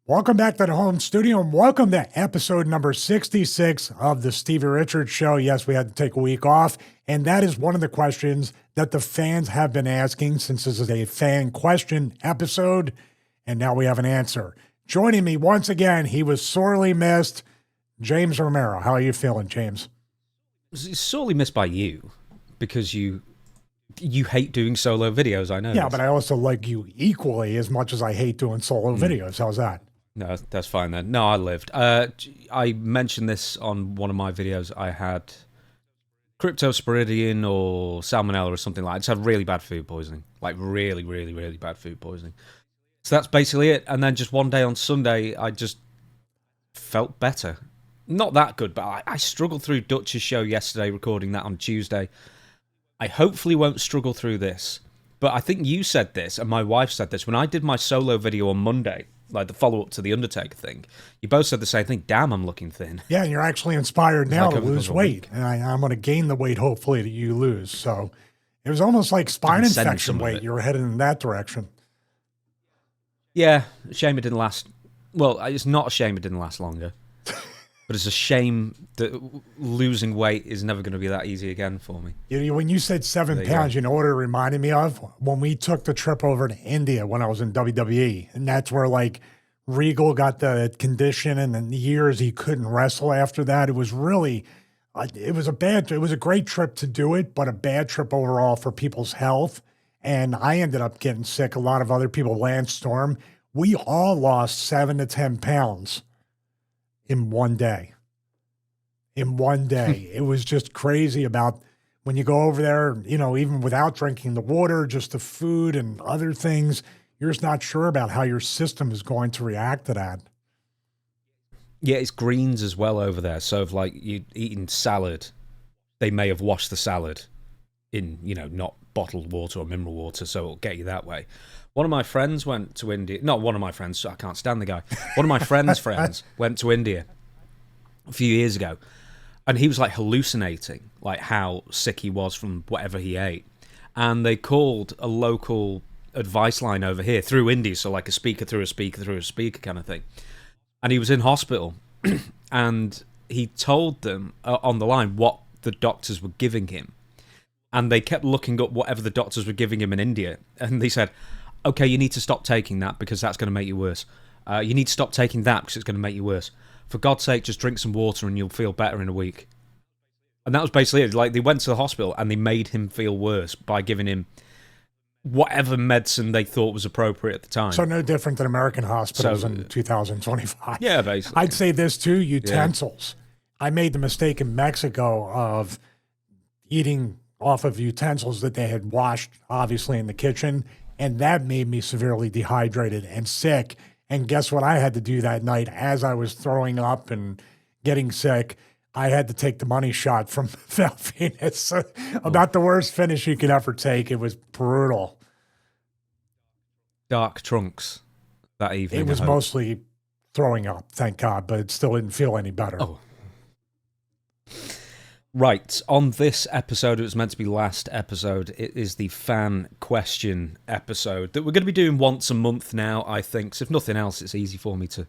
Welcome back to the home studio and welcome to episode number 66 of the Stevie Richards Show. Yes, we had to take a week off, and that is one of the questions that the fans have been asking since this is a fan question episode, and now we have an answer. Joining me once again, he was sorely missed, James Romero. How are you feeling, James? It's sorely missed by you because you hate doing solo videos, I know. Yeah, but I also like you equally as much as I hate doing solo videos. How's that? No, that's fine then. No, I lived. I mentioned this on one of my videos. I had cryptosporidium or salmonella or something like that. I just had really bad food poisoning. Like really, really, really bad food poisoning. So that's basically it. And then just one day on Sunday, I just felt better. Not that good, but I struggled through Dutch's show yesterday, recording that on Tuesday. I hopefully won't struggle through this. But I think you said this, and my wife said this, when I did my solo video on Monday, like the follow-up to the Undertaker thing, you both said the same thing. Damn, I'm looking thin. Yeah, and you're actually inspired now to lose weight. And I'm going to gain the weight, hopefully, that you lose. So it was almost like spine infection weight. You were headed in that direction. Yeah, shame it didn't last. Well, it's not a shame it didn't last longer. But it's a shame that losing weight is never going to be that easy again for me. When you said 7 pounds, you know what it reminded me of? When we took the trip over to India when I was in WWE. And that's where, like, Regal got the condition, and in the years he couldn't wrestle after that. It was really, it was a great trip to do it, but a bad trip overall for people's health. And I ended up getting sick. A lot of other people, Lance Storm. We all lost 7 to 10 pounds. In one day. It was just crazy about when you go over there, you know, even without drinking the water, just the food and other things, you're just not sure about how your system is going to react to that. Yeah, it's greens as well over there. So if like you're eating salad, they may have washed the salad in, you know, not bottled water or mineral water, so it'll get you that way. One of my friends went to India. Not one of my friends, so I can't stand the guy. One of my friends' friends went to India a few years ago, and he was like hallucinating, like how sick he was from whatever he ate. And they called a local advice line over here through India, so like a speaker through a speaker through a speaker kind of thing. And he was in hospital, and he told them on the line what the doctors were giving him. And they kept looking up whatever the doctors were giving him in India, and they said, okay, you need to stop taking that because that's going to make you worse. You need to stop taking that because it's going to make you worse. For God's sake, just drink some water and you'll feel better in a week. And that was basically it. Like, they went to the hospital and they made him feel worse by giving him whatever medicine they thought was appropriate at the time. So no different than American hospitals in 2025. Yeah, basically. I'd say this too, utensils. Yeah. I made the mistake in Mexico of eating off of utensils that they had washed, obviously, in the kitchen. And that made me severely dehydrated and sick. And guess what I had to do that night as I was throwing up and getting sick? I had to take the money shot from Val Venus. About the worst finish you could ever take. It was brutal. Dark trunks that evening. It was mostly throwing up, thank God, but it still didn't feel any better. Oh. Right, on this episode, it was meant to be last episode, it is the fan question episode that we're going to be doing once a month now, I think. So if nothing else, it's easy for me to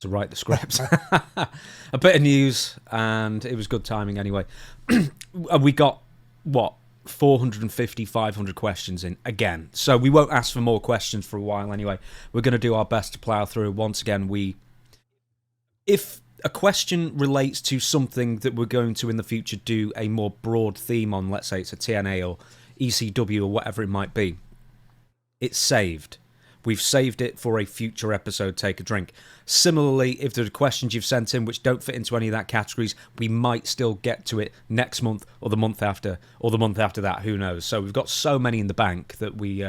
write the scripts. A bit of news, and it was good timing anyway. We got, 450, 500 questions in again. So we won't ask for more questions for a while anyway. We're going to do our best to plough through. Once again, if a question relates to something that we're going to in the future do a more broad theme on, let's say it's a TNA or ECW or whatever it might be, it's saved. We've saved it for a future episode, Take a Drink. Similarly, if there are questions you've sent in which don't fit into any of that categories, we might still get to it next month or the month after or the month after that, who knows. So we've got so many in the bank that we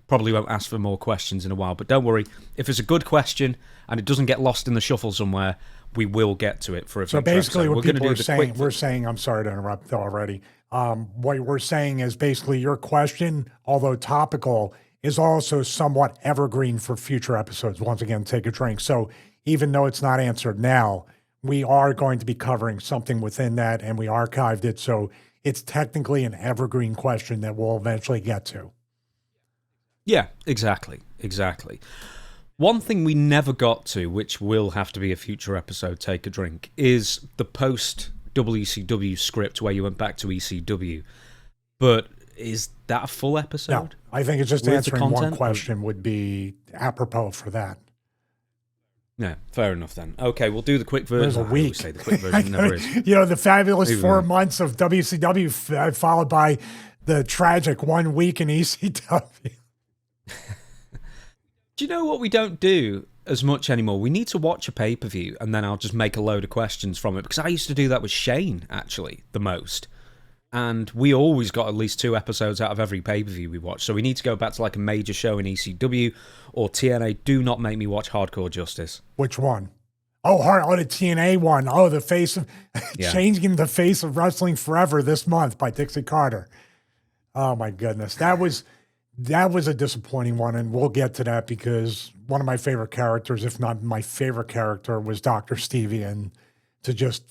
probably won't ask for more questions in a while. But don't worry, if it's a good question and it doesn't get lost in the shuffle somewhere, we will get to it for a future episode. So basically what people are saying, we're saying, I'm sorry to interrupt already. What we're saying is basically your question, although topical, is also somewhat evergreen for future episodes. Once again, Take a Drink. So even though it's not answered now, we are going to be covering something within that, and we archived it. So it's technically an evergreen question that we'll eventually get to. Yeah, exactly. One thing we never got to, which will have to be a future episode, Take a Drink, is the post-WCW script where you went back to ECW. But is that a full episode? No, I think it's just with answering one question would be apropos for that. Yeah, fair enough then. Okay, we'll do the quick version. There's a week. Say the quick version never is. You know, the fabulous 4 months of WCW followed by the tragic 1 week in ECW. Do you know what we don't do as much anymore? We need to watch a pay-per-view and then I'll just make a load of questions from it. Because I used to do that with Shane, actually, the most. And we always got at least 2 episodes out of every pay-per-view we watched. So we need to go back to like a major show in ECW or TNA. Do not make me watch Hardcore Justice. Which one? Oh, the TNA one. Oh, the face of... Changing the face of wrestling forever this month by Dixie Carter. Oh, my goodness. That was a disappointing one, and we'll get to that because one of my favorite characters, if not my favorite character, was Dr. Stevie. And to just...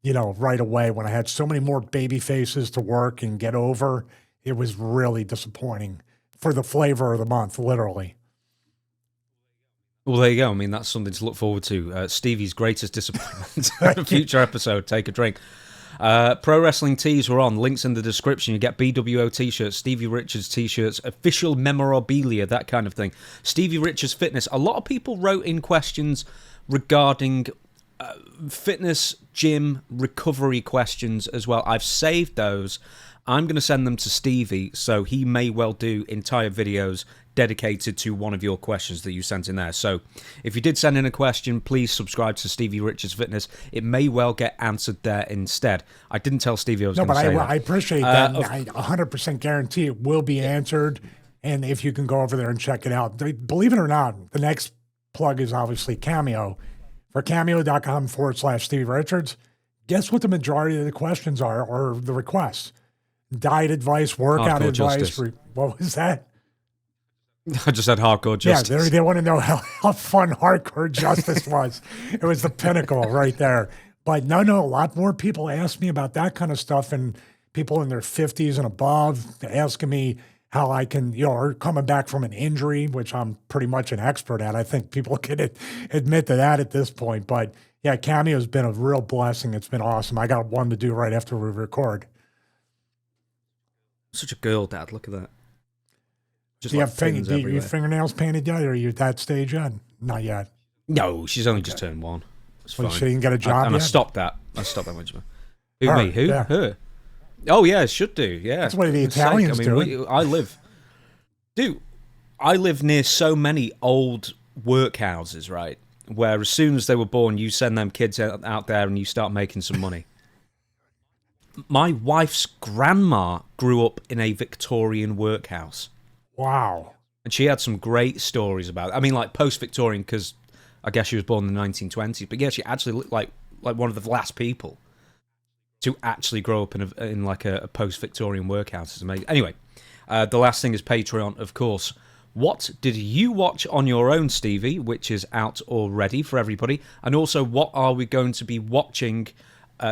right away when I had so many more baby faces to work and get over, it was really disappointing for the flavor of the month, literally. Well, there you go. I mean, that's something to look forward to. Stevie's greatest disappointment. Future episode, Take a Drink. Pro Wrestling Tees were on. Links in the description. You get BWO t-shirts, Stevie Richards t-shirts, official memorabilia, that kind of thing. Stevie Richards Fitness. A lot of people wrote in questions regarding... fitness, gym, recovery questions as well. I've saved those. I'm going to send them to Stevie, so he may well do entire videos dedicated to one of your questions that you sent in there. So if you did send in a question, please subscribe to Stevie Richards Fitness. It may well get answered there instead. I didn't tell Stevie I was going to say that. I appreciate that. I 100% guarantee it will be answered, and if you can go over there and check it out. Believe it or not, the next plug is obviously Cameo. For cameo.com/Stevie Richards, guess what the majority of the questions are, or the requests? Diet advice, workout advice. What was that? I just said Hardcore Justice. Yeah, they want to know how fun Hardcore Justice was. It was the pinnacle right there. But no, a lot more people ask me about that kind of stuff, and people in their 50s and above asking me how I can, or coming back from an injury, which I'm pretty much an expert at. I think people can admit to that at this point. But yeah, Cameo's been a real blessing. It's been awesome. I got one to do right after we record. Such a girl, Dad. Look at that. Just do you have your fingernails painted yet, or are you at that stage yet? Not yet. No, she's only just turned 1. It's fine. She didn't get a job and yet? I stopped that. Who, her, me? Who? Yeah. Her. Oh, yeah, it should do, yeah. That's what the Italians do. I live near so many old workhouses, right, where as soon as they were born, you send them kids out there and you start making some money. My wife's grandma grew up in a Victorian workhouse. Wow. And she had some great stories about it. I mean, like post-Victorian, because I guess she was born in the 1920s. But yeah, she actually looked like one of the last people to actually grow up in a post-Victorian workhouse. Is amazing. Anyway, the last thing is Patreon, of course. What did you watch on your own, Stevie, which is out already for everybody? And also, what are we going to be watching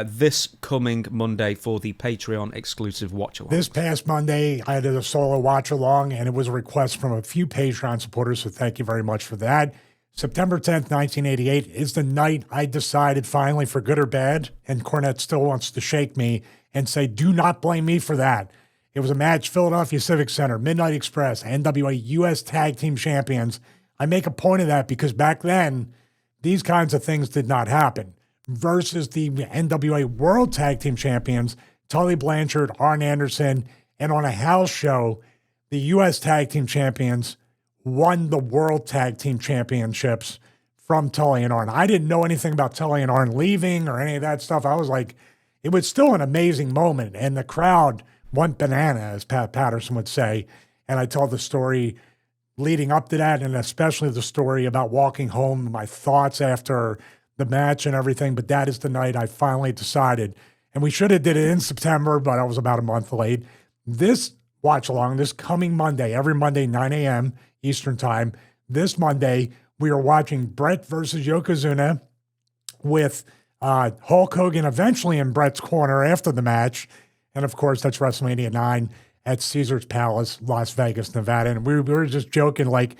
this coming Monday for the Patreon exclusive watch-along? This past Monday, I did a solo watch-along, and it was a request from a few Patreon supporters, so thank you very much for that. September 10th, 1988 is the night I decided finally, for good or bad, and Cornette still wants to shake me and say, do not blame me for that. It was a match, Philadelphia Civic Center, Midnight Express, NWA U.S. Tag Team Champions. I make a point of that because back then, these kinds of things did not happen. Versus the NWA World Tag Team Champions, Tully Blanchard, Arn Anderson, and on a house show, the U.S. Tag Team Champions won the World Tag Team Championships from Tully and Arn. I didn't know anything about Tully and Arn leaving or any of that stuff. I was like, it was still an amazing moment, and the crowd went banana, as Pat Patterson would say. And I told the story leading up to that, and especially the story about walking home, my thoughts after the match and everything. But that is the night I finally decided, and we should have did it in September, but I was about a month late. This watch along, this coming Monday, every Monday, 9 a.m. Eastern time. This Monday, we are watching Bret versus Yokozuna with Hulk Hogan eventually in Bret's corner after the match. And of course, that's WrestleMania 9 at Caesars Palace, Las Vegas, Nevada. And we were just joking, like,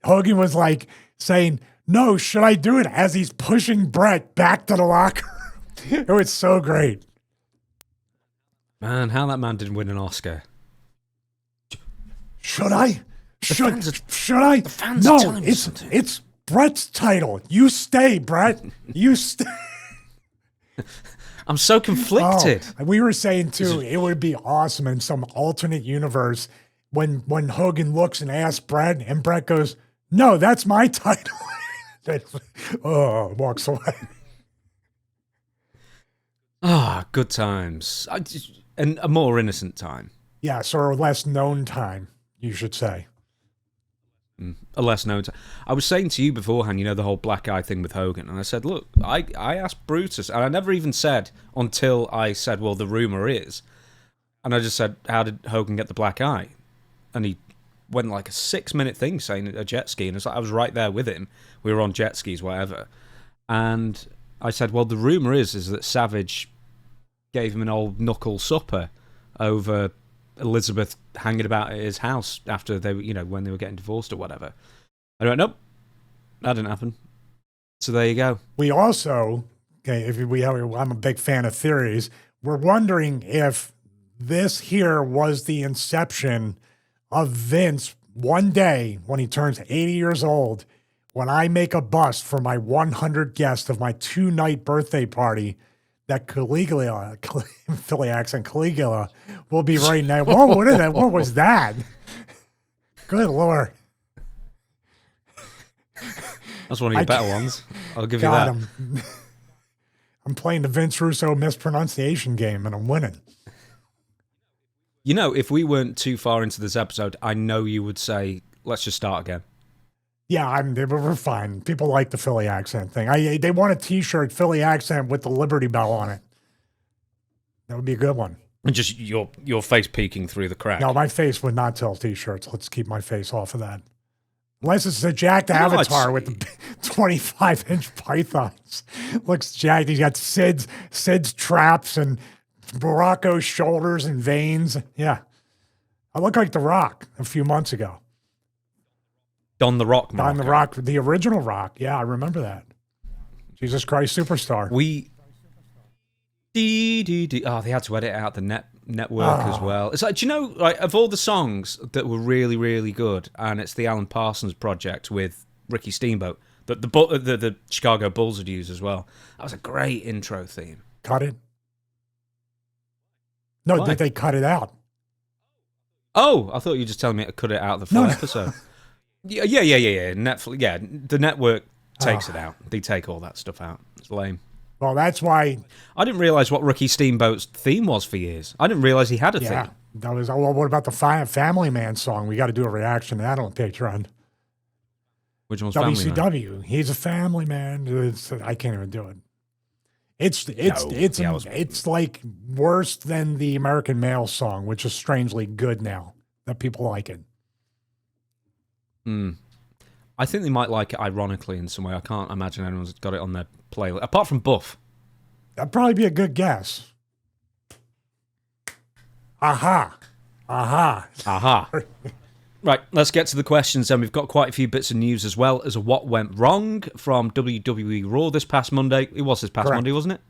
Hogan was like saying, no, should I do it? As he's pushing Brett back to the locker room. It was so great. Man, how that man didn't win an Oscar. Should I? Should I? The fans are telling me something. It's Brett's title. You stay, Brett. You stay. I'm so conflicted. Oh, we were saying too, it would be awesome in some alternate universe when Hogan looks and asks Brett, and Brett goes, "No, that's my title." Walks away. Good times. And a more innocent time. Yes, or a less known time, you should say. A less known time. I was saying to you beforehand, the whole black eye thing with Hogan, and I said, look, I asked Brutus, and I never even said until I said, well, the rumor is, and I just said, how did Hogan get the black eye? And he went like a 6-minute thing saying a jet ski, and it's like I was right there with him. We were on jet skis, whatever. And I said, well, the rumor is that Savage gave him an old knuckle supper over Elizabeth hanging about at his house after they, when they were getting divorced or whatever. I went, nope, that didn't happen. So there you go. We also, I'm a big fan of theories. We're wondering if this here was the inception of Vince one day when he turns 80 years old, when I make a bust for my 100 guests of my 2-night birthday party, that Caligula, Philly accent, Caligula, will be right now. Whoa, what is that? What was that? Good Lord. That's one of your better ones. I'll give you that. I'm playing the Vince Russo mispronunciation game, and I'm winning. If we weren't too far into this episode, I know you would say, let's just start again. Yeah, we're fine. People like the Philly accent thing. They want a T-shirt, Philly accent with the Liberty Bell on it. That would be a good one. And just your face peeking through the crack. No, my face would not sell T-shirts. Let's keep my face off of that. Unless it's a jacked avatar with the 25-inch pythons. Looks jacked. He's got Sid's traps and Morocco's shoulders and veins. Yeah. I look like The Rock a few months ago. Don the Rock, Don the Rock, the original Rock. Yeah, I remember that. Jesus Christ Superstar. They had to edit out the network as well. It's like, do you know, like, of all the songs that were really, really good, and it's the Alan Parsons project with Ricky Steamboat that the Chicago Bulls would use as well. That was a great intro theme. Cut it? No, Why? did they cut it out? Oh, I thought you were just telling me to cut it out of the full episode. Yeah. Netflix, yeah, the network takes it out. They take all that stuff out. It's lame. Well, that's why... I didn't realize what Ricky Steamboat's theme was for years. I didn't realize he had a theme. That was, well, what about the Family Man song? We got to do a reaction to that on Patreon. Which one's Family Man? WCW. He's a family man. I can't even do it. It's like worse than the American Male song, which is strangely good now that people like it. I think they might like it ironically in some way. I can't imagine anyone's got it on their playlist apart from Buff. That'd probably be a good guess. Aha. Right, let's get to the questions then. We've got quite a few bits of news as well as what went wrong from WWE Raw this past Monday. It was this past Monday, wasn't it?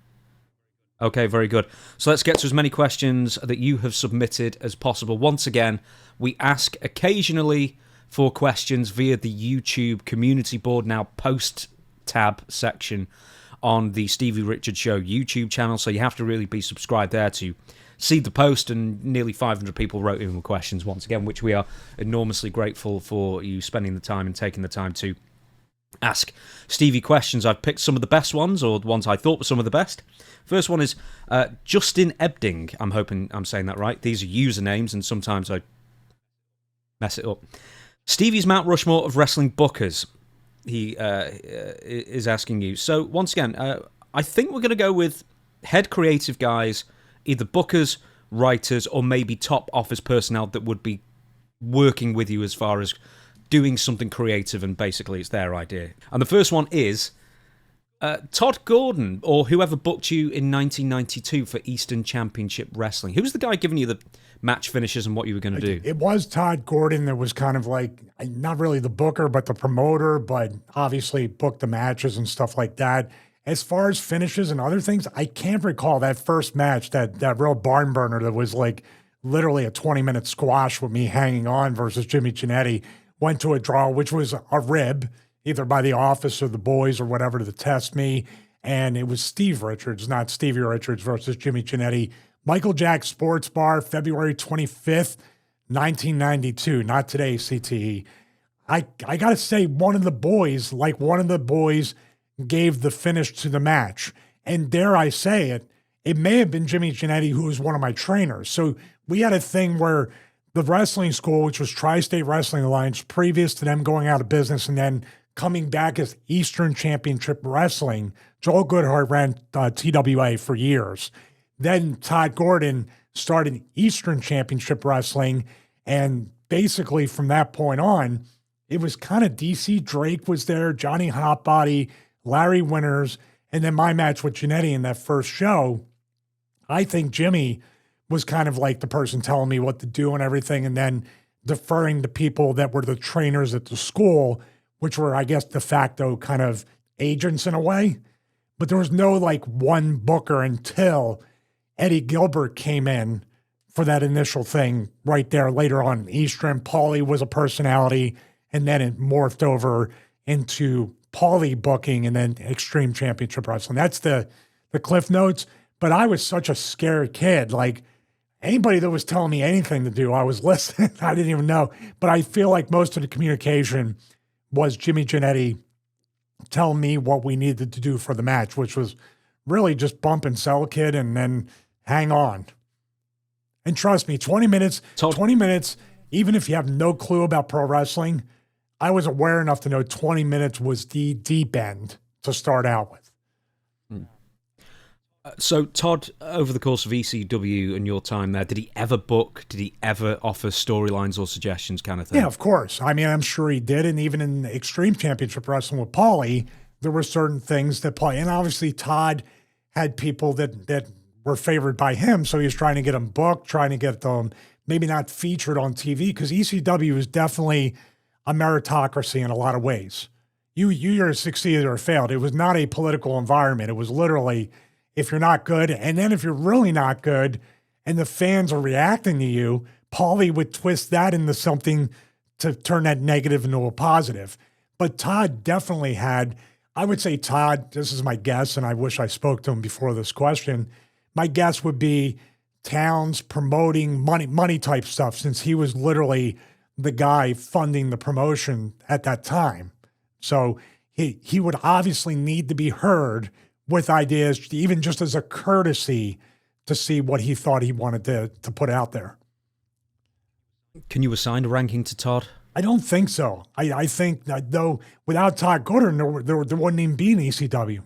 Okay, very good. So let's get to as many questions that you have submitted as possible. Once again, we ask occasionally for questions via the YouTube community board, now post tab section on the Stevie Richards Show YouTube channel. So you have to really be subscribed there to see the post, and nearly 500 people wrote in with questions once again, which we are enormously grateful for you spending the time and taking the time to ask Stevie questions. I've picked some of the best ones, or the ones I thought were some of the best. First one is Justin Ebding. I'm hoping I'm saying that right. These are usernames, and sometimes I mess it up. Stevie's Mount Rushmore of wrestling bookers, he is asking you. So, once again, I think we're going to go with head creative guys, either bookers, writers, or maybe top office personnel that would be working with you as far as doing something creative, and basically it's their idea. And the first one is Todd Gordon, or whoever booked you in 1992 for Eastern Championship Wrestling. Who was the guy giving you the match finishes and what you were going to do? It was Todd Gordon that was kind of like, not really the booker, but the promoter, but obviously booked the matches and stuff like that. As far as finishes and other things, I can't recall that first match, that real barn burner that was like literally a 20-minute squash with me hanging on versus Jimmy Cinetti. Went to a draw, which was a rib, either by the office or the boys or whatever to test me. And it was Steve Richards, not Stevie Richards, versus Jimmy Cinetti. Michael Jack Sports Bar, February 25th, 1992. Not today, CTE. I got to say, one of the boys gave the finish to the match. And dare I say it, it may have been Jimmy Cinetti, who was one of my trainers. So we had a thing where the wrestling school, which was Tri-State Wrestling Alliance, previous to them going out of business and then coming back as Eastern Championship Wrestling, Joel Goodhart ran TWA for years. Then Todd Gordon started Eastern Championship Wrestling, and basically from that point on, it was kind of DC Drake was there, Johnny Hotbody, Larry Winters, and then my match with Cinetti in that first show. I think Jimmy was kind of like the person telling me what to do and everything, and then deferring to people that were the trainers at the school, which were, I guess, de facto kind of agents in a way. But there was no like one booker until Eddie Gilbert came in for that initial thing right there later on. Eastern, Paulie was a personality, and then it morphed over into Paulie booking and then Extreme Championship Wrestling. That's the Cliff Notes. But I was such a scared kid. Like, anybody that was telling me anything to do, I was listening. I didn't even know. But I feel like most of the communication was Jimmy Cinetti telling me what we needed to do for the match, which was really just bump and sell, kid, and then hang on. And trust me, 20 minutes, even if you have no clue about pro wrestling, I was aware enough to know 20 minutes was the deep end to start out with. So, Todd, over the course of ECW and your time there, did he ever book? Did he ever offer storylines or suggestions kind of thing? Yeah, of course. I mean, I'm sure he did. And even in the Extreme Championship Wrestling with Paulie, there were certain things that Paulie, and obviously Todd had people that were favored by him. So he was trying to get them booked, trying to get them maybe not featured on TV, because ECW is definitely a meritocracy in a lot of ways. You either succeeded or failed. It was not a political environment. It was literally, if you're not good, and then if you're really not good and the fans are reacting to you, Paulie would twist that into something to turn that negative into a positive. But Todd definitely had, I would say Todd, this is my guess, and I wish I spoke to him before this question, my guess would be towns promoting money type stuff, since he was literally the guy funding the promotion at that time. So he would obviously need to be heard with ideas, even just as a courtesy, to see what he thought he wanted to put out there. Can you assign a ranking to Todd? I don't think so. I think that, though, without Todd Gordon, there wouldn't even be an ECW.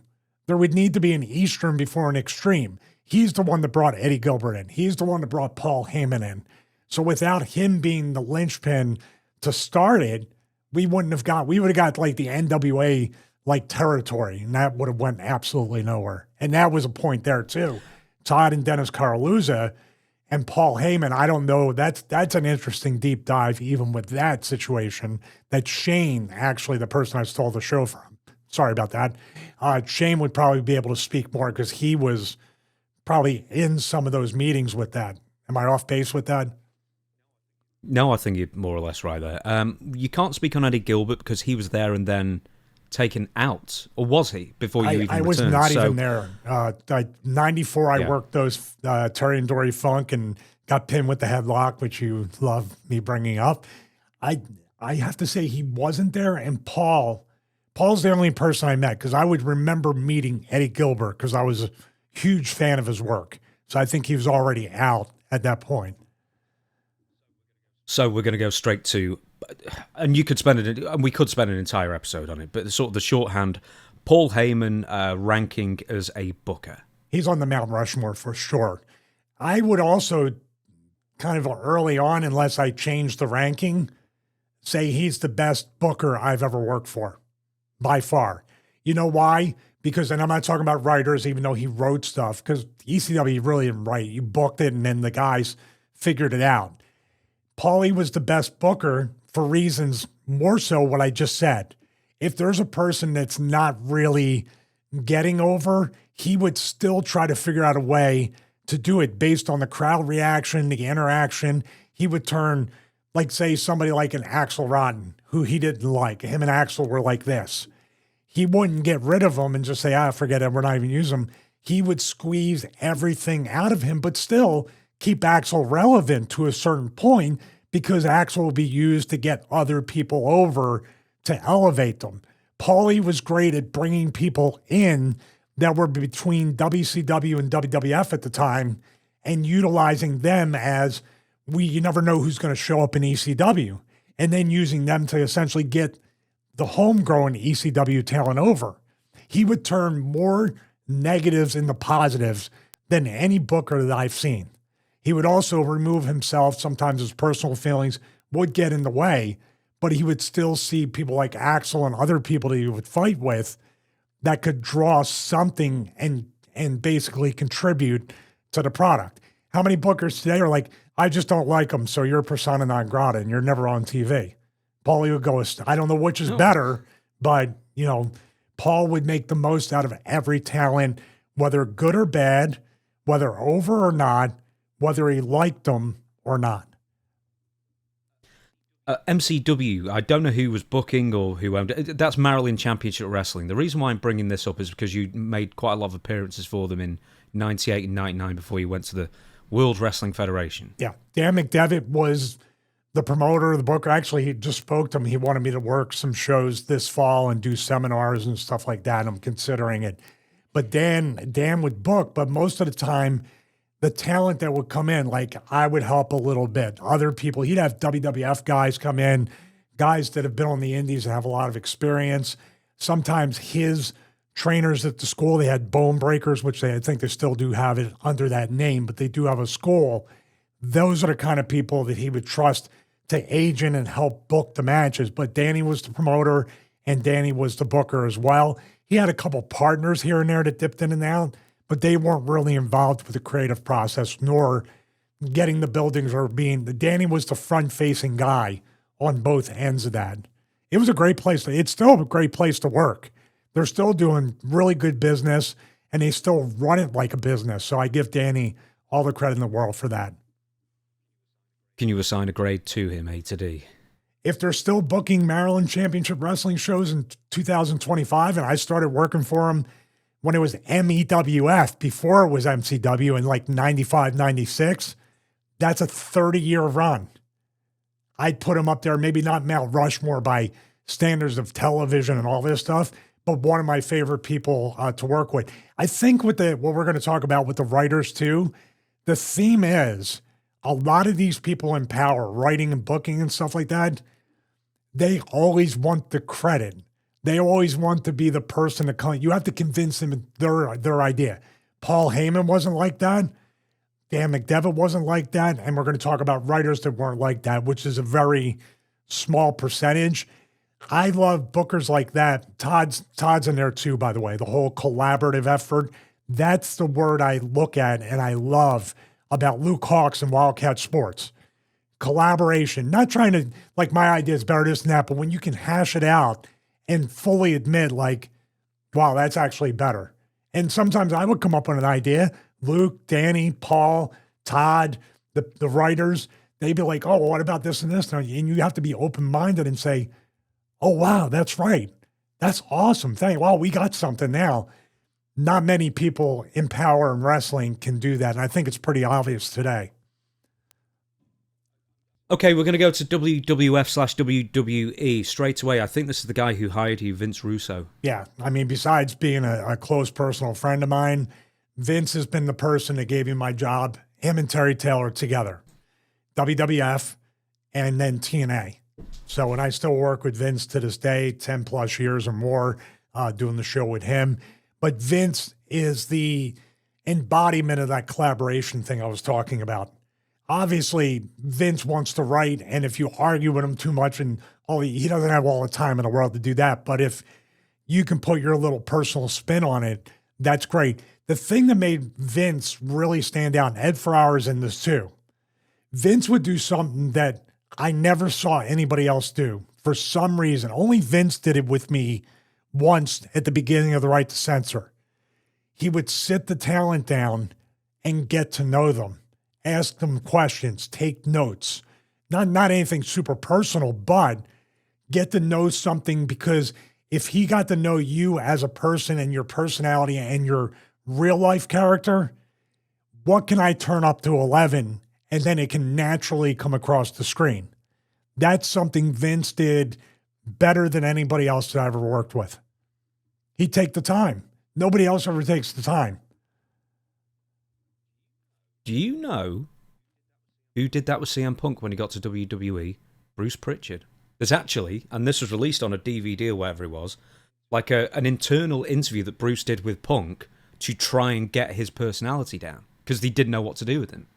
There would need to be an Eastern before an Extreme. He's the one that brought Eddie Gilbert in. He's the one that brought Paul Heyman in. So without him being the linchpin to start it, we would have got like the NWA like territory, and that would have went absolutely nowhere. And that was a point there too. Todd and Dennis Carluzza and Paul Heyman, I don't know. That's an interesting deep dive, even with that situation. That Shane, actually the person I stole the show from. Sorry about that. Shane would probably be able to speak more because he was probably in some of those meetings with that. Am I off base with that? No, I think you're more or less right there. You can't speak on Eddie Gilbert because he was there and then taken out, or was he, before you even returned? I was not even there. 94, I worked those Terry and Dory Funk and got pinned with the headlock, which you love me bringing up. I have to say he wasn't there, and Paul's the only person I met, because I would remember meeting Eddie Gilbert because I was a huge fan of his work. So I think he was already out at that point. So we're going to go straight to, and we could spend an entire episode on it, but sort of the shorthand, Paul Heyman ranking as a booker. He's on the Mount Rushmore for sure. I would also kind of early on, unless I changed the ranking, say he's the best booker I've ever worked for, by far. You know why? Because, and I'm not talking about writers, even though he wrote stuff, because ECW really didn't write. You booked it, and then the guys figured it out. Paulie was the best booker for reasons more so what I just said. If there's a person that's not really getting over, he would still try to figure out a way to do it based on the crowd reaction, the interaction. He would turn, like, say, somebody like an Axl Rotten, who he didn't like. Him and Axl were like this. He wouldn't get rid of him and just say, forget it, we're not even using him. He would squeeze everything out of him, but still keep Axl relevant to a certain point, because Axl will be used to get other people over to elevate them. Paulie was great at bringing people in that were between WCW and WWF at the time and utilizing them as you never know who's going to show up in ECW, and then using them to essentially get the homegrown ECW talent over. He would turn more negatives into positives than any booker that I've seen. He would also remove himself. Sometimes his personal feelings would get in the way, but he would still see people like Axl and other people that he would fight with that could draw something and basically contribute to the product. How many bookers today are like, I just don't like them, so you're persona non grata and you're never on TV? Paulie would go, I don't know which is better, but, Paul would make the most out of every talent, whether good or bad, whether over or not, whether he liked them or not. MCW, I don't know who was booking or who owned it. That's Maryland Championship Wrestling. The reason why I'm bringing this up is because you made quite a lot of appearances for them in 98 and 99 before you went to the World Wrestling Federation. Yeah. Dan McDevitt was the promoter, the booker. Actually, he just spoke to him. He wanted me to work some shows this fall and do seminars and stuff like that. I'm considering it. But Dan would book, but most of the time, the talent that would come in, like I would help a little bit. Other people, he'd have WWF guys come in, guys that have been on the indies and have a lot of experience. Sometimes his trainers at the school, they had Bone Breakers, which I think they still do have it under that name, but they do have a school. Those are the kind of people that he would trust to agent and help book the matches. But Danny was the promoter and Danny was the booker as well. He had a couple partners here and there that dipped in and out, but they weren't really involved with the creative process nor getting the buildings or Danny was the front-facing guy on both ends of that. It was a great place. It's still a great place to work. They're still doing really good business, and they still run it like a business. So I give Danny all the credit in the world for that. Can you assign a grade to him, A to D? If they're still booking Maryland Championship Wrestling shows in 2025, and I started working for them when it was MEWF, before it was MCW in like 95, 96, that's a 30-year run. I'd put him up there, maybe not Mount Rushmore by standards of television and all this stuff, but one of my favorite people to work with. I think with what we're going to talk about with the writers too, the theme is a lot of these people in power, writing and booking and stuff like that, they always want the credit. They always want to be the person to come. You have to convince them their idea. Paul Heyman wasn't like that. Dan McDevitt wasn't like that. And we're going to talk about writers that weren't like that, which is a very small percentage. I love bookers like that. Todd's in there too, by the way. The whole collaborative effort. That's the word I look at and I love about Luke Hawks and Wildcat Sports. Collaboration. Not trying to, like, my idea is better this and that, but when you can hash it out and fully admit, like, wow, that's actually better. And sometimes I would come up with an idea. Luke, Danny, Paul, Todd, the writers, they'd be like, oh, well, what about this and this? And you have to be open-minded and say, oh, wow, that's right. That's awesome. Well, we got something now. Not many people in power and wrestling can do that. And I think it's pretty obvious today. Okay, we're going to go to WWF/WWE straight away. I think this is the guy who hired you, Vince Russo. Yeah. I mean, besides being a close personal friend of mine, Vince has been the person that gave me my job, him and Terry Taylor together, WWF and then TNA. So, and I still work with Vince to this day, 10 plus years or more, doing the show with him. But Vince is the embodiment of that collaboration thing I was talking about. Obviously, Vince wants to write, and if you argue with him too much, and he doesn't have all the time in the world to do that. But if you can put your little personal spin on it. That's great. The thing that made Vince really stand out, Ed Ferrara's in this too. Vince would do something that I never saw anybody else do for some reason. Only Vince did it with me once at the beginning of The Right to Censor. He would sit the talent down and get to know them, ask them questions, take notes. Not anything super personal, but get to know something, because if he got to know you as a person and your personality and your real life character, what can I turn up to 11? And then it can naturally come across the screen. That's something Vince did better than anybody else that I ever worked with. He'd take the time. Nobody else ever takes the time. Do you know who did that with CM Punk when he got to WWE? Bruce Pritchard. There's actually, and this was released on a DVD or whatever it was, like an internal interview that Bruce did with Punk to try and get his personality down, because he didn't know what to do with him.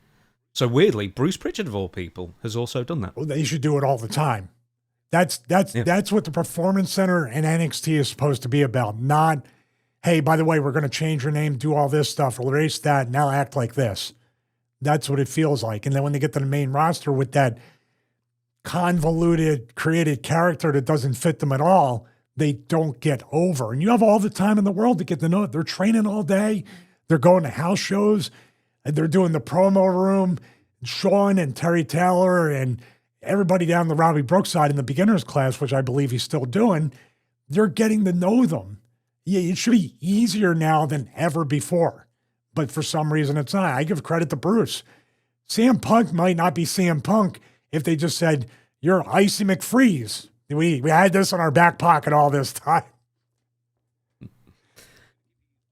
So weirdly, Bruce Pritchard, of all people, has also done that. Well, they should do it all the time. That's what the Performance Center and NXT is supposed to be about. Not, hey, by the way, we're going to change your name, do all this stuff, erase that, now act like this. That's what it feels like. And then when they get to the main roster with that convoluted, created character that doesn't fit them at all, they don't get over. And you have all the time in the world to get to know it. They're training all day. They're going to house shows. They're doing the promo room. Sean and Terry Taylor and everybody down the Robbie Brooks side in the beginner's class, which I believe he's still doing, they're getting to know them. Yeah, it should be easier now than ever before. But for some reason, it's not. I give credit to Bruce. CM Punk might not be CM Punk if they just said, you're Icy McFreeze. We had this in our back pocket all this time.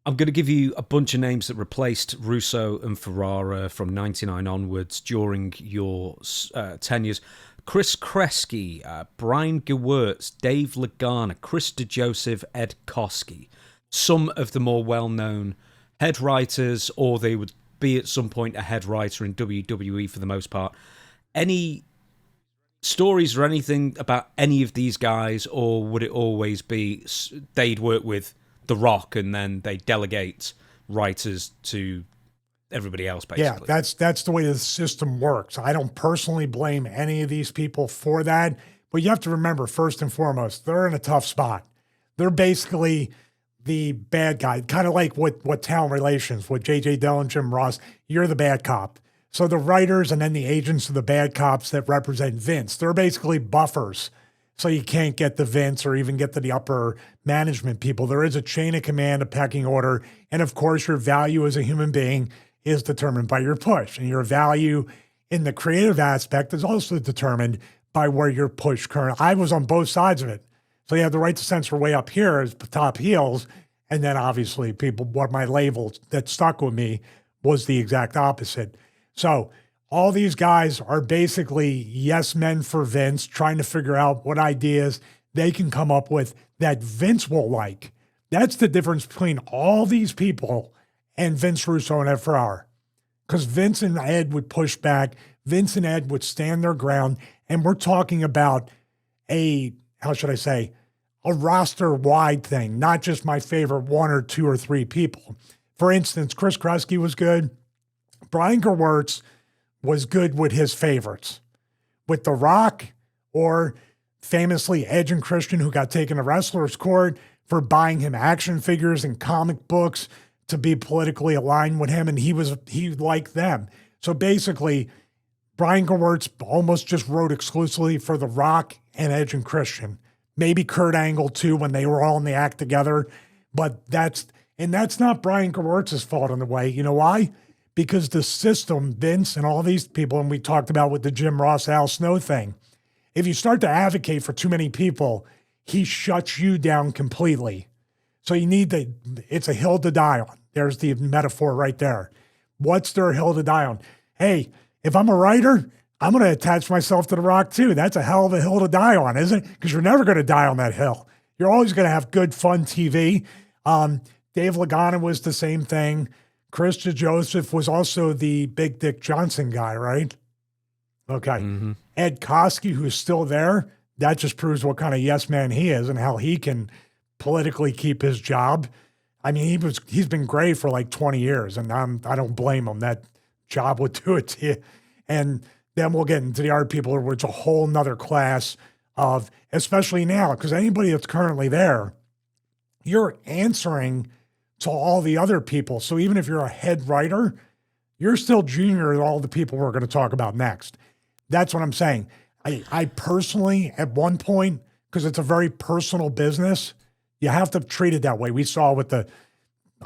I'm going to give you a bunch of names that replaced Russo and Ferrara from 99 onwards during your tenures. Chris Kresge, Brian Gewirtz, Dave Lagana, Chris DeJoseph, Ed Koskey. Some of the more well-known head writers, or they would be at some point a head writer in WWE for the most part. Any stories or anything about any of these guys, or would it always be they'd work with The Rock and then they delegate writers to everybody else, basically? Yeah, that's the way the system works. I don't personally blame any of these people for that, but you have to remember, first and foremost, they're in a tough spot. They're basically the bad guy, kind of like what Talent Relations, with J.J. Dillon, Jim Ross, you're the bad cop. So the writers and then the agents are the bad cops that represent Vince. They're basically buffers. So you can't get to Vince or even get to the upper management people. There is a chain of command, a pecking order. And of course, your value as a human being is determined by your push. And your value in the creative aspect is also determined by where you're pushed currently. I was on both sides of it. So you have the Right to Censor way up here as top heels. And then obviously people, what my label that stuck with me was the exact opposite. So all these guys are basically yes men for Vince, trying to figure out what ideas they can come up with that Vince will like. That's the difference between all these people and Vince Russo and Ed Ferrara. Because Vince and Ed would push back. Vince and Ed would stand their ground. And we're talking about a roster-wide thing, not just my favorite one or two or three people. For instance, Chris Kresge was good. Brian Gewirtz was good with his favorites. With The Rock, or famously Edge and Christian, who got taken to wrestlers' court for buying him action figures and comic books to be politically aligned with him, and he liked them. So basically, Brian Gewirtz almost just wrote exclusively for The Rock and Edge and Christian. Maybe Kurt Angle too, when they were all in the act together. But that's not Brian Gewirtz's fault in the way. You know why? Because the system, Vince and all these people, and we talked about with the Jim Ross, Al Snow thing, if you start to advocate for too many people, he shuts you down completely. So it's a hill to die on. There's the metaphor right there. What's their hill to die on? Hey, if I'm a writer, I'm going to attach myself to The Rock too. That's a hell of a hill to die on, isn't it? Because you're never going to die on that hill. You're always going to have good, fun TV. Dave Lagana was the same thing. Chris DeJoseph was also the Big Dick Johnson guy, right? Okay. Mm-hmm. Ed Koskey, who's still there, that just proves what kind of yes man he is and how he can politically keep his job. I mean, he's been great for like 20 years, and I don't blame him. That job would do it to you. And then we'll get into the other people, which is a whole nother class of, especially now, because anybody that's currently there, you're answering to all the other people. So even if you're a head writer, you're still junior to all the people we're going to talk about next. That's what I'm saying. I personally, at one point, because it's a very personal business, you have to treat it that way. We saw with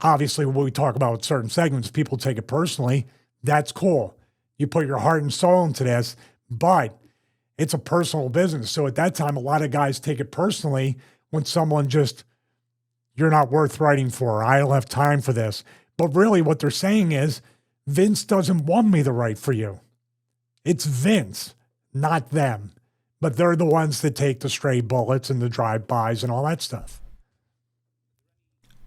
obviously when we talk about certain segments, people take it personally. That's cool. You put your heart and soul into this, but it's a personal business. So at that time, a lot of guys take it personally when someone just, you're not worth writing for. I don't have time for this. But really what they're saying is, Vince doesn't want me to write for you. It's Vince, not them. But they're the ones that take the stray bullets and the drive-bys and all that stuff.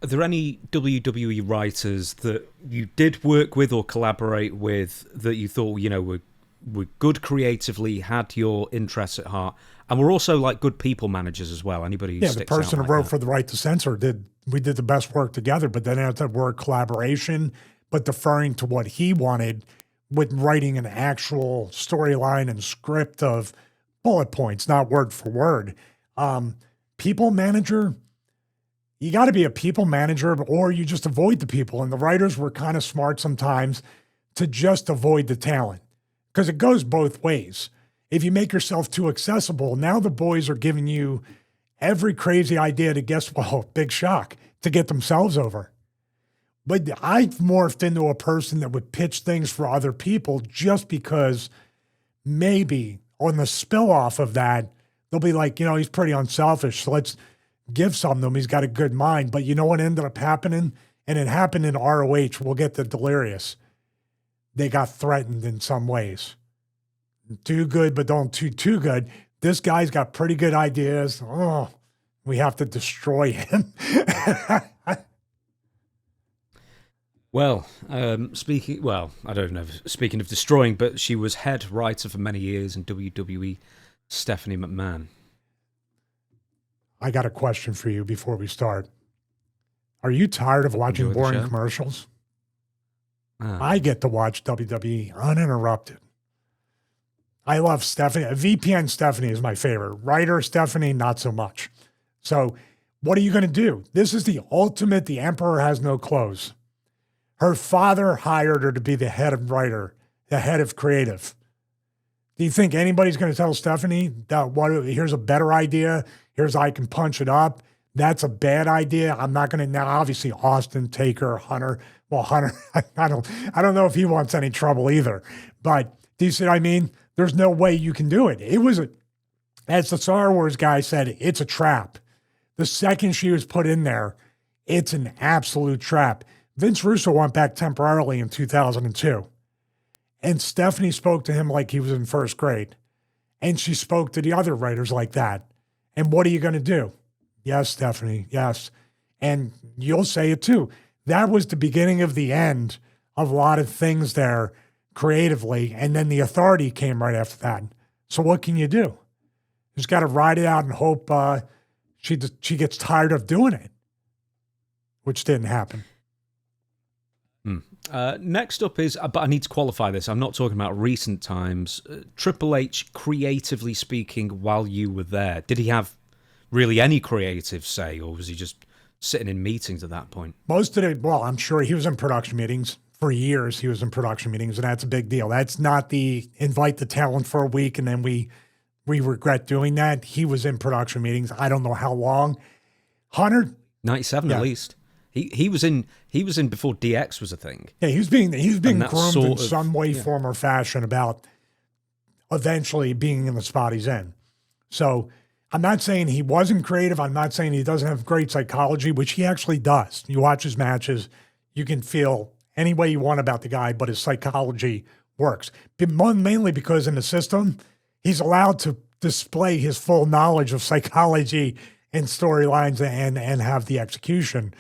Are there any WWE writers that you did work with or collaborate with that you thought, were good creatively, had your interests at heart, and were also like good people managers as well? Anybody who sticks the person out who like wrote that? for The Right to Censor we did the best work together, but then at that word collaboration, but deferring to what he wanted with writing an actual storyline and script of bullet points, not word for word. People manager, you got to be a people manager, or you just avoid the people. And the writers were kind of smart sometimes to just avoid the talent, because it goes both ways. If you make yourself too accessible, now the boys are giving you every crazy idea to guess, well, big shock, to get themselves over. But I've morphed into a person that would pitch things for other people just because maybe on the spill off of that, they'll be like, he's pretty unselfish, so let's give something to him. He's got a good mind. But you know what ended up happening? And it happened in ROH. We'll get to Delirious. They got threatened in some ways. Too good, but don't too good. This guy's got pretty good ideas. Oh, we have to destroy him. Well, I don't know, speaking of destroying, but she was head writer for many years in WWE, Stephanie McMahon. I got a question for you before we start. Are you tired of watching boring commercials? I get to watch WWE uninterrupted. I love Stephanie. VPN Stephanie is my favorite. Writer Stephanie, not so much. So what are you going to do? This is the ultimate, the emperor has no clothes. Her father hired her to be the head of writer, the head of creative. Do you think anybody's going to tell Stephanie that here's a better idea? Here's how I can punch it up. That's a bad idea. I'm not going to now. Obviously, Austin, Taker, Hunter. Well, Hunter, I don't know if he wants any trouble either. But do you see what I mean? There's no way you can do it. It was, as the Star Wars guy said, it's a trap. The second she was put in there, it's an absolute trap. Vince Russo went back temporarily in 2002. And Stephanie spoke to him like he was in first grade. And she spoke to the other writers like that. And what are you going to do? Yes, Stephanie, yes. And you'll say it too. That was the beginning of the end of a lot of things there creatively. And then the authority came right after that. So what can you do? You just got to ride it out and hope she gets tired of doing it, which didn't happen. Next up is, but I need to qualify this, I'm not talking about recent times, Triple H, creatively speaking, while you were there, did he have really any creative say, or was he just sitting in meetings at that point? Most of it, well, I'm sure he was in production meetings. For years, he was in production meetings, and that's a big deal. That's not the invite the talent for a week, and then we regret doing that. He was in production meetings. I don't know how long. Hunter? 97 at least. He was in before DX was a thing. Yeah, he was being groomed in some way, form, or fashion about eventually being in the spot he's in. So I'm not saying he wasn't creative. I'm not saying he doesn't have great psychology, which he actually does. You watch his matches, you can feel any way you want about the guy, but his psychology works. Mainly because in the system, he's allowed to display his full knowledge of psychology and storylines and have the execution.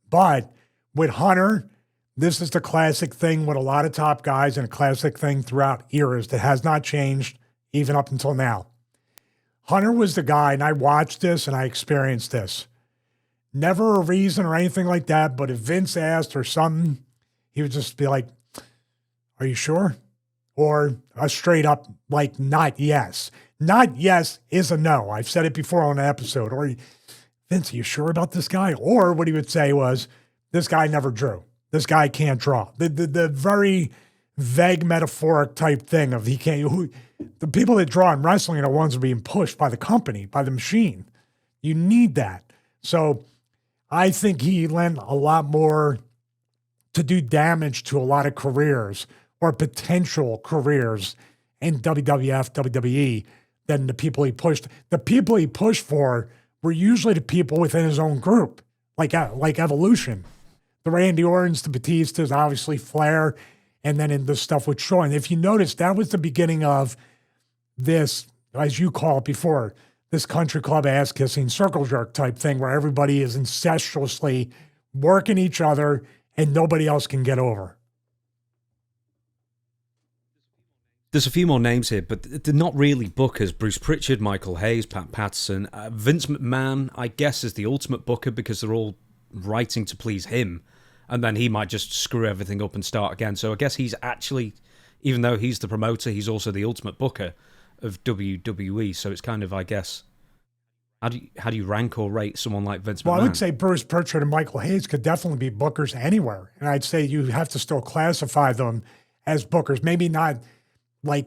But with Hunter, this is the classic thing with a lot of top guys and a classic thing throughout eras that has not changed even up until now. Hunter was the guy, and I watched this and I experienced this. Never a reason or anything like that. But if Vince asked or something, he would just be like, "Are you sure?" Or a straight up, like, not yes. Not yes is a no. I've said it before on an episode. Or, Vince, are you sure about this guy? Or what he would say was, this guy never drew. This guy can't draw. The very vague metaphoric type thing of he can't. The people that draw in wrestling are the ones being pushed by the company, by the machine. You need that. So I think he lent a lot more to do damage to a lot of careers or potential careers in WWF, WWE than the people he pushed. The people he pushed for were usually the people within his own group, like Evolution. The Randy Ortons, the Batistas, obviously Flair, and then in the stuff with Shawn. If you notice, that was the beginning of this, as you call it before, this country club ass-kissing circle jerk type thing where everybody is incestuously working each other and nobody else can get over. There's a few more names here, but they're not really bookers. Bruce Pritchard, Michael Hayes, Pat Patterson. Vince McMahon, I guess, is the ultimate booker because they're all writing to please him. And then he might just screw everything up and start again. So I guess he's actually, even though he's the promoter, he's also the ultimate booker of WWE. So it's kind of, I guess, how do you rank or rate someone like Vince McMahon? Well, I would say Bruce Pritchard and Michael Hayes could definitely be bookers anywhere. And I'd say you have to still classify them as bookers. Maybe not like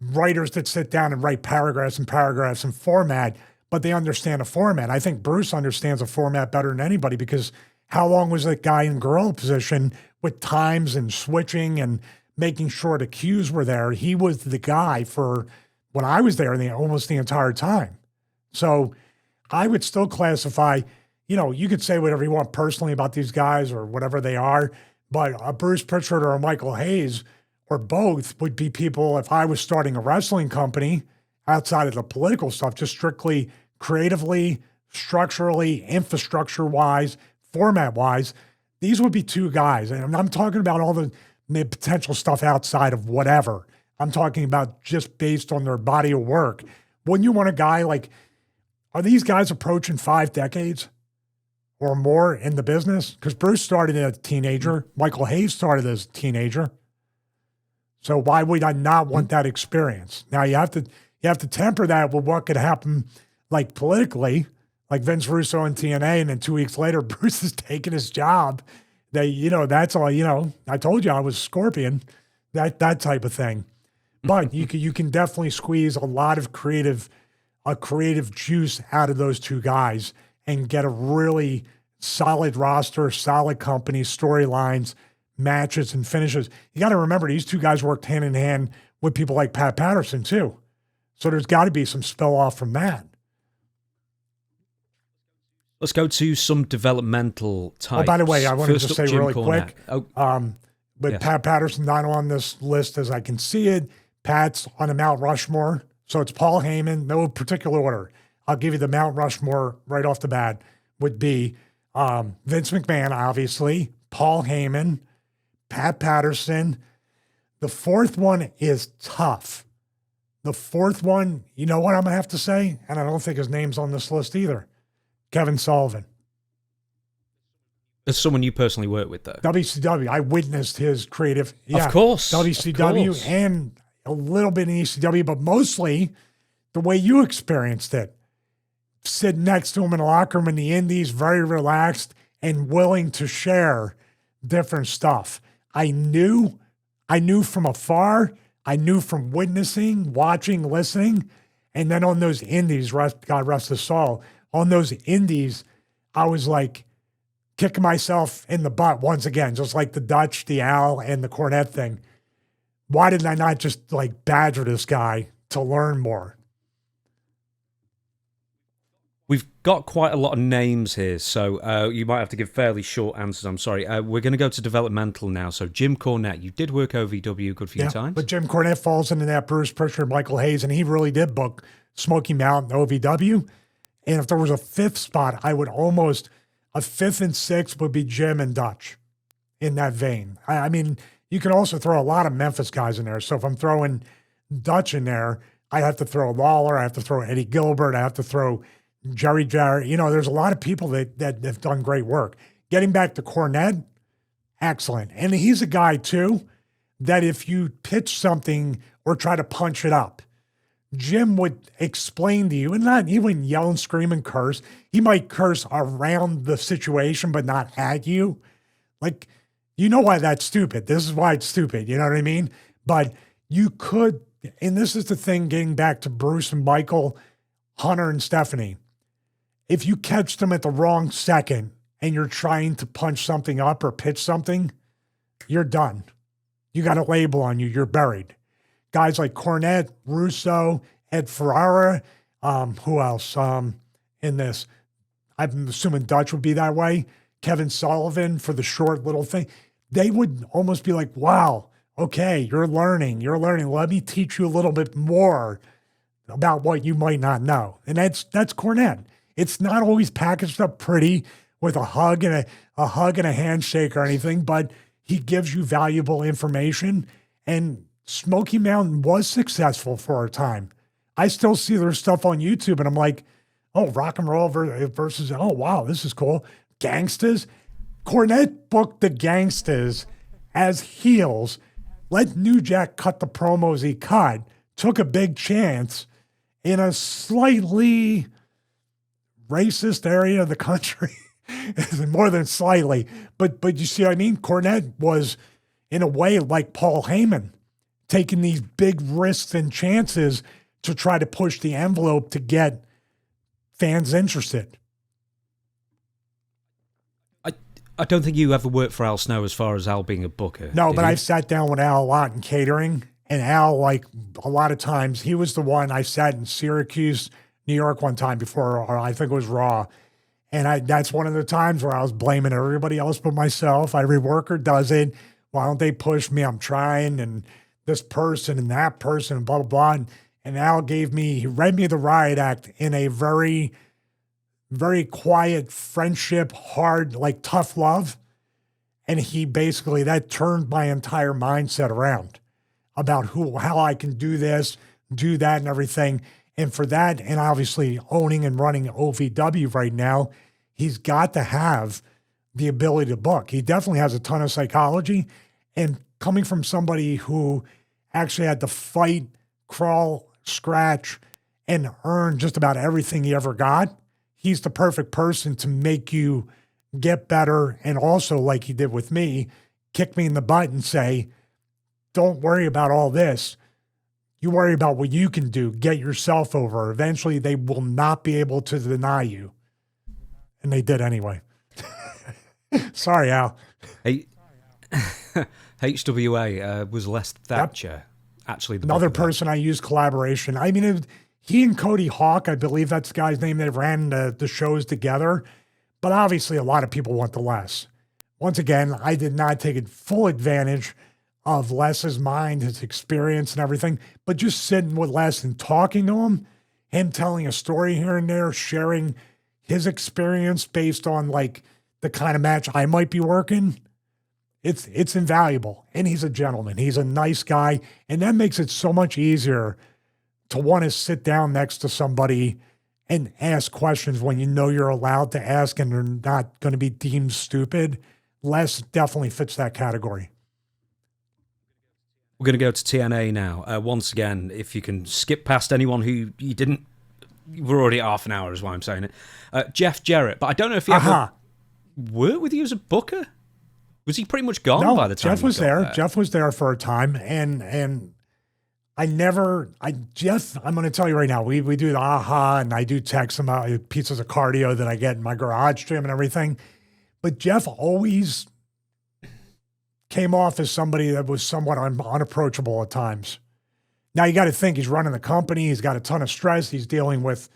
writers that sit down and write paragraphs and format, but they understand a format. I think Bruce understands a format better than anybody because how long was that guy in gorilla position with times and switching and making sure the cues were there? He was the guy for when I was there almost the entire time. So I would still classify, you could say whatever you want personally about these guys or whatever they are, but a Bruce Pritchard or a Michael Hayes or both would be people, if I was starting a wrestling company outside of the political stuff, just strictly creatively, structurally, infrastructure-wise, format-wise, these would be two guys. And I'm talking about all the potential stuff outside of whatever. I'm talking about just based on their body of work. Wouldn't you want a guy like, are these guys approaching 5 decades or more in the business? Because Bruce started as a teenager. Michael Hayes started as a teenager. So why would I not want that experience? Now you have to temper that with what could happen, like politically, like Vince Russo in TNA, and then 2 weeks later, Bruce is taking his job. That's all. I told you I was Scorpion, that type of thing. But you can definitely squeeze a lot of creative juice out of those two guys and get a really solid roster, solid company, storylines, matches, and finishes. You got to remember these two guys worked hand in hand with people like Pat Patterson too. So there's got to be some spill off from that. Let's go to some developmental types. Oh, by the way, I wanted to First say up, Jim really Cornette. quick, Yes. Pat Patterson not on this list as I can see it. Pat's on the Mount Rushmore. So it's Paul Heyman, no particular order. I'll give you the Mount Rushmore right off the bat would be Vince McMahon, obviously, Paul Heyman, Pat Patterson. The fourth one is tough. The fourth one, you know what I'm going to have to say? And I don't think his name's on this list either. Kevin Sullivan. As someone you personally work with, though. WCW. I witnessed his creative. Yeah, of course. WCW of course. And a little bit in ECW, but mostly the way you experienced it. Sitting next to him in the locker room in the Indies, very relaxed and willing to share different stuff. I knew from afar. I knew from witnessing, watching, listening. And then on those Indies, God rest his soul, on those Indies, I was like kicking myself in the butt once again, just like the Dutch, the Al, and the Cornette thing. Why did I not just like badger this guy to learn more? We've got quite a lot of names here, so you might have to give fairly short answers. I'm sorry. We're going to go to developmental now. So Jim Cornette, you did work OVW a good few times. But Jim Cornette falls into that Bruce Pritchard, Michael Hayes, and he really did book Smoky Mountain OVW. And if there was a fifth spot, a fifth and sixth would be Jim and Dutch in that vein. I mean, you can also throw a lot of Memphis guys in there. So if I'm throwing Dutch in there, I have to throw Lawler, I have to throw Eddie Gilbert, I have to throw Jerry Jarrett. There's a lot of people that have done great work. Getting back to Cornette, excellent. And he's a guy, too, that if you pitch something or try to punch it up, Jim would explain to you, and not even yell and scream and curse. He might curse around the situation, but not at you. Like, you know why that's stupid. This is why it's stupid. You know what I mean? But you could, and this is the thing, getting back to Bruce and Michael, Hunter and Stephanie. If you catch them at the wrong second and you're trying to punch something up or pitch something, you're done. You got a label on you. You're buried. Guys like Cornette, Russo, Ed Ferrara, who else in this? I'm assuming Dutch would be that way. Kevin Sullivan for the short little thing. They would almost be like, wow, okay, you're learning. Let me teach you a little bit more about what you might not know. And that's Cornette. It's not always packaged up pretty with a hug and a handshake or anything, but he gives you valuable information. And Smoky Mountain was successful for a time. I still see their stuff on YouTube, and I'm like, oh, rock and roll versus, oh, wow, this is cool. Gangsters. Cornette booked the Gangsters as heels, let New Jack cut the promos he cut, took a big chance in a slightly racist area of the country. More than slightly. But you see what I mean? Cornette was, in a way, like Paul Heyman, taking these big risks and chances to try to push the envelope to get fans interested. I don't think you ever worked for Al Snow as far as Al being a booker. No, but I've sat down with Al a lot in catering, and Al, like a lot of times, he was the one. I sat in Syracuse, New York one time before, or I think it was Raw, and that's one of the times where I was blaming everybody else but myself. Every worker does it. Why don't they push me? I'm trying, and this person and that person, and blah, blah, blah. And Al he read me the riot act in a very, very quiet friendship, hard, like tough love. And he basically, that turned my entire mindset around about how I can do this, do that and everything. And for that, and obviously owning and running OVW right now, he's got to have the ability to book. He definitely has a ton of psychology. And coming from somebody who actually had to fight, crawl, scratch, and earn just about everything he ever got, he's the perfect person to make you get better. And also, like he did with me, kick me in the butt and say, don't worry about all this. You worry about what you can do. Get yourself over. Eventually, they will not be able to deny you. And they did anyway. Sorry, Al. Hey, HWA was Les Thatcher. Yep. Actually, another person I used collaboration. I mean, he and Cody Hawk, I believe that's the guy's name. They ran the shows together. But obviously, a lot of people want the Les. Once again, I did not take full advantage of Les's mind, his experience and everything, but just sitting with Les and talking to him telling a story here and there, sharing his experience based on like the kind of match I might be working. It's invaluable. And he's a gentleman. He's a nice guy. And that makes it so much easier to want to sit down next to somebody and ask questions when you know you're allowed to ask and they're not going to be deemed stupid. Les definitely fits that category. We're going to go to TNA now. Once again, if you can skip past anyone who you didn't, we're already at half an hour is why I'm saying it. Jeff Jarrett, but I don't know if he ever worked with you as a booker. Was he pretty much gone by the time? Jeff was there. Jeff was there for a time, and Jeff, I'm going to tell you right now, we do the and I do text him out pieces of cardio that I get in my garage gym and everything. But Jeff always came off as somebody that was somewhat unapproachable at times. Now you got to think he's running the company. He's got a ton of stress. He's dealing with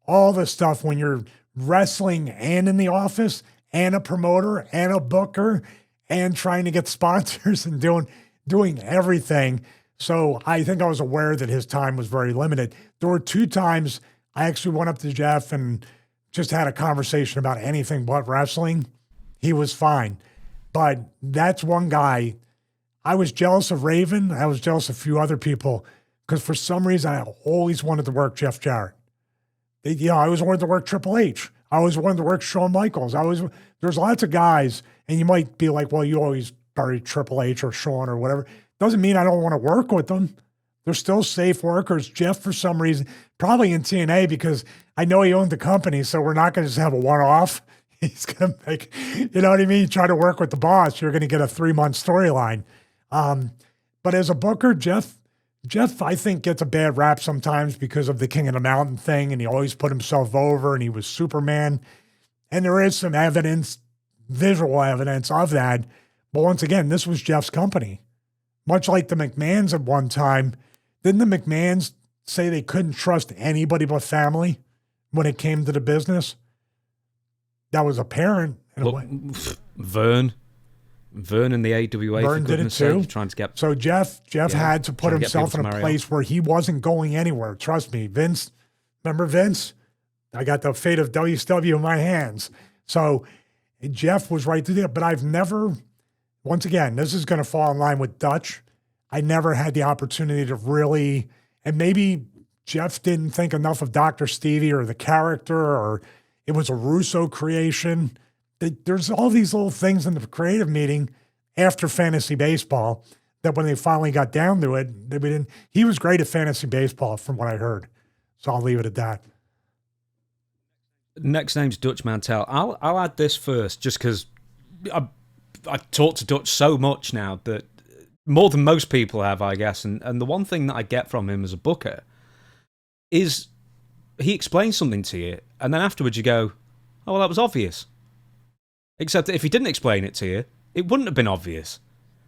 all the stuff when you're wrestling and in the office and a promoter and a booker and trying to get sponsors and doing everything. So I think I was aware that his time was very limited. There were 2 times I actually went up to Jeff and just had a conversation about anything but wrestling. He was fine. But that's one guy. I was jealous of Raven. I was jealous of a few other people because for some reason I always wanted to work Jeff Jarrett. I always wanted to work Triple H. I always wanted to work Shawn Michaels. There's lots of guys, and you might be like, well, you always bury Triple H or Shawn or whatever. Doesn't mean I don't want to work with them. They're still safe workers. Jeff, for some reason, probably in TNA, because I know he owned the company, so we're not going to just have a one-off. He's going to make, you know what I mean? Try to work with the boss. You're going to get a 3-month storyline. But as a booker, Jeff, I think, gets a bad rap sometimes because of the King of the Mountain thing, and he always put himself over, and he was Superman. And there is some evidence, visual evidence of that. But once again, this was Jeff's company. Much like the McMahons at one time, didn't the McMahons say they couldn't trust anybody but family when it came to the business? That was apparent in a way. Vern in the AWA, Vern did it too. Trying to get, so Jeff had to put himself in a place where he wasn't going anywhere. Trust me, Vince. Remember Vince? I got the fate of WCW in my hands. So Jeff was right there. But I've never, once again, this is going to fall in line with Dutch. I never had the opportunity to really, and maybe Jeff didn't think enough of Dr. Stevie or the character, or it was a Russo creation. There's all these little things in the creative meeting after fantasy baseball that when they finally got down to it, he was great at fantasy baseball from what I heard. So I'll leave it at that. Next name's Dutch Mantel. I'll add this first just because I've talked to Dutch so much now, that more than most people have, I guess. And the one thing that I get from him as a booker is he explains something to you, and then afterwards you go, oh, well, that was obvious. Except that if he didn't explain it to you, it wouldn't have been obvious.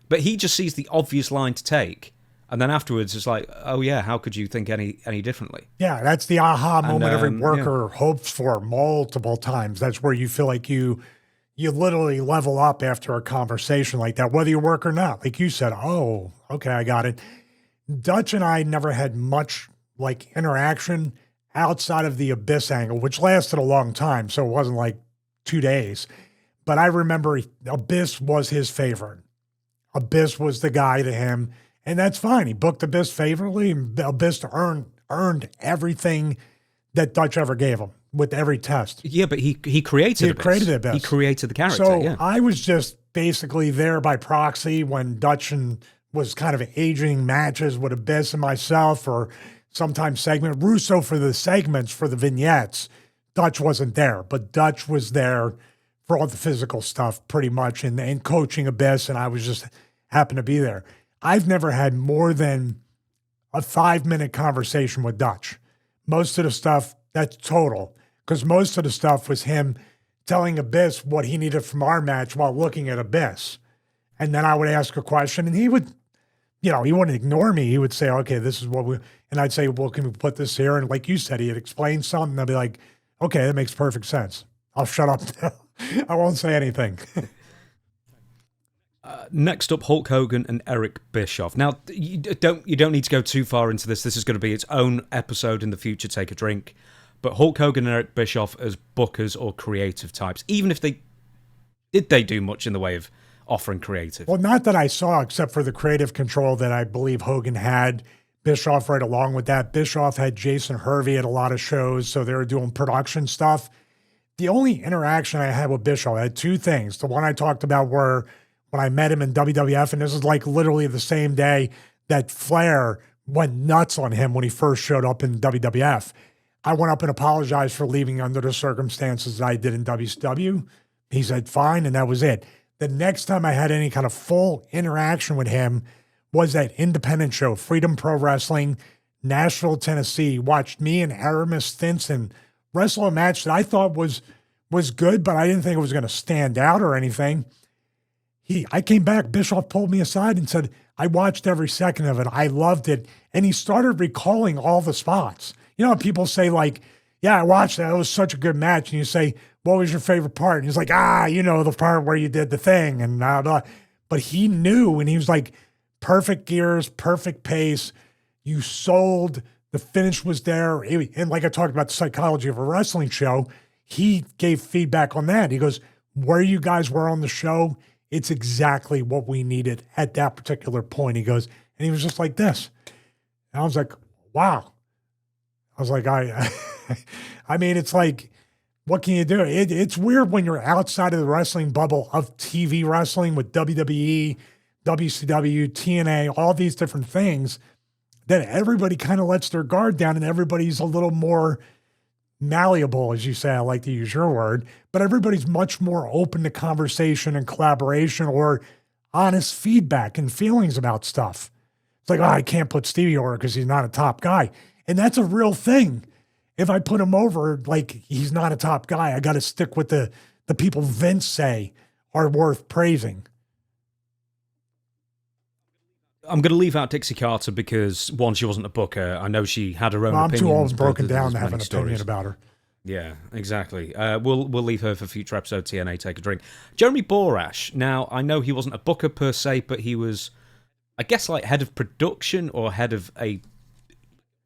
But he just sees the obvious line to take, and then afterwards it's like, oh yeah, how could you think any differently? Yeah, that's the aha moment every worker hopes for multiple times. That's where you feel like you literally level up after a conversation like that, whether you work or not. Like you said, oh, okay, I got it. Dutch and I never had much like interaction outside of the Abyss angle, which lasted a long time, so it wasn't like 2 days. But I remember Abyss was his favorite. Abyss was the guy to him, and that's fine. He booked Abyss favorably, and Abyss earned everything that Dutch ever gave him with every test. Yeah, but he created Abyss. Created Abyss. He created the character, So I was just basically there by proxy when Dutch was kind of aging matches with Abyss and myself, or sometimes segment. Russo for the segments, for the vignettes. Dutch wasn't there, but Dutch was there for all the physical stuff pretty much, and coaching Abyss, and I was just happened to be there. I've never had more than a 5-minute conversation with Dutch. Most of the stuff, that's total, because most of the stuff was him telling Abyss what he needed from our match while looking at Abyss. And then I would ask a question, and he would, he wouldn't ignore me. He would say, okay, this is what and I'd say, well, can we put this here? And like you said, he had explained something. I'd be like, okay, that makes perfect sense. I'll shut up now. I won't say anything. Next up, Hulk Hogan and Eric Bischoff. Now, you don't need to go too far into this. This is going to be its own episode in the future. Take a drink. But Hulk Hogan and Eric Bischoff as bookers or creative types, even if they do much in the way of offering creative? Well, not that I saw, except for the creative control that I believe Hogan had. Bischoff right along with that. Bischoff had Jason Hervey at a lot of shows, so they were doing production stuff. The only interaction I had with Bischoff, I had 2 things. The one I talked about were when I met him in WWF, and this is like literally the same day that Flair went nuts on him when he first showed up in WWF. I went up and apologized for leaving under the circumstances that I did in WCW. He said, fine, and that was it. The next time I had any kind of full interaction with him was that independent show, Freedom Pro Wrestling, Nashville, Tennessee. Watched me and Aramis Stinson wrestle a match that I thought was good, but I didn't think it was going to stand out or anything. I came back, Bischoff pulled me aside and said, I watched every second of it. I loved it. And he started recalling all the spots. You know, people say like, yeah, I watched that. It was such a good match. And you say, what was your favorite part? And he's like, the part where you did the thing and blah, blah. But he knew, and he was like, perfect gears, perfect pace. You sold, the finish was there. And like I talked about the psychology of a wrestling show, he gave feedback on that. He goes, where you guys were on the show, it's exactly what we needed at that particular point. He goes, and he was just like this. And I was like, wow. I was like, I mean, it's like, what can you do? It's weird when you're outside of the wrestling bubble of TV wrestling with WWE, WCW, TNA, all these different things, that everybody kind of lets their guard down and everybody's a little more malleable, as you say. I like to use your word, but everybody's much more open to conversation and collaboration or honest feedback and feelings about stuff. It's like, oh, I can't put Stevie over because he's not a top guy. And that's a real thing. If I put him over, like, he's not a top guy, I got to stick with the people Vince say are worth praising. I'm going to leave out Dixie Carter because, one, she wasn't a booker. I know she had her own I'm opinions. too old and broken down to there's have an many opinion stories. about her. Yeah, exactly. We'll leave her for future episodes. TNA, take a drink. Jeremy Borash. Now, I know he wasn't a booker per se, but he was, I guess, like head of production or head of a...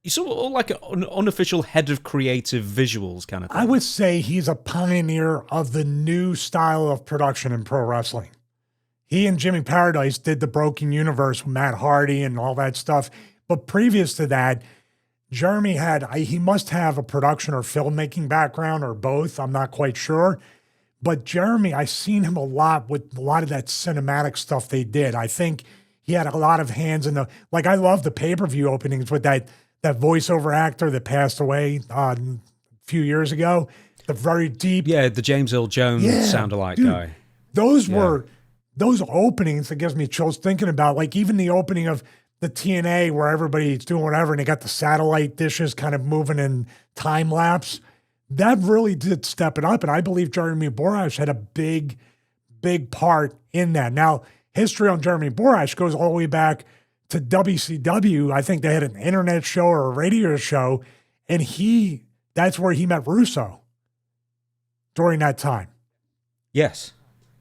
He's sort of like an unofficial head of creative visuals kind of thing. I would say he's a pioneer of the new style of production in pro wrestling. He and Jimmy Paradise did the Broken Universe with Matt Hardy and all that stuff. But previous to that, Jeremy he must have a production or filmmaking background or both. I'm not quite sure. But Jeremy, I've seen him a lot with a lot of that cinematic stuff they did. I think he had a lot of hands in like, I love the pay-per-view openings with that voiceover actor that passed away a few years ago. The very deep. Yeah, the James Earl Jones sound-alike guy. Those were those openings that gives me chills thinking about, like even the opening of the TNA where everybody's doing whatever and they got the satellite dishes kind of moving in time lapse. That really did step it up. And I believe Jeremy Borash had a big, big part in that. Now, history on Jeremy Borash goes all the way back to WCW. I think they had an internet show or a radio show, and that's where he met Russo during that time. Yes.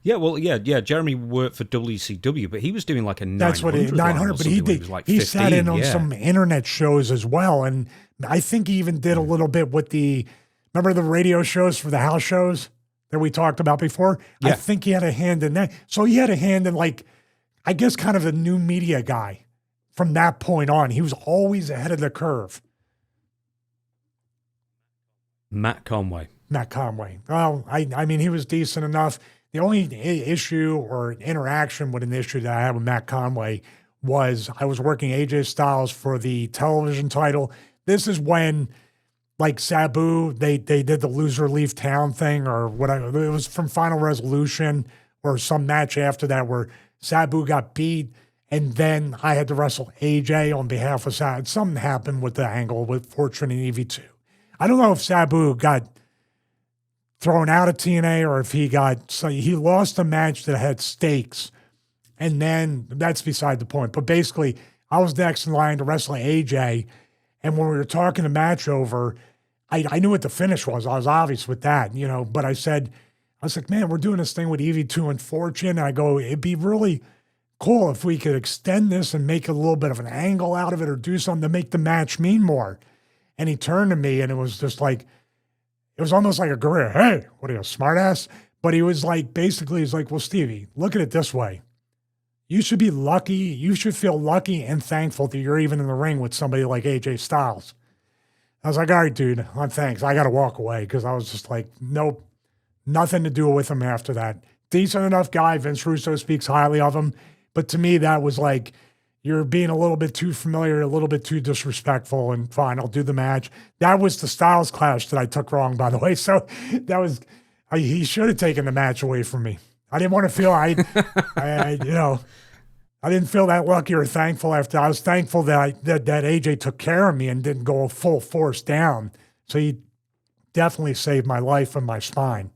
Yeah, well, yeah. Jeremy worked for WCW, but he was doing like a 900. That's what 900, but he did. Like he 15, sat in on some internet shows as well, and I think he even did a little bit with remember the radio shows for the house shows that we talked about before? Yeah. I think he had a hand in that. So he had a hand in, like, I guess, kind of a new media guy. From that point on, he was always ahead of the curve. Matt Conway. Well, I mean, he was decent enough. The only issue or interaction with an issue that I had with Matt Conway was I was working AJ Styles for the television title. This is when, like, Sabu, they did the loser leave town thing or whatever. It was from Final Resolution or some match after that where Sabu got beat. And then I had to wrestle AJ on behalf of Sabu. Something happened with the angle with Fortune and EV2. I don't know if Sabu got thrown out of TNA or if he lost a match that had stakes. And then that's beside the point. But basically, I was next in line to wrestle AJ. And when we were talking the match over, I knew what the finish was. I was obvious with that, but I was like, man, we're doing this thing with EV2 and Fortune. And I go, it'd be really cool if we could extend this and make a little bit of an angle out of it or do something to make the match mean more. And he turned to me and it was just like, it was almost like a career. Hey, what are you, a smart ass? But he was like, basically, he's like, well, Stevie, look at it this way. You should be lucky. You should feel lucky and thankful that you're even in the ring with somebody like AJ Styles. I was like, all right, dude, thanks. I got to walk away because I was just like, nope, nothing to do with him after that. Decent enough guy. Vince Russo speaks highly of him. But to me, that was like, you're being a little bit too familiar, a little bit too disrespectful, and fine, I'll do the match. That was the Styles clash that I took wrong, by the way. So he should have taken the match away from me. I didn't want to feel, I didn't feel that lucky or thankful after. I was thankful that AJ took care of me and didn't go full force down. So he definitely saved my life and my spine.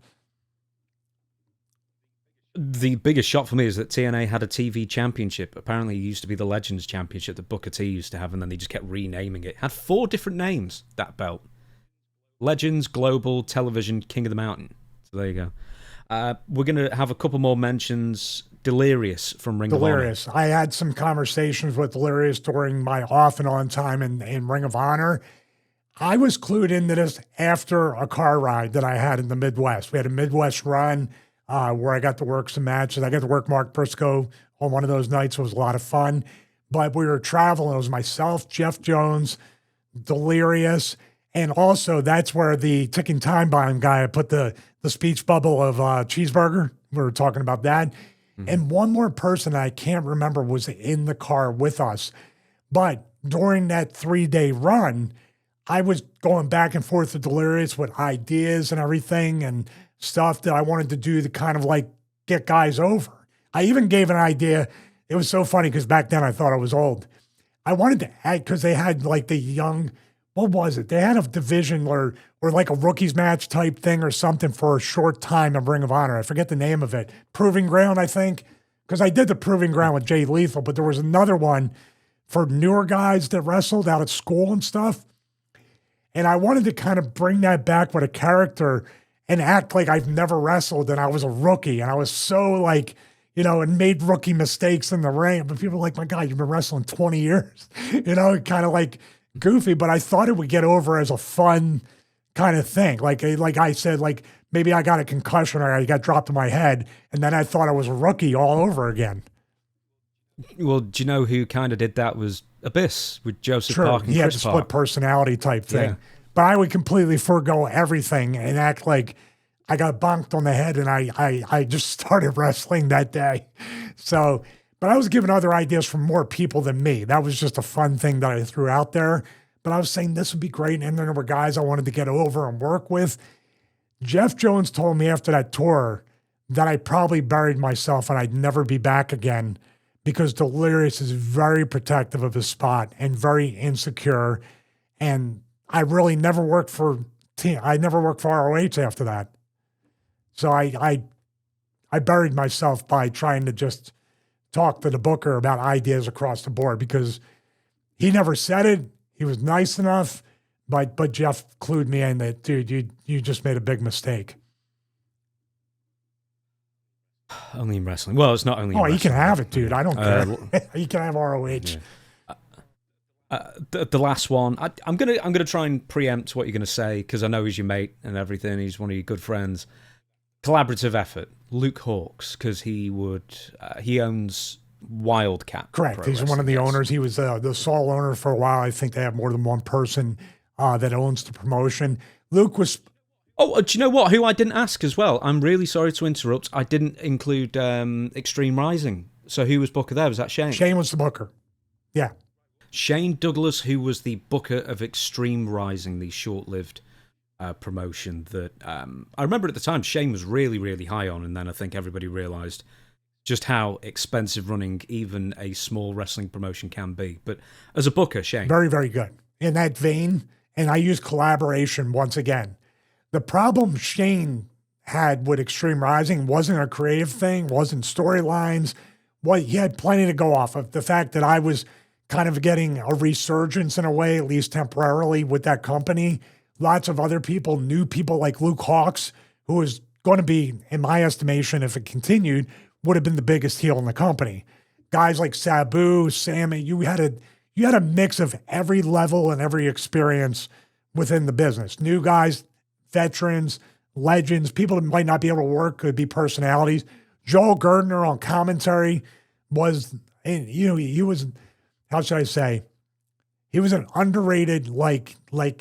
The biggest shock for me is that TNA had a TV championship. Apparently, it used to be the Legends Championship that Booker T used to have, and then they just kept renaming it. It had 4 different names, that belt. Legends, Global, Television, King of the Mountain. So there you go. We're going to have a couple more mentions. Delirious from Ring of Honor. Delirious. I had some conversations with Delirious during my off and on time in Ring of Honor. I was clued into this after a car ride that I had in the Midwest. We had a Midwest run. Where I got to work some matches. I got to work Mark Briscoe on one of those nights. It was a lot of fun. But we were traveling. It was myself, Jeff Jones, Delirious, And also, that's where the ticking time bomb guy, I put the speech bubble of Cheeseburger. We were talking about that. And one more person I can't remember was in the car with us. But during that 3-day run, I was going back and forth with Delirious with ideas and everything and stuff that I wanted to do to kind of like get guys over. I even gave an idea. It was so funny because back then I thought I was old. I wanted to add, because they had like the young, what was it? They had a division or like a rookies match type thing or something for a short time in Ring of Honor. I forget the name of it. Proving Ground, I think. Because I did the Proving Ground with Jay Lethal, but there was another one for newer guys that wrestled out at school and stuff. And I wanted to kind of bring that back with a character and act like I've never wrestled and I was a rookie. And I was so like, and made rookie mistakes in the ring. But people were like, my God, you've been wrestling 20 years. Kind of like goofy. But I thought it would get over as a fun kind of thing. Like I said, like maybe I got a concussion or I got dropped in my head. And then I thought I was a rookie all over again. Well, do you know who kind of did that was Abyss with Joseph Sure, Park and he had Chris the Park. split personality type thing. Yeah. But I would completely forego everything and act like I got bonked on the head and I just started wrestling that day. So, but I was given other ideas from more people than me. That was just a fun thing that I threw out there. But I was saying this would be great. And there were guys I wanted to get over and work with. Jeff Jones told me after that tour that I probably buried myself and I'd never be back again because Delirious is very protective of his spot and very insecure. And I really never worked for I never worked for ROH after that. So I buried myself by trying to just talk to the booker about ideas across the board because he never said it. He was nice enough, but Jeff clued me in that, dude, you just made a big mistake. Only in wrestling. Well, it's not only in Oh, wrestling. you can have it, dude. I don't care. Uh, You can have ROH. Yeah. The last one, I'm gonna try and preempt what you're gonna say because I know he's your mate and everything. He's one of your good friends. Collaborative effort, Luke Hawks, because he owns Wildcat. Correct. Pro He's one of the Wrestling, yes. owners. He was the sole owner for a while. I think they have more than one person that owns the promotion. Luke was. Oh, do you know what? Who I didn't ask as well. I'm really sorry to interrupt. I didn't include Extreme Rising. So who was booker there? Was that Shane? Shane was the booker. Yeah. Shane Douglas, who was the booker of Extreme Rising, the short-lived promotion that I remember at the time Shane was really, really high on, and then I think everybody realised just how expensive running even a small wrestling promotion can be. But as a booker, Shane. Very, very good. In that vein, and I use collaboration once again. The problem Shane had with Extreme Rising wasn't a creative thing, wasn't storylines. He had plenty to go off of. The fact that I was kind of getting a resurgence in a way, at least temporarily, with that company. Lots of other people, new people like Luke Hawks, who was going to be, in my estimation, if it continued, would have been the biggest heel in the company. Guys like Sabu, Sammy, you had a mix of every level and every experience within the business. New guys, veterans, legends, people that might not be able to work, could be personalities. Joel Gardner on commentary was, he was, how should I say? He was an underrated, like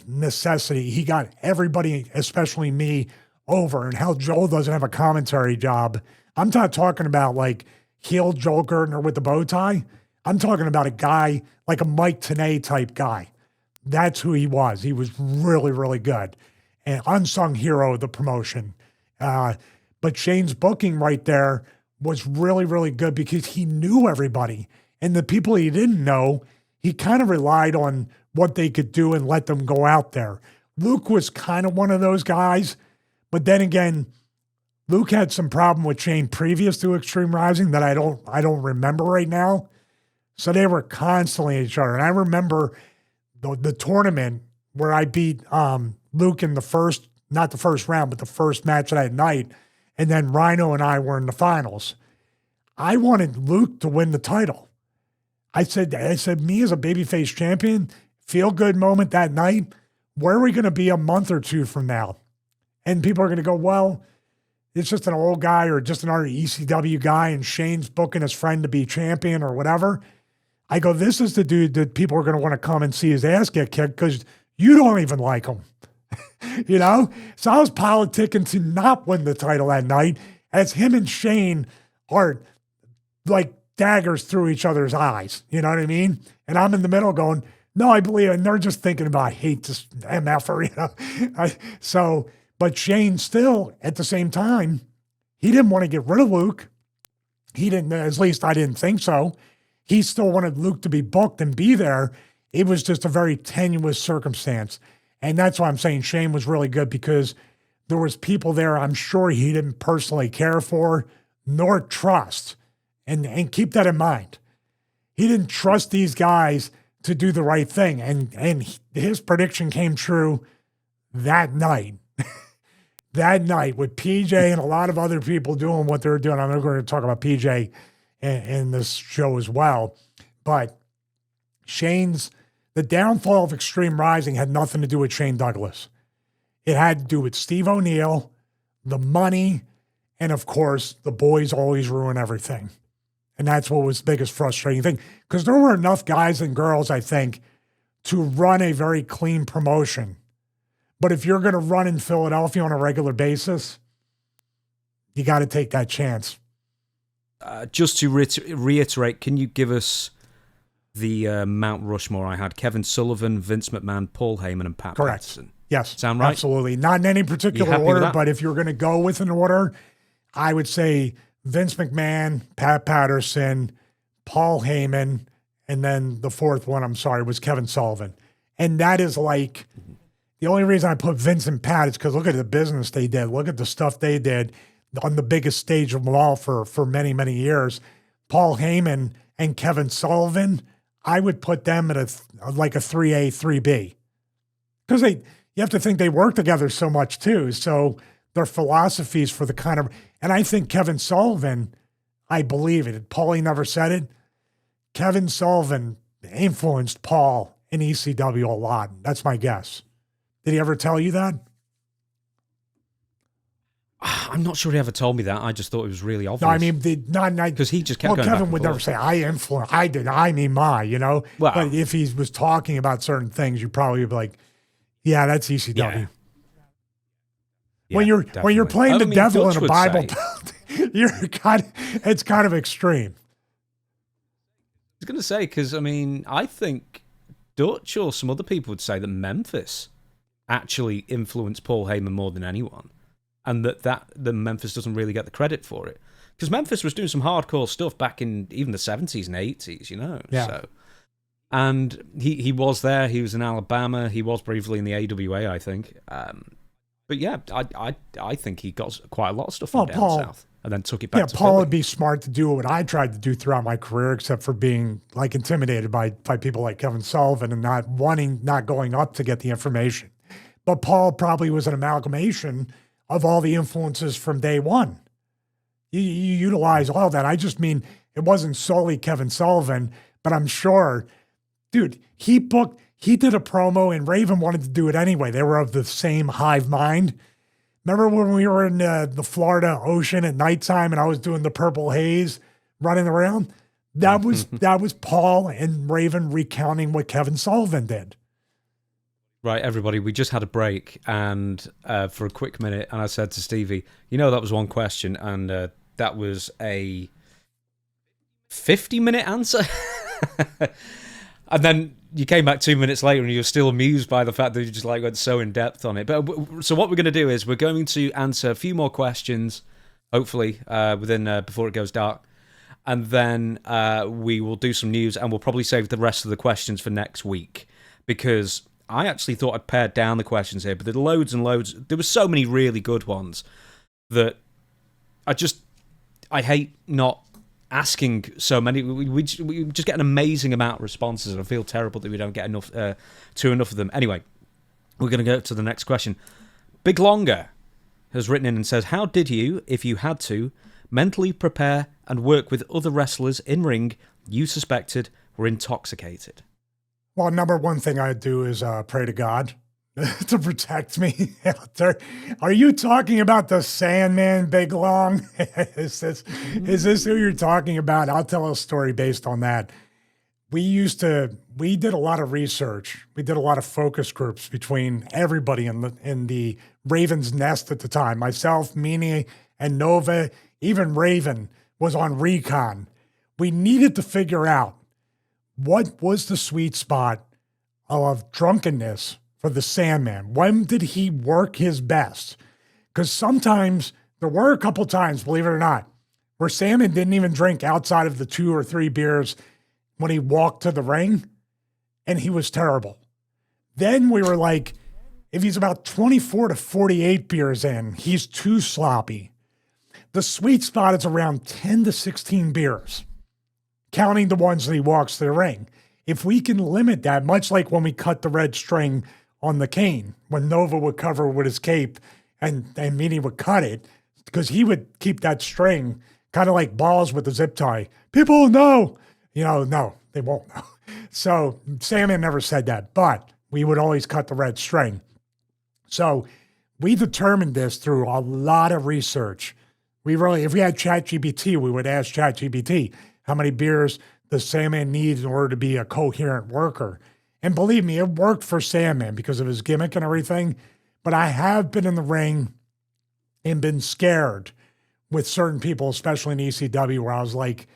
necessity. He got everybody, especially me, over. And how Joel doesn't have a commentary job. I'm not talking about like heel Joel Gardner with the bow tie. I'm talking about a guy like a Mike Tenay type guy. That's who he was. He was really, really good. An unsung hero of the promotion. But Shane's booking right there was really, really good because he knew everybody. And the people he didn't know, he kind of relied on what they could do and let them go out there. Luke was kind of one of those guys. But then again, Luke had some problem with Shane previous to Extreme Rising that I don't remember right now. So they were constantly at each other. And I remember the tournament where I beat Luke in not the first round, but the first match of that night. And then Rhino and I were in the finals. I wanted Luke to win the title. I said, me as a babyface champion, feel good moment that night. Where are we going to be a month or two from now? And people are going to go, well, it's just an old guy or just another ECW guy and Shane's booking his friend to be champion or whatever. I go, this is the dude that people are going to want to come and see his ass get kicked because You don't even like him. You know? So I was politicking to not win the title that night as him and Shane are like daggers through each other's eyes. You know what I mean? And I'm in the middle going, no, I believe it. And they're just thinking about, I hate this MFer, you know? But Shane still, at the same time, he didn't want to get rid of Luke. He didn't, at least I didn't think so. He still wanted Luke to be booked and be there. It was just a very tenuous circumstance. And that's why I'm saying Shane was really good, because there was people there I'm sure he didn't personally care for nor trust. And keep that in mind. He didn't trust these guys to do the right thing. And his prediction came true that night. That night with PJ and a lot of other people doing what they're doing. I'm going to talk about PJ in this show as well. But the downfall of Extreme Rising had nothing to do with Shane Douglas. It had to do with Steve O'Neill, the money, and of course, the boys always ruin everything. And that's what was the biggest frustrating thing. Because there were enough guys and girls, I think, to run a very clean promotion. But if you're going to run in Philadelphia on a regular basis, you got to take that chance. Just to reiterate, can you give us the Mount Rushmore I had? Kevin Sullivan, Vince McMahon, Paul Heyman, and Pat Patterson. Yes. Sound right? Absolutely. Not in any particular order, but if you're going to go with an order, I would say Vince McMahon, Pat Patterson, Paul Heyman, and then the fourth one, was Kevin Sullivan. And that is like, the only reason I put Vince and Pat is because look at the business they did. Look at the stuff they did on the biggest stage of them all for many, many years. Paul Heyman and Kevin Sullivan, I would put them at a 3A, 3B. Because you have to think they work together so much too. So their philosophies for the kind of, and I think Kevin Sullivan, I believe it. Paulie never said it. Kevin Sullivan influenced Paul in ECW a lot. That's my guess. Did he ever tell you that? I'm not sure he ever told me that. I just thought it was really obvious. No, I mean, because he just kept going Kevin back would and never say, I influenced, I did, I mean my, you know? Well, but if he was talking about certain things, you probably would be like, yeah, that's ECW. Yeah. When you're playing the devil in a Bible belt, it's kind of extreme. I was going to say, because, I mean, I think Dutch or some other people would say that Memphis actually influenced Paul Heyman more than anyone, and that Memphis doesn't really get the credit for it. Because Memphis was doing some hardcore stuff back in even the 70s and 80s, you know? Yeah. So, and he was there. He was in Alabama. He was briefly in the AWA, I think. But yeah, I think he got quite a lot of stuff from down south and then took it back to Paul Philly. would be smart to do what I tried to do throughout my career, except for being like intimidated by people like Kevin Sullivan and not going up to get the information. But Paul probably was an amalgamation of all the influences from day one. You utilize all that. I just mean it wasn't solely Kevin Sullivan, but I'm sure, dude, he did a promo and Raven wanted to do it anyway. They were of the same hive mind. Remember when we were in the Florida Ocean at nighttime and I was doing the purple haze running around? That was Paul and Raven recounting what Kevin Sullivan did. Right, everybody, we just had a break and for a quick minute, and I said to Stevie, that was one question, and that was a 50-minute answer. And then you came back 2 minutes later and you were still amused by the fact that you just went so in depth on it. But so what we're going to do is we're going to answer a few more questions, hopefully within before it goes dark, and then we will do some news, and we'll probably save the rest of the questions for next week, because I actually thought I'd pared down the questions here, but there were loads and loads. There were so many really good ones that I hate not asking so many. We just get an amazing amount of responses, and I feel terrible that we don't get enough of them. Anyway, we're going to go to the next question. Big Longer has written in and says, how did you, if you had to, mentally prepare and work with other wrestlers in ring you suspected were intoxicated? Well, number one thing I do is pray to God to protect me out there. Are you talking about the Sandman, Big Long? Is this who you're talking about? I'll tell a story based on that. we did a lot of research. We did a lot of focus groups between everybody in the Raven's Nest at the time. Myself, Meanie, and Nova, even Raven was on recon. We needed to figure out what was the sweet spot of drunkenness for the Sandman. When did he work his best? Because sometimes, there were a couple times, believe it or not, where Sandman didn't even drink outside of the 2 or 3 beers when he walked to the ring, and he was terrible. Then we were like, if he's about 24 to 48 beers in, he's too sloppy. The sweet spot is around 10 to 16 beers, counting the ones that he walks to the ring. If we can limit that, much like when we cut the red string on the cane, when Nova would cover with his cape and Meanie would cut it, because he would keep that string kind of like balls with the zip tie. People know. No, they won't know. So Sandman never said that, but we would always cut the red string. So we determined this through a lot of research. If we had ChatGPT, we would ask ChatGPT how many beers does Sandman need in order to be a coherent worker. And believe me, it worked for Sandman because of his gimmick and everything. But I have been in the ring and been scared with certain people, especially in ECW, where I was like,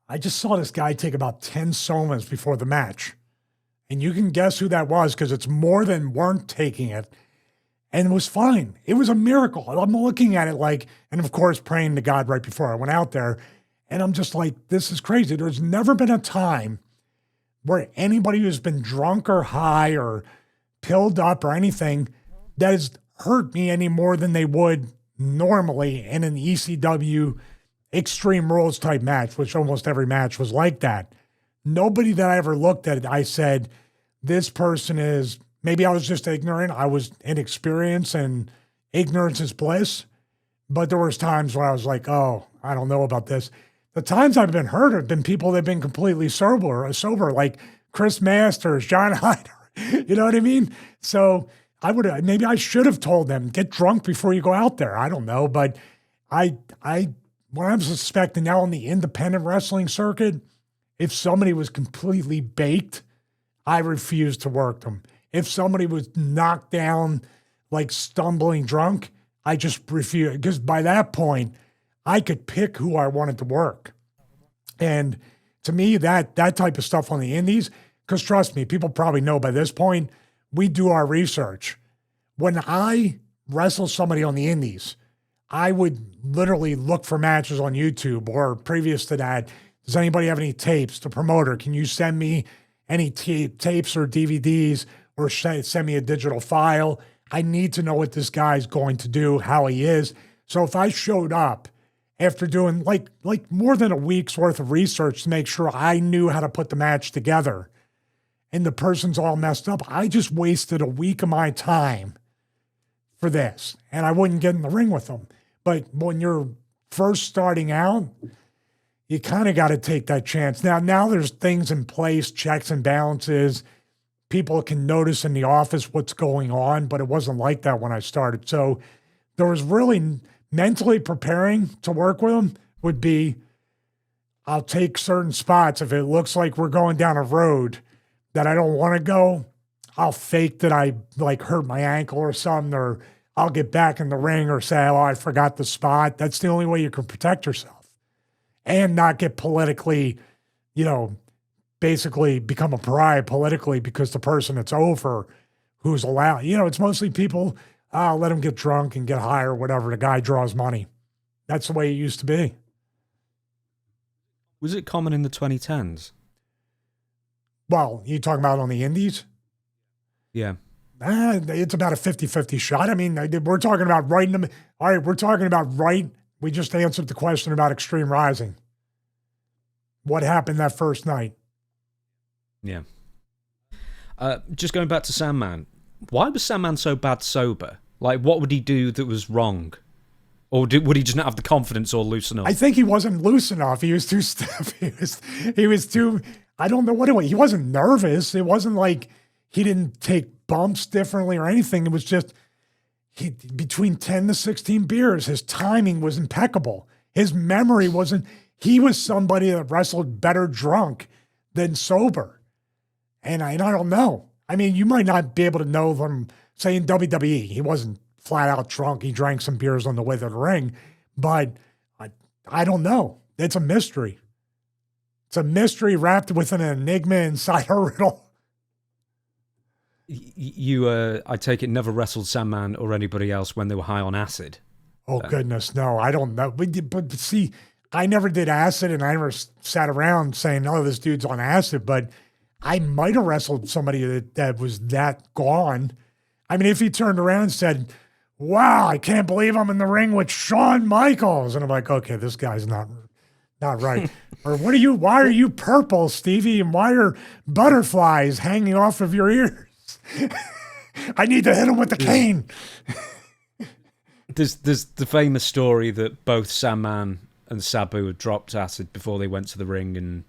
I just saw this guy take about 10 somas before the match. And you can guess who that was because it's more than weren't taking it. And it was fine. It was a miracle. I'm looking at it like, and of course, praying to God right before I went out there. And I'm just like, this is crazy. There's never been a time where anybody who's been drunk or high or pilled up or anything that has hurt me any more than they would normally in an ECW Extreme Rules type match, which almost every match was like that. Nobody that I ever looked at, I said, this person is, maybe I was just ignorant. I was inexperienced and ignorance is bliss. But there was times where I was like, oh, I don't know about this. The times I've been hurt have been people that have been completely sober, like Chris Masters, John Hyder. You know what I mean? So maybe I should have told them, get drunk before you go out there. I don't know. But what I'm suspecting now on the independent wrestling circuit, if somebody was completely baked, I refuse to work them. If somebody was knocked down, like stumbling drunk, I just refuse. Because by that point, I could pick who I wanted to work. And to me, that type of stuff on the indies, because trust me, people probably know by this point, we do our research. When I wrestle somebody on the indies, I would literally look for matches on YouTube, or previous to that, does anybody have any tapes? The promoter, can you send me any tapes or DVDs, or send me a digital file? I need to know what this guy's going to do, how he is. So if I showed up after doing like more than a week's worth of research to make sure I knew how to put the match together, and the person's all messed up, I just wasted a week of my time for this, and I wouldn't get in the ring with them. But when you're first starting out, you kind of got to take that chance. Now there's things in place, checks and balances. People can notice in the office what's going on, but it wasn't like that when I started. So there was really mentally preparing to work with them would be, I'll take certain spots. If it looks like we're going down a road that I don't want to go, I'll fake that I hurt my ankle or something, or I'll get back in the ring or say, oh, I forgot the spot. That's the only way you can protect yourself and not get politically, basically become a pariah politically because the person that's over who's allowed, it's mostly people, let them get drunk and get high or whatever. The guy draws money. That's the way it used to be. Was it common in the 2010s? Well, you talking about on the indies? Yeah. It's about a 50-50 shot. I mean, we're talking about right in the... All right, we're talking about right... We just answered the question about Extreme Rising. What happened that first night? Yeah. Just going back to Sandman. Why was Sandman so bad sober? Like, what would he do that was wrong? Or would he just not have the confidence or loosen up? I think he wasn't loose enough. He was too stiff. He was too... I don't know what it was. He wasn't nervous. It wasn't like he didn't take bumps differently or anything. It was just between 10 to 16 beers, his timing was impeccable. His memory wasn't... He was somebody that wrestled better drunk than sober. And I don't know. I mean, you might not be able to know from, say, in WWE. He wasn't flat out drunk. He drank some beers on the way to the ring. But I don't know. It's a mystery. It's a mystery wrapped within an enigma inside a riddle. You, I take it, never wrestled Sandman or anybody else when they were high on acid? Oh, goodness, no. I don't know. But see, I never did acid, and I never sat around saying, oh, this dude's on acid. But I might have wrestled somebody that was that gone. I mean, if he turned around and said, wow, I can't believe I'm in the ring with Shawn Michaels. And I'm like, okay, this guy's not right. Or why are you purple, Stevie? And why are butterflies hanging off of your ears? I need to hit him with the cane. There's the famous story that both Sandman and Sabu had dropped acid before they went to the ring. And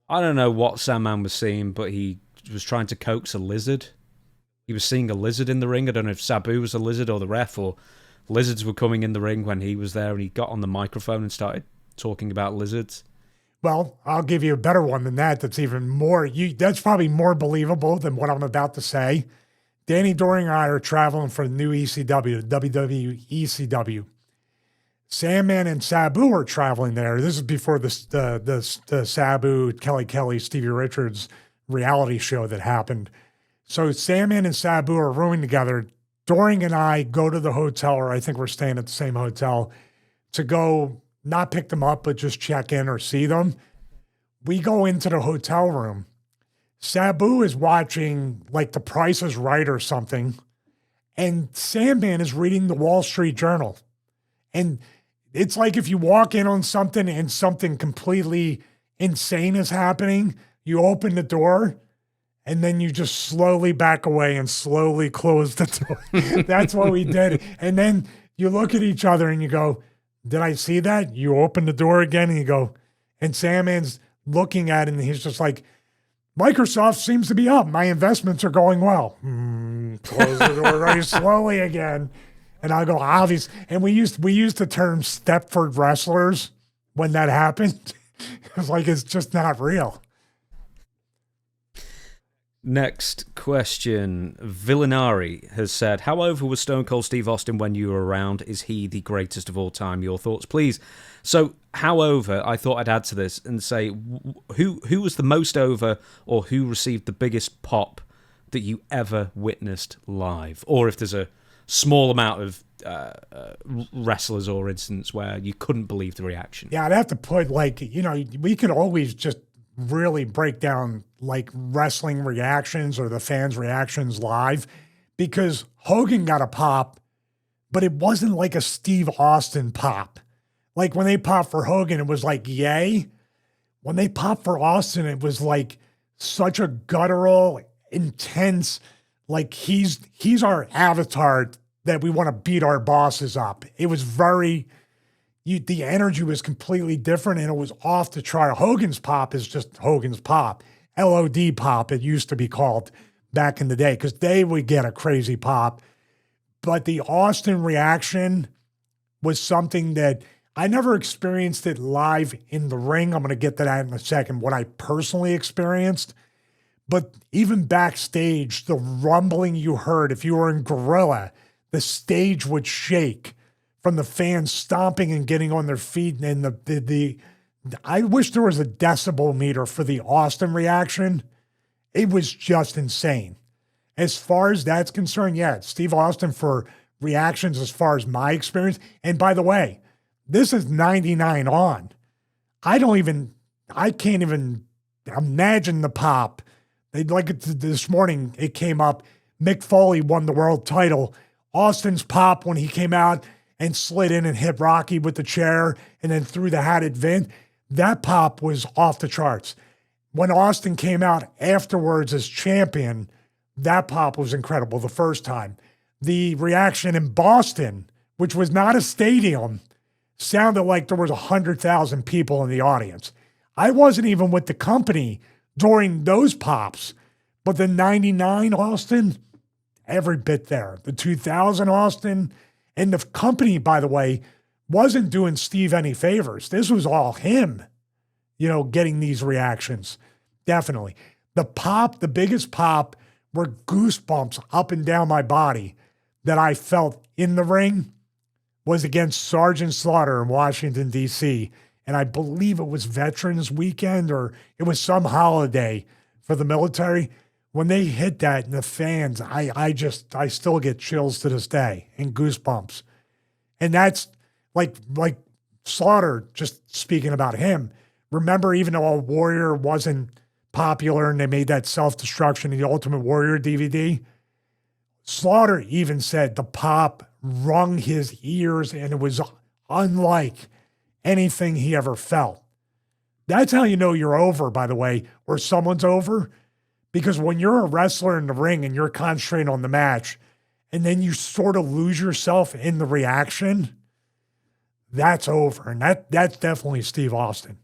I don't know what Sandman was seeing, but he was trying to coax a lizard. He was seeing a lizard in the ring. I don't know if Sabu was a lizard or the ref, or lizards were coming in the ring when he was there, and he got on the microphone and started talking about lizards. Well, I'll give you a better one than that. That's even more, that's probably more believable than what I'm about to say. Danny Doring and I are traveling for the new ECW, WWE ECW. Sandman and Sabu are traveling there. This is before the Sabu, Kelly, Stevie Richards reality show that happened. So Sandman and Sabu are rowing together. Doring and I go to the hotel, or I think we're staying at the same hotel, to go not pick them up, but just check in or see them. We go into the hotel room. Sabu is watching like The Price is Right or something, and Sandman is reading the Wall Street Journal. And it's like if you walk in on something and something completely insane is happening, you open the door, and then you just slowly back away and slowly close the door. That's what we did. And then you look at each other and you go, did I see that? You open the door again and you go, and Sandman's looking at it and he's just like, Microsoft seems to be up. My investments are going well. Close the door very slowly again. And I go, obvious. And we used the term Stepford wrestlers when that happened. It was like, it's just not real. Next question. Villanari has said, how over was Stone Cold Steve Austin when you were around? Is he the greatest of all time? Your thoughts, please. So, how over, I thought I'd add to this and say, who was the most over, or who received the biggest pop that you ever witnessed live? Or if there's a small amount of wrestlers or incidents where you couldn't believe the reaction. Yeah, I'd have to put, like, we could always just really break down like wrestling reactions or the fans' reactions live, because Hogan got a pop, but it wasn't like a Steve Austin pop. Like when they popped for Hogan, it was like, yay. When they popped for Austin, it was like such a guttural, intense, like he's our avatar that we want to beat our bosses up. It was the energy was completely different, and it was off the chart. Hogan's pop is just Hogan's pop. LOD pop, it used to be called back in the day, because they would get a crazy pop. But the Austin reaction was something that I never experienced it live in the ring. I'm going to get to that in a second, what I personally experienced. But even backstage, the rumbling you heard, if you were in Gorilla, the stage would shake from the fans stomping and getting on their feet. And I wish there was a decibel meter for the Austin reaction. It was just insane. As far as that's concerned, yeah, Steve Austin for reactions as far as my experience. And by the way, this is 99 on. I can't even imagine the pop. This morning, it came up, Mick Foley won the world title. Austin's pop when he came out and slid in and hit Rocky with the chair and then threw the hat at Vince. That pop was off the charts. When Austin came out afterwards as champion, that pop was incredible the first time. The reaction in Boston, which was not a stadium, sounded like there was 100,000 people in the audience. I wasn't even with the company during those pops, but the 99 Austin, every bit there. The 2000 Austin, and the company, by the way, wasn't doing Steve any favors. This was all him, getting these reactions. Definitely. The biggest pop were goosebumps up and down my body that I felt in the ring was against Sergeant Slaughter in Washington, D.C. And I believe it was Veterans Weekend or it was some holiday for the military. When they hit that and the fans, I still get chills to this day and goosebumps. And that's like Slaughter, just speaking about him. Remember, even though a Warrior wasn't popular and they made that Self-Destruction of the Ultimate Warrior DVD, Slaughter even said the pop rung his ears and it was unlike anything he ever felt. That's how you know you're over, by the way, or someone's over. Because when you're a wrestler in the ring and you're concentrating on the match and then you sort of lose yourself in the reaction, that's over. And that's definitely Steve Austin.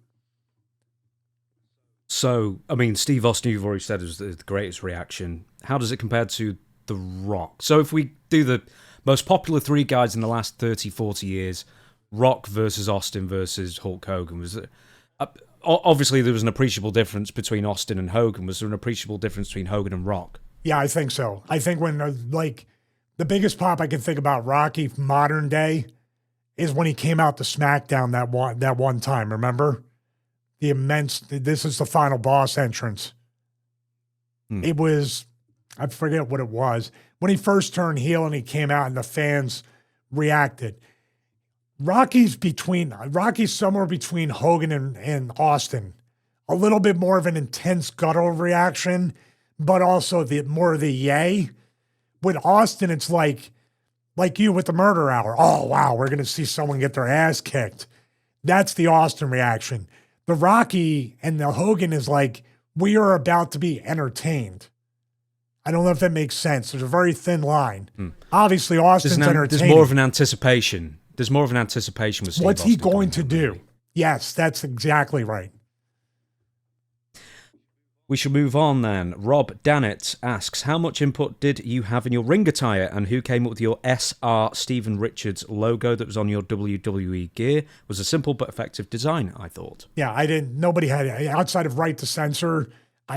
So, I mean, Steve Austin, you've already said, is the greatest reaction. How does it compare to The Rock? So if we do the most popular three guys in the last 30, 40 years, Rock versus Austin versus Hulk Hogan, was it? Obviously, there was an appreciable difference between Austin and Hogan. Was there an appreciable difference between Hogan and Rock? Yeah, I think so. I think when, the biggest pop I can think about Rocky modern day is when he came out to SmackDown that one time, remember? This is the final boss entrance. It was, I forget what it was. When he first turned heel and he came out and the fans reacted. Rocky's somewhere between Hogan and Austin. A little bit more of an intense guttural reaction, but also more of the yay. With Austin, it's like you with the Murder Hour. Oh, wow, we're going to see someone get their ass kicked. That's the Austin reaction. The Rocky and the Hogan is like, we are about to be entertained. I don't know if that makes sense. There's a very thin line. Obviously, Austin's entertaining. There's more of an anticipation. There's more of an anticipation with Steve What's Austin he going to do? Yes, that's exactly right. We should move on then. Rob Dannett asks, how much input did you have in your ring attire and who came up with your SR Stephen Richards logo that was on your WWE gear? It was a simple but effective design, I thought. Yeah, nobody had, outside of Right to Censor,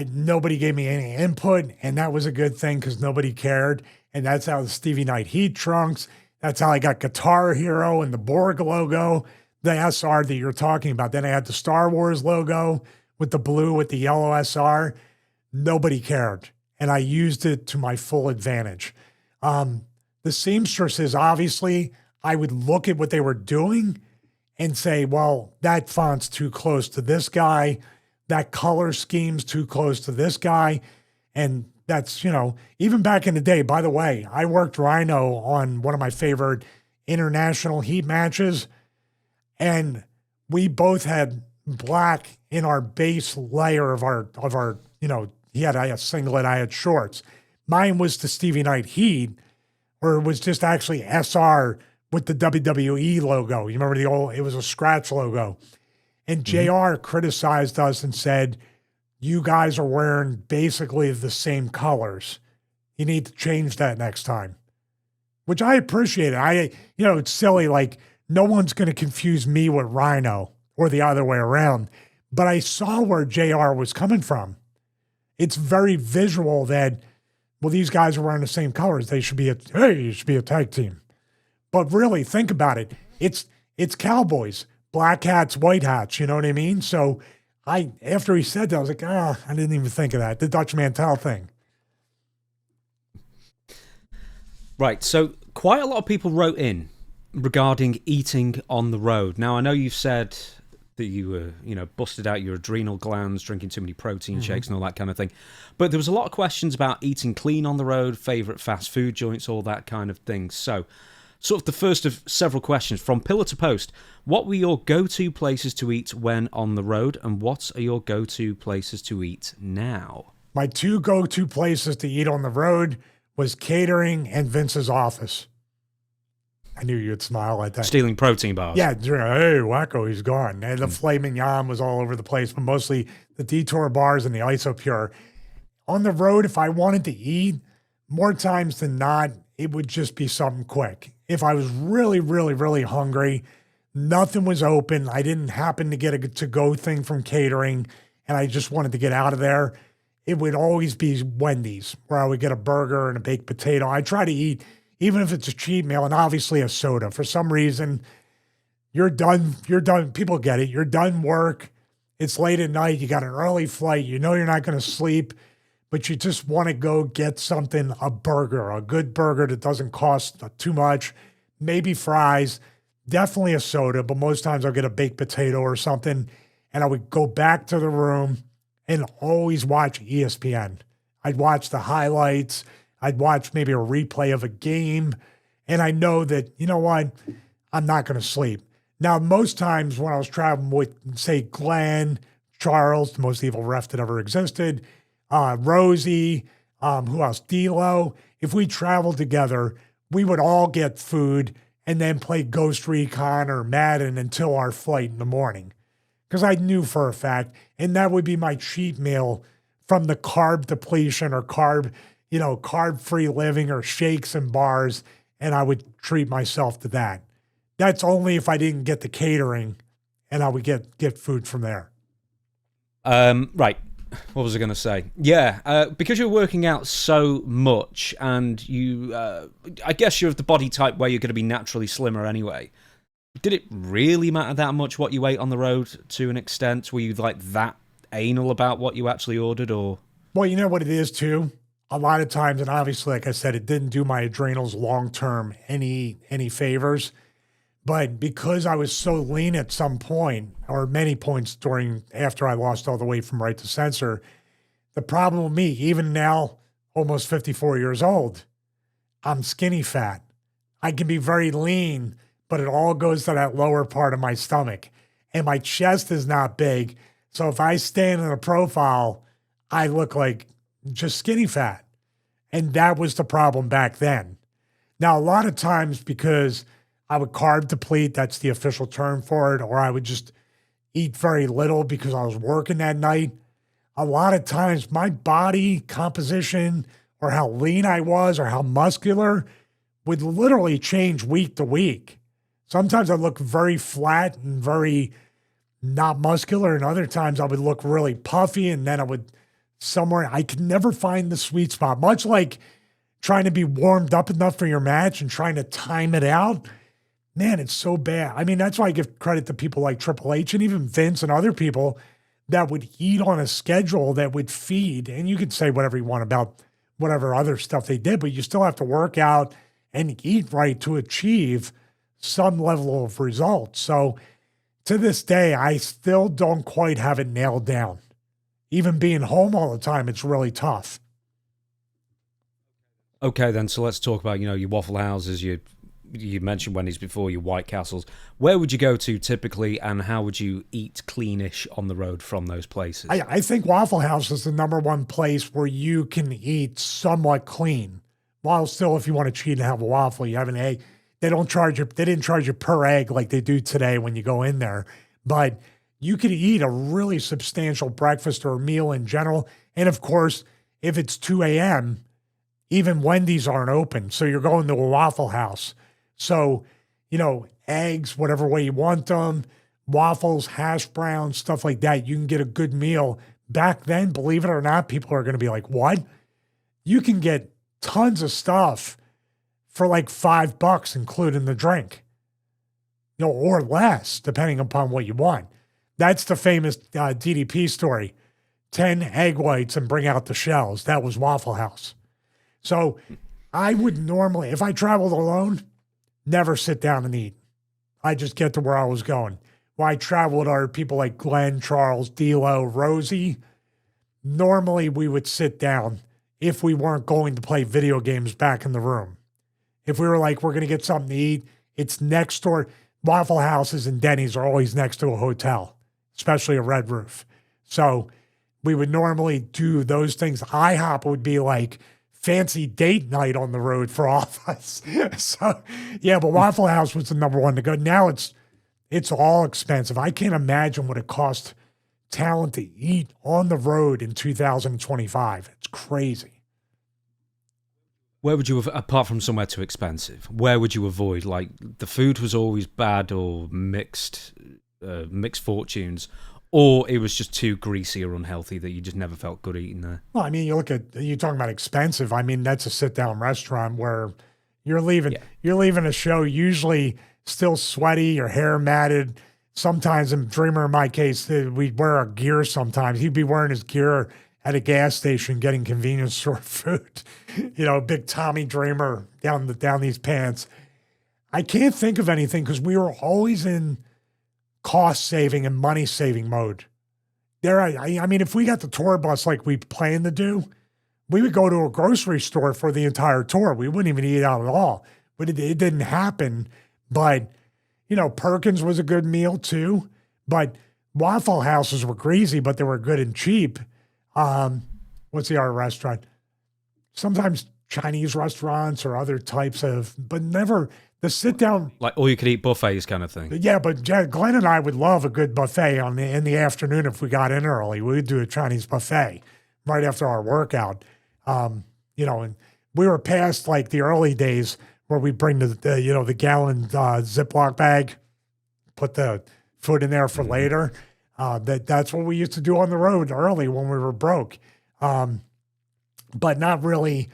nobody gave me any input, and that was a good thing because nobody cared. And that's how the Stevie Knight Heat trunks, that's how I got Guitar Hero and the Borg logo, the SR that you're talking about. Then I had the Star Wars logo with the blue with the yellow SR. Nobody cared. And I used it to my full advantage. The seamstresses, obviously, I would look at what they were doing and say, well, that font's too close to this guy. That color scheme's too close to this guy. And that's, even back in the day, by the way, I worked Rhino on one of my favorite international heat matches. And we both had black in our base layer of our, he had a singlet, I had shorts. Mine was the Stevie Knight Heat, or it was just actually SR with the WWE logo. You remember it was a scratch logo. And JR criticized us and said, you guys are wearing basically the same colors. You need to change that next time, which I appreciate. It's silly. Like, no one's going to confuse me with Rhino or the other way around. But I saw where JR was coming from. It's very visual that, well, these guys are wearing the same colors. You should be a tag team. But really, think about it. It's cowboys, black hats, white hats. You know what I mean? So after he said that, I was like, I didn't even think of that. The Dutch Mantel thing. Right. So quite a lot of people wrote in regarding eating on the road. Now, I know you've said that you were, busted out your adrenal glands, drinking too many protein shakes and all that kind of thing. But there was a lot of questions about eating clean on the road, favorite fast food joints, all that kind of thing. So, sort of the first of several questions from pillar to post. What were your go-to places to eat when on the road, and what are your go-to places to eat now? My two go-to places to eat on the road was catering and Vince's office. I knew you'd smile at that. Stealing protein bars. Yeah, hey, wacko, he's gone. And the filet mignon was all over the place, but mostly the Detour bars and the Isopure. On the road, if I wanted to eat, more times than not, it would just be something quick. If I was really, really, really hungry, nothing was open, I didn't happen to get a to-go thing from catering, and I just wanted to get out of there, it would always be Wendy's, where I would get a burger and a baked potato. I try to eat, even if it's a cheat meal, and obviously a soda. For some reason, you're done. People get it. You're done work. It's late at night. You got an early flight. You know you're not going to sleep, but you just want to go get something, a burger, a good burger that doesn't cost too much, maybe fries, definitely a soda, but most times I'll get a baked potato or something, and I would go back to the room and always watch ESPN. I'd watch the highlights. I'd watch maybe a replay of a game. And I know that, you know what? I'm not going to sleep. Now, most times when I was traveling with, say, Glenn, Charles, the most evil ref that ever existed, Rosie, who else? D'Lo. If we traveled together, we would all get food and then play Ghost Recon or Madden until our flight in the morning. Because I knew for a fact, and that would be my cheat meal from the carb depletion or carb-free living or shakes and bars, and I would treat myself to that. That's only if I didn't get the catering, and I would get food from there. Right. What was I going to say? Yeah, because you're working out so much, and you, I guess you're of the body type where you're going to be naturally slimmer anyway. Did it really matter that much what you ate on the road to an extent? Were you like that anal about what you actually ordered, or? Well, you know what it is too? A lot of times, and obviously, like I said, it didn't do my adrenals long-term any favors. But because I was so lean at some point, or many points after I lost all the weight from right to censor, the problem with me, even now, almost 54 years old, I'm skinny fat. I can be very lean, but it all goes to that lower part of my stomach. And my chest is not big. So if I stand in a profile, I look like just skinny fat. And that was the problem back then. Now, a lot of times because I would carb deplete, that's the official term for it, or I would just eat very little because I was working that night. A lot of times my body composition or how lean I was or how muscular would literally change week to week. Sometimes I look very flat and very not muscular, and other times I would look really puffy, and then I could never find the sweet spot, much like trying to be warmed up enough for your match and trying to time it out. Man, it's so bad. I mean, that's why I give credit to people like Triple H and even Vince and other people that would eat on a schedule that would feed. And you can say whatever you want about whatever other stuff they did, but you still have to work out and eat right to achieve some level of results. So to this day, I still don't quite have it nailed down. Even being home all the time, it's really tough. Okay, then, so let's talk about, your Waffle Houses, you mentioned Wendy's before, your White Castles. Where would you go to typically, and how would you eat cleanish on the road from those places? I think Waffle House is the number one place where you can eat somewhat clean. While still, if you want to cheat and have a waffle, you have an egg. They didn't charge you per egg like they do today when you go in there. But you could eat a really substantial breakfast or a meal in general. And of course, if it's 2 a.m., even Wendy's aren't open. So you're going to a Waffle House. So, eggs, whatever way you want them, waffles, hash browns, stuff like that. You can get a good meal. Back then, believe it or not, people are going to be like, what? You can get tons of stuff for like $5, including the drink, or less, depending upon what you want. That's the famous DDP story. 10 egg whites and bring out the shells. That was Waffle House. So I would normally, if I traveled alone, never sit down and eat. I just get to where I was going. When I travel with other people like Glenn, Charles, D'Lo, Rosie, normally we would sit down if we weren't going to play video games back in the room. If we were like, we're going to get something to eat, it's next door. Waffle Houses and Denny's are always next to a hotel, especially a Red Roof. So we would normally do those things. IHOP would be like fancy date night on the road for all of us. So, yeah, but Waffle House was the number one to go. Now it's all expensive. I can't imagine what it costs talent to eat on the road in 2025. It's crazy. Where would you, apart from somewhere too expensive, where would you avoid? Like, the food was always bad or mixed fortunes, Or it was just too greasy or unhealthy that you just never felt good eating there. Well, I mean, you're talking about expensive. I mean, that's a sit-down restaurant where you're leaving a show usually still sweaty, your hair matted. Sometimes, in Dreamer, in my case, we'd wear our gear sometimes. He'd be wearing his gear at a gas station getting convenience store food. Big Tommy Dreamer down these pants. I can't think of anything because we were always in cost-saving and money-saving mode. I mean, if we got the tour bus like we planned to do, we would go to a grocery store for the entire tour. We wouldn't even eat out at all. But it didn't happen. But, Perkins was a good meal too. But Waffle Houses were greasy, but they were good and cheap. What's the other restaurant? Sometimes Chinese restaurants or other types of, but never the sit-down. Like all-you-could-eat buffets kind of thing. Yeah, but Glenn and I would love a good buffet in the afternoon if we got in early. We would do a Chinese buffet right after our workout. And we were past like the early days where we bring the gallon Ziploc bag, put the food in there for later. That's what we used to do on the road early when we were broke. But not really.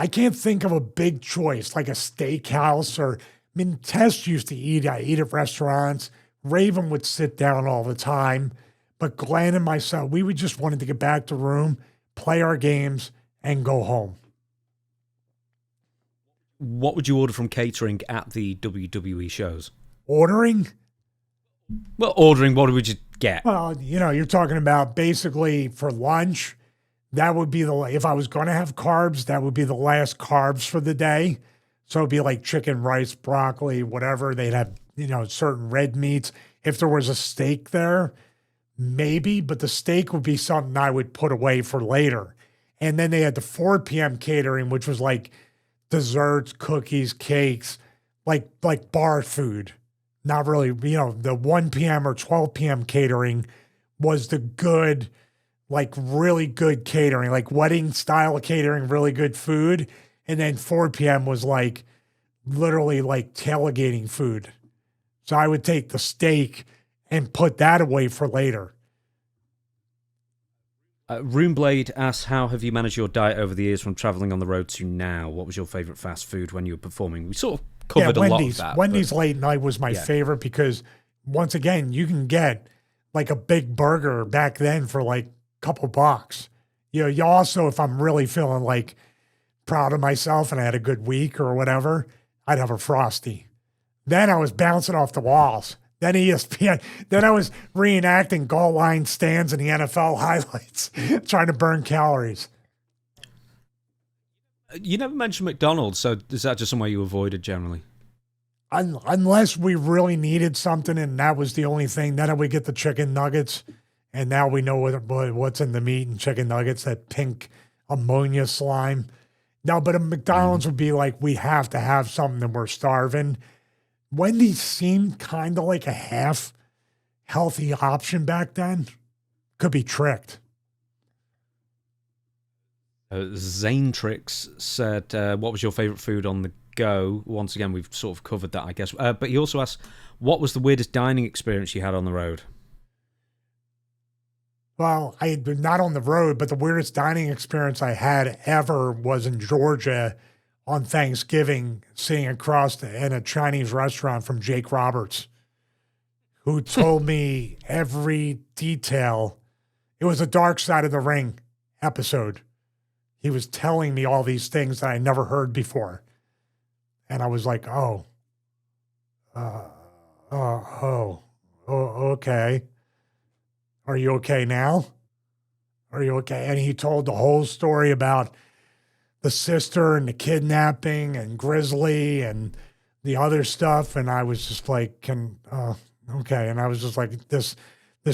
I can't think of a big choice like a steakhouse Tess used to eat at restaurants. Raven would sit down all the time. But Glenn and myself, we just wanted to get back to the room, play our games, and go home. What would you order from catering at the WWE shows? Ordering? Well, ordering, what would you get? Well, you're talking about basically for lunch, that would be if I was going to have carbs, that would be the last carbs for the day. So it'd be like chicken, rice, broccoli, whatever. They'd have, certain red meats. If there was a steak there, maybe, but the steak would be something I would put away for later. And then they had the 4 p.m. catering, which was like desserts, cookies, cakes, like bar food. Not really, the 1 p.m. or 12 p.m. catering was the good, like really good catering, like wedding style catering, really good food. And then 4 p.m. was like literally like tailgating food. So I would take the steak and put that away for later. Roomblade asks, how have you managed your diet over the years from traveling on the road to now? What was your favorite fast food when you were performing? We sort of covered a lot of that. Wendy's late night was my favorite because, once again, you can get like a big burger back then for like a couple bucks. You also, if I'm really feeling like proud of myself and I had a good week or whatever, I'd have a Frosty. Then I was bouncing off the walls. Then ESPN. Then I was reenacting goal line stands in the NFL highlights, trying to burn calories. You never mentioned McDonald's, so is that just somewhere you avoided generally? Unless we really needed something and that was the only thing, then I would get the chicken nuggets. And now we know what's in the meat and chicken nuggets, that pink ammonia slime. No, but a McDonald's would be like, we have to have something and we're starving. Wendy's seemed kind of like a half healthy option back then. Could be tricked. Zanetrix said, what was your favorite food on the go? Once again, we've sort of covered that, I guess. But he also asked, what was the weirdest dining experience you had on the road? Well, not on the road, but the weirdest dining experience I had ever was in Georgia on Thanksgiving, sitting across in a Chinese restaurant from Jake Roberts, who told me every detail. It was a Dark Side of the Ring episode. He was telling me all these things that I never heard before. And I was like, okay. Are you okay now? Are you okay? And he told the whole story about the sister and the kidnapping and Grizzly and the other stuff. And I was just like, okay. And I was just like, this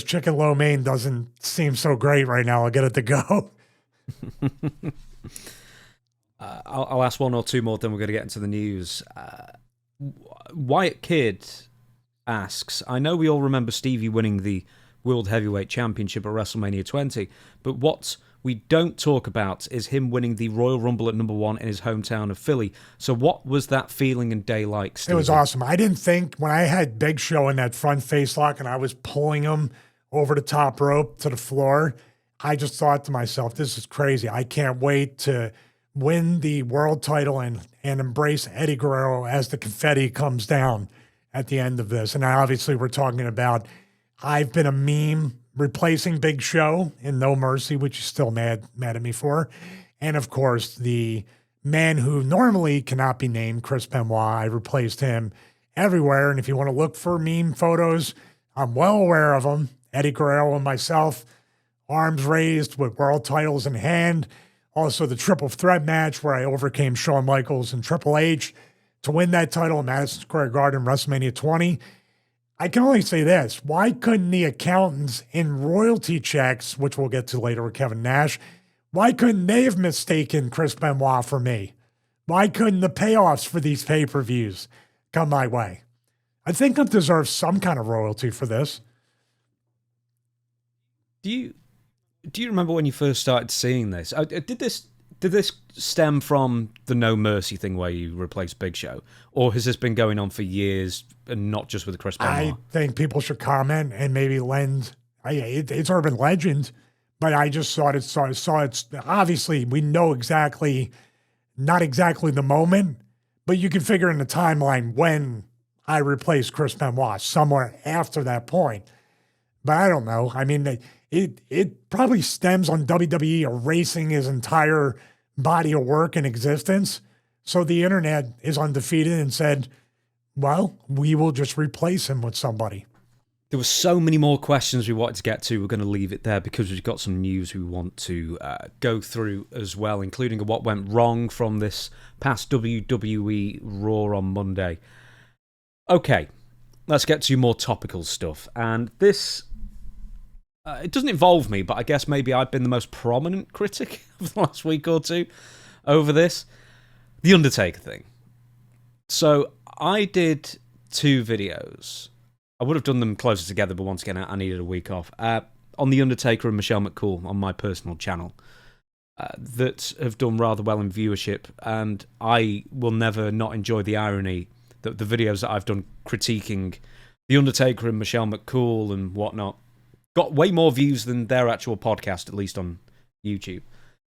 chicken lo mein doesn't seem so great right now. I'll get it to go. I'll ask one or two more, then we're going to get into the news. Wyatt Kidd asks, I know we all remember Stevie winning the World Heavyweight Championship at WrestleMania 20, but what we don't talk about is him winning the Royal Rumble at #1 in his hometown of Philly. So what was that feeling and day like, Stevie? It was awesome. I didn't think when I had Big Show in that front face lock and I was pulling him over the top rope to the floor. I just thought to myself, this is crazy. I can't wait to win the world title and embrace Eddie Guerrero as the confetti comes down at the end of this. And obviously we're talking about, I've been a meme replacing Big Show in No Mercy, which is still mad at me for. And of course, the man who normally cannot be named, Chris Benoit, I replaced him everywhere. And if you want to look for meme photos, I'm well aware of them. Eddie Guerrero and myself, arms raised with world titles in hand. Also the triple threat match where I overcame Shawn Michaels and Triple H to win that title in Madison Square Garden, WrestleMania 20. I can only say this. Why couldn't the accountants in royalty checks, which we'll get to later with Kevin Nash, why couldn't they have mistaken Chris Benoit for me? Why couldn't the payoffs for these pay-per-views come my way? I think I deserve some kind of royalty for this. Do you remember when you first started seeing this? Did this stem from the No Mercy thing where you replaced Big Show, or has this been going on for years and not just with Chris Benoit? I think people should comment and maybe lend. It's urban legend, but I just saw it. Obviously, we know not exactly the moment, but you can figure in the timeline when I replaced Chris Benoit, somewhere after that point. But I don't know. I mean, it probably stems on WWE erasing his entire body of work and existence. So the internet is undefeated and said, well, we will just replace him with somebody. There were so many more questions we wanted to get to. We're going to leave it there because we've got some news we want to go through as well, including what went wrong from this past WWE Raw on Monday. Okay, let's get to more topical stuff. And this, it doesn't involve me, but I guess maybe I've been the most prominent critic of the last week or two over this. The Undertaker thing. So I did 2 videos. I would have done them closer together, but once again, I needed a week off. On The Undertaker and Michelle McCool on my personal channel that have done rather well in viewership. And I will never not enjoy the irony that the videos that I've done critiquing The Undertaker and Michelle McCool and whatnot got way more views than their actual podcast, at least on YouTube.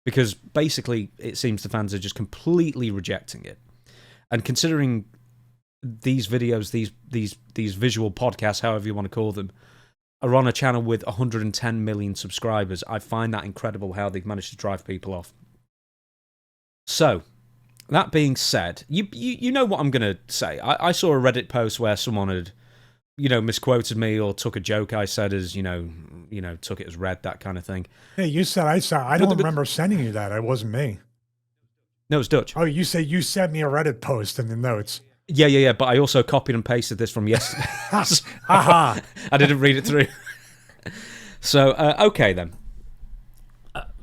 Because basically, it seems the fans are just completely rejecting it. And considering these videos, these visual podcasts, however you want to call them, are on a channel with 110 million subscribers, I find that incredible how they've managed to drive people off. So, that being said, you know what I'm going to say. I saw a Reddit post where someone had, misquoted me or took a joke I said as, took it as read, that kind of thing. Hey, you said I saw. I don't remember sending you that. It wasn't me. No, it was Dutch. Oh, you say you sent me a Reddit post in the notes. Yeah. But I also copied and pasted this from yesterday. Aha! I didn't read it through. So, okay then.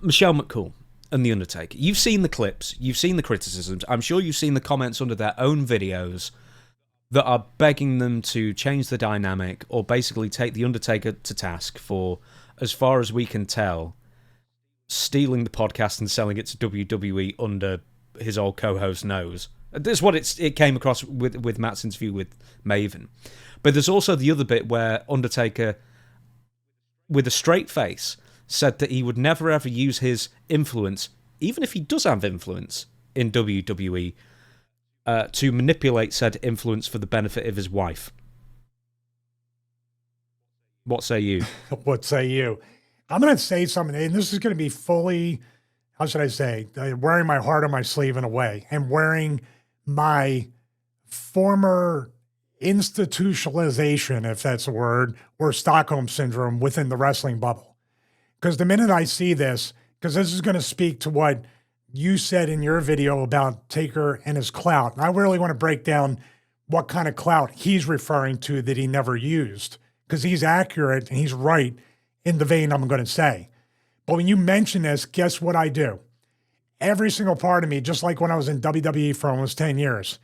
Michelle McCool and The Undertaker. You've seen the clips. You've seen the criticisms. I'm sure you've seen the comments under their own videos that are begging them to change the dynamic or basically take The Undertaker to task for, as far as we can tell, stealing the podcast and selling it to WWE under his old co-host nose. This is what it came across with Matt's interview with Maven. But there's also the other bit where Undertaker, with a straight face, said that he would never ever use his influence, even if he does have influence in WWE, to manipulate said influence for the benefit of his wife. What say you? What say you? I'm going to say something, and this is going to be fully, how should I say, wearing my heart on my sleeve in a way, and wearing my former institutionalization, if that's a word, or Stockholm syndrome within the wrestling bubble. Because the minute I see this, because this is going to speak to what you said in your video about Taker and his clout. And I really want to break down what kind of clout he's referring to that he never used, because he's accurate and he's right in the vein I'm going to say. But when you mention this, guess what I do? Every single part of me, just like when I was in WWE for almost 10 years,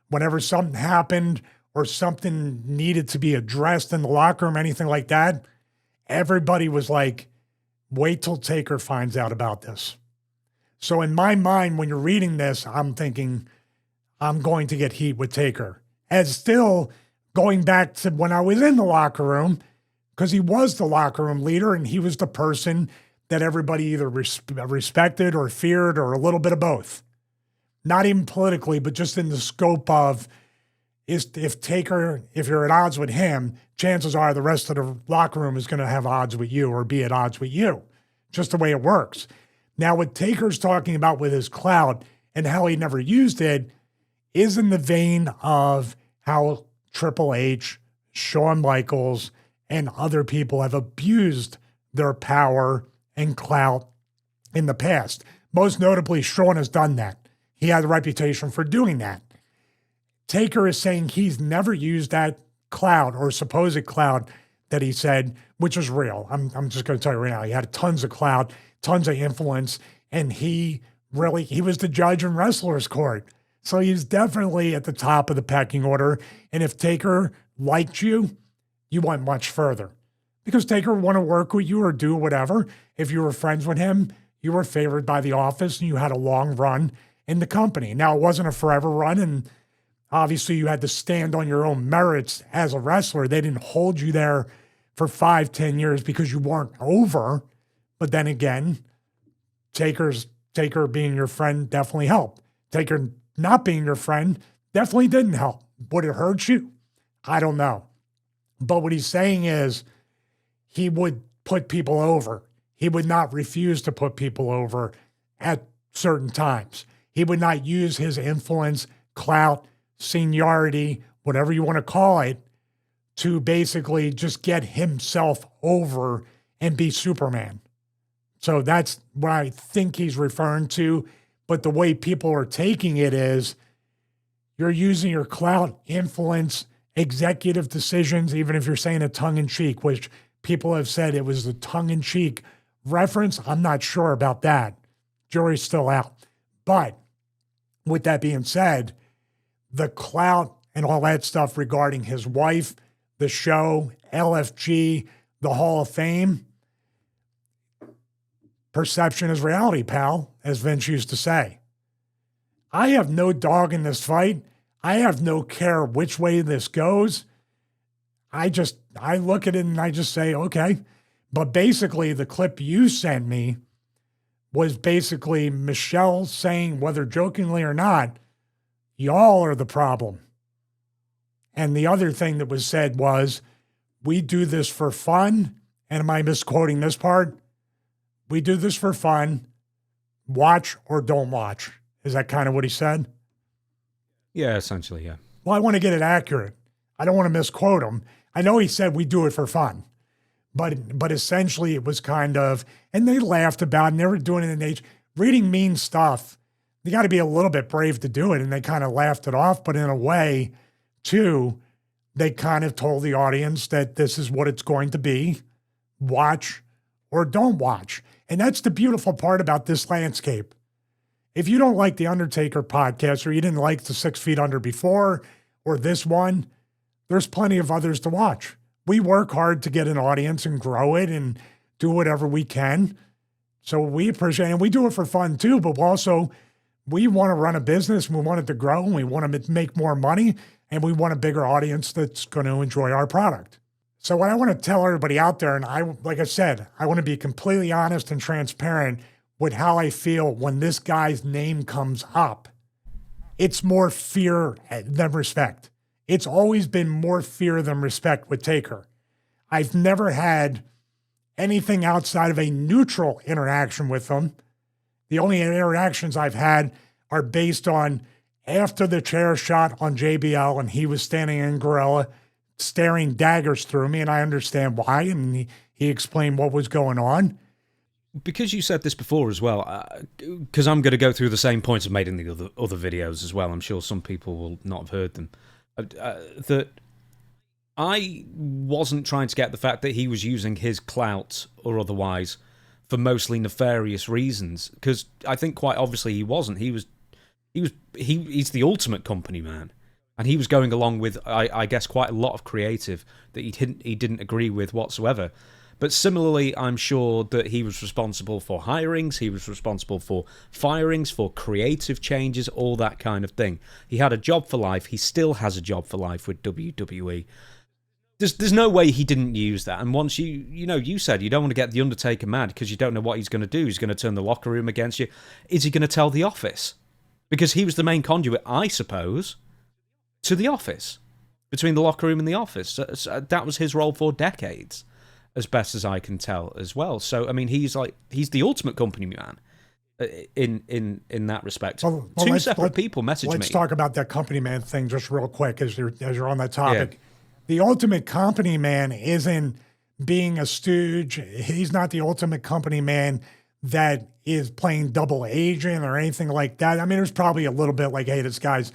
whenever something happened or something needed to be addressed in the locker room, anything like that, everybody was like, wait till Taker finds out about this. So in my mind, when you're reading this, I'm thinking, I'm going to get heat with Taker. As still going back to when I was in the locker room, because he was the locker room leader and he was the person that everybody either respected or feared or a little bit of both. Not even politically, but just in the scope of if Taker, if you're at odds with him, chances are the rest of the locker room is going to have odds with you or be at odds with you. Just the way it works. Now, what Taker's talking about with his clout and how he never used it is in the vein of how Triple H, Shawn Michaels, and other people have abused their power and clout in the past. Most notably, Shawn has done that. He had a reputation for doing that. Taker is saying he's never used that clout or supposed clout that he said, which is real. I'm just going to tell you right now, he had tons of clout, tons of influence, and he was the judge in wrestlers' court. So he's definitely at the top of the pecking order. And if Taker liked you, you went much further. Because Taker would want to work with you or do whatever. If you were friends with him, you were favored by the office and you had a long run in the company. Now, it wasn't a forever run, and obviously you had to stand on your own merits as a wrestler. They didn't hold you there for 5-10 years because you weren't over. But then again, Taker being your friend definitely helped. Taker not being your friend definitely didn't help. Would it hurt you? I don't know. But what he's saying is he would put people over. He would not refuse to put people over at certain times. He would not use his influence, clout, seniority, whatever you want to call it, to basically just get himself over and be Superman. So that's what I think he's referring to. But the way people are taking it is you're using your clout, influence, executive decisions, even if you're saying it tongue-in-cheek, which people have said it was a tongue-in-cheek reference. I'm not sure about that. Jury's still out. But with that being said, the clout and all that stuff regarding his wife, the show, LFG, the Hall of Fame, perception is reality, pal, as Vince used to say. I have no dog in this fight. I have no care which way this goes. I look at it and I just say, okay. But basically, the clip you sent me was basically Michelle saying, whether jokingly or not, y'all are the problem. And the other thing that was said was, we do this for fun. And am I misquoting this part? We do this for fun. Watch or don't watch. Is that kind of what he said? Yeah, essentially, yeah. Well, I want to get it accurate. I don't want to misquote him. I know he said we do it for fun. But essentially it was kind of, and they laughed about it, and they were doing it in age. Reading mean stuff, you got to be a little bit brave to do it, and they kind of laughed it off. But in a way, too, they kind of told the audience that this is what it's going to be. Watch or don't watch. And that's the beautiful part about this landscape. If you don't like the Undertaker podcast, or you didn't like the 6 Feet Under before, or this one, there's plenty of others to watch. We work hard to get an audience and grow it and do whatever we can. So we appreciate it. And we do it for fun too, but also we want to run a business and we want it to grow and we want to make more money and we want a bigger audience that's going to enjoy our product. So what I want to tell everybody out there, and like I said, I want to be completely honest and transparent with how I feel when this guy's name comes up. It's more fear than respect. It's always been more fear than respect with Taker. I've never had anything outside of a neutral interaction with him. The only interactions I've had are based on after the chair shot on JBL and he was standing in Gorilla staring daggers through me, and I understand why, and he explained what was going on. Because you said this before as well, because I'm going to go through the same points I've made in the other videos as well. I'm sure some people will not have heard them. That I wasn't trying to get the fact that he was using his clout or otherwise for mostly nefarious reasons, because I think quite obviously he wasn't. He's the ultimate company man, and he was going along with I guess quite a lot of creative that he didn't agree with whatsoever. But similarly, I'm sure that he was responsible for hirings, he was responsible for firings, for creative changes, all that kind of thing. He had a job for life. He still has a job for life with WWE. There's no way he didn't use that. And once you said you don't want to get the Undertaker mad because you don't know what he's going to do. He's going to turn the locker room against you. Is he going to tell the office? Because he was the main conduit, I suppose, to the office, between the locker room and the office. So that was his role for decades, as best as I can tell as well. So I mean, he's the ultimate company man in that respect. Well, Two separate people messaged me. Let's talk about that company man thing just real quick as you're on that topic. Yeah. The ultimate company man isn't being a stooge. He's not the ultimate company man that is playing double agent or anything like that. I mean, there's probably a little bit like, hey, this guy's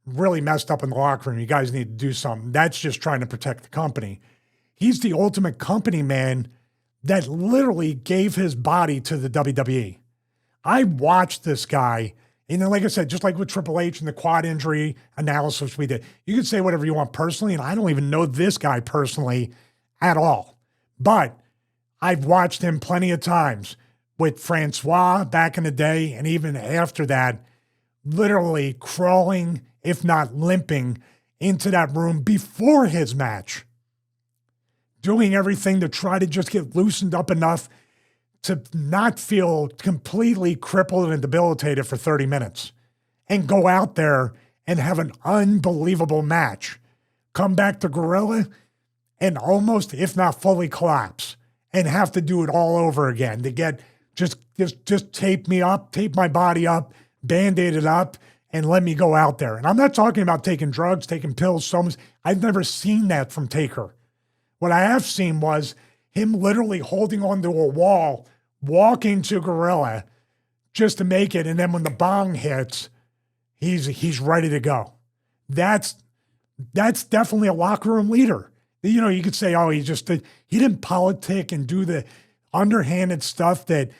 really messed up in the locker room. You guys need to do something. That's just trying to protect the company. He's the ultimate company man that literally gave his body to the WWE. I watched this guy. And then, like I said, just like with Triple H and the quad injury analysis we did, you could say whatever you want personally, and I don't even know this guy personally at all. But I've watched him plenty of times with Francois back in the day, and even after that, literally crawling, if not limping, into that room before his match, doing everything to try to just get loosened up enough to not feel completely crippled and debilitated for 30 minutes and go out there and have an unbelievable match. Come back to Gorilla and almost, if not fully collapse and have to do it all over again to get just tape me up, tape my body up, Band-Aid it up, and let me go out there. And I'm not talking about taking drugs, taking pills. I've never seen that from Taker. What I have seen was him literally holding onto a wall, walking to Gorilla just to make it, and then when the bong hits, he's ready to go. That's definitely a locker room leader. You know, you could say, oh, he didn't politic and do the underhanded stuff that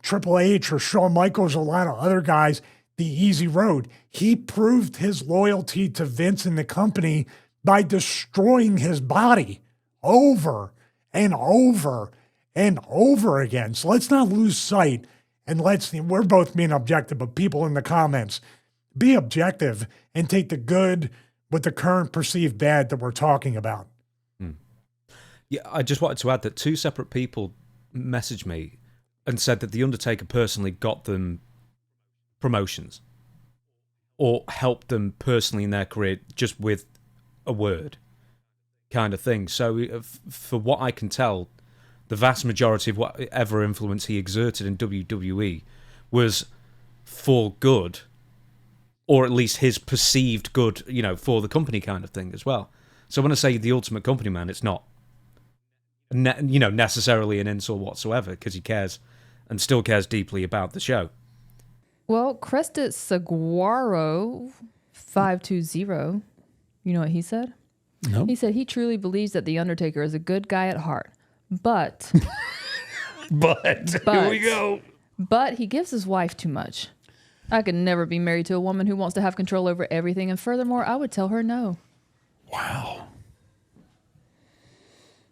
Triple H or Shawn Michaels or a lot of other guys, the easy road. He proved his loyalty to Vince and the company by destroying his body over and over and over again. So let's not lose sight, and we're both being objective, but people in the comments, be objective and take the good with the current perceived bad that we're talking about. Yeah, I just wanted to add that two separate people messaged me and said that The Undertaker personally got them promotions or helped them personally in their career just with a word kind of thing. So for what I can tell, the vast majority of whatever influence he exerted in WWE was for good, or at least his perceived good, for the company kind of thing as well. So when I say the ultimate company man, it's not, necessarily an insult whatsoever, because he cares and still cares deeply about the show. Well, Crested Saguaro 520, you know what he said? No. He said he truly believes that The Undertaker is a good guy at heart, but here we go. But he gives his wife too much. I could never be married to a woman who wants to have control over everything, and furthermore, I would tell her no. Wow.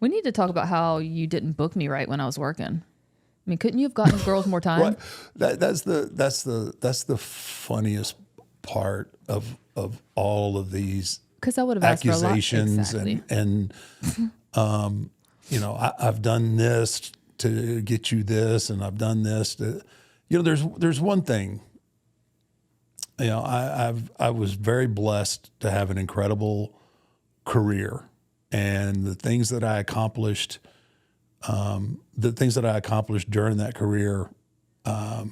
We need to talk about how you didn't book me right when I was working. I mean, couldn't you have gotten girls more time? Right. That's the funniest part of all of these because I would have accusations asked for a lot. Exactly. and I've done this to get you this, and I've done this to, there's one thing. I was very blessed to have an incredible career, and the things that I accomplished during that career, I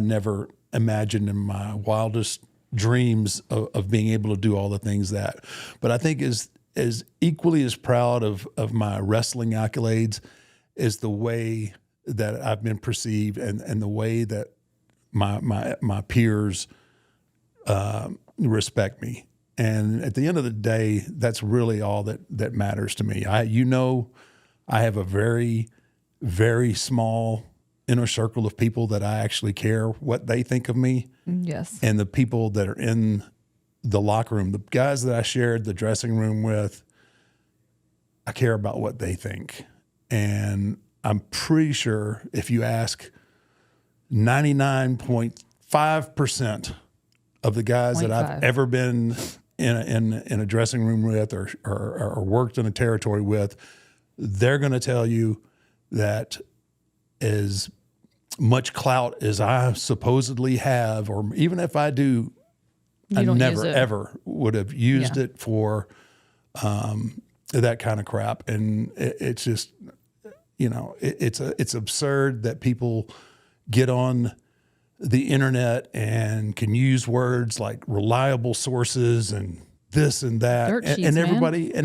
never imagined in my wildest dreams of being able to do all the things that. But I think as equally as proud of my wrestling accolades is the way that I've been perceived and the way that my peers respect me. And at the end of the day, that's really all that matters to me. I have a very, very small inner circle of people that I actually care what they think of me. Yes. And the people that are in the locker room, the guys that I shared the dressing room with, I care about what they think. And I'm pretty sure if you ask 99.5% of the guys that I've ever been in a dressing room with or worked in a territory with, they're going to tell you that as much clout as I supposedly have, or even if I do, I never ever would have used it for that kind of crap. And it's just, it's absurd that people get on the internet and can use words like reliable sources and this and that, and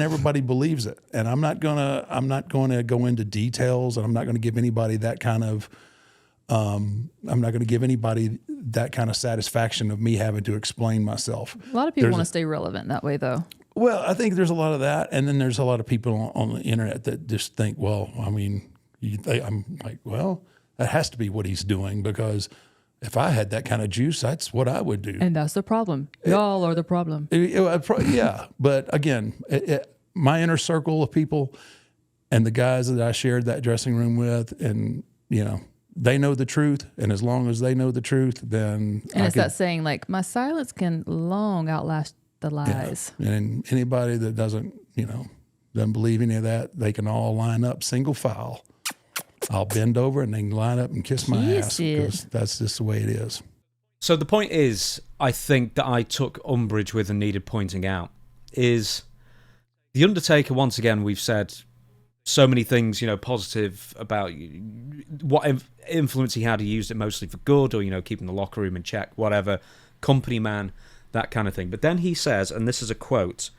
everybody believes it. And I'm not gonna go into details, and I'm not gonna give anybody that kind of satisfaction of me having to explain myself. A lot of people want to stay relevant that way, though. Well, I think there's a lot of that, and then there's a lot of people on the internet that just think, well, I mean, I'm like, well, that has to be what he's doing, because if I had that kind of juice, that's what I would do. And that's the problem. Y'all are the problem. Yeah. But again, my inner circle of people and the guys that I shared that dressing room with, and, they know the truth. And as long as they know the truth, then that saying, like, my silence can long outlast the lies. Yeah. And anybody that doesn't believe any of that, they can all line up single file. I'll bend over and they can line up and kiss my ass, because that's just the way it is. So the point is, I think that I took umbrage with and needed pointing out, is The Undertaker, once again, we've said so many things, positive about what influence he had. He used it mostly for good, or, keeping the locker room in check, whatever, company man, that kind of thing. But then he says, and this is a quote,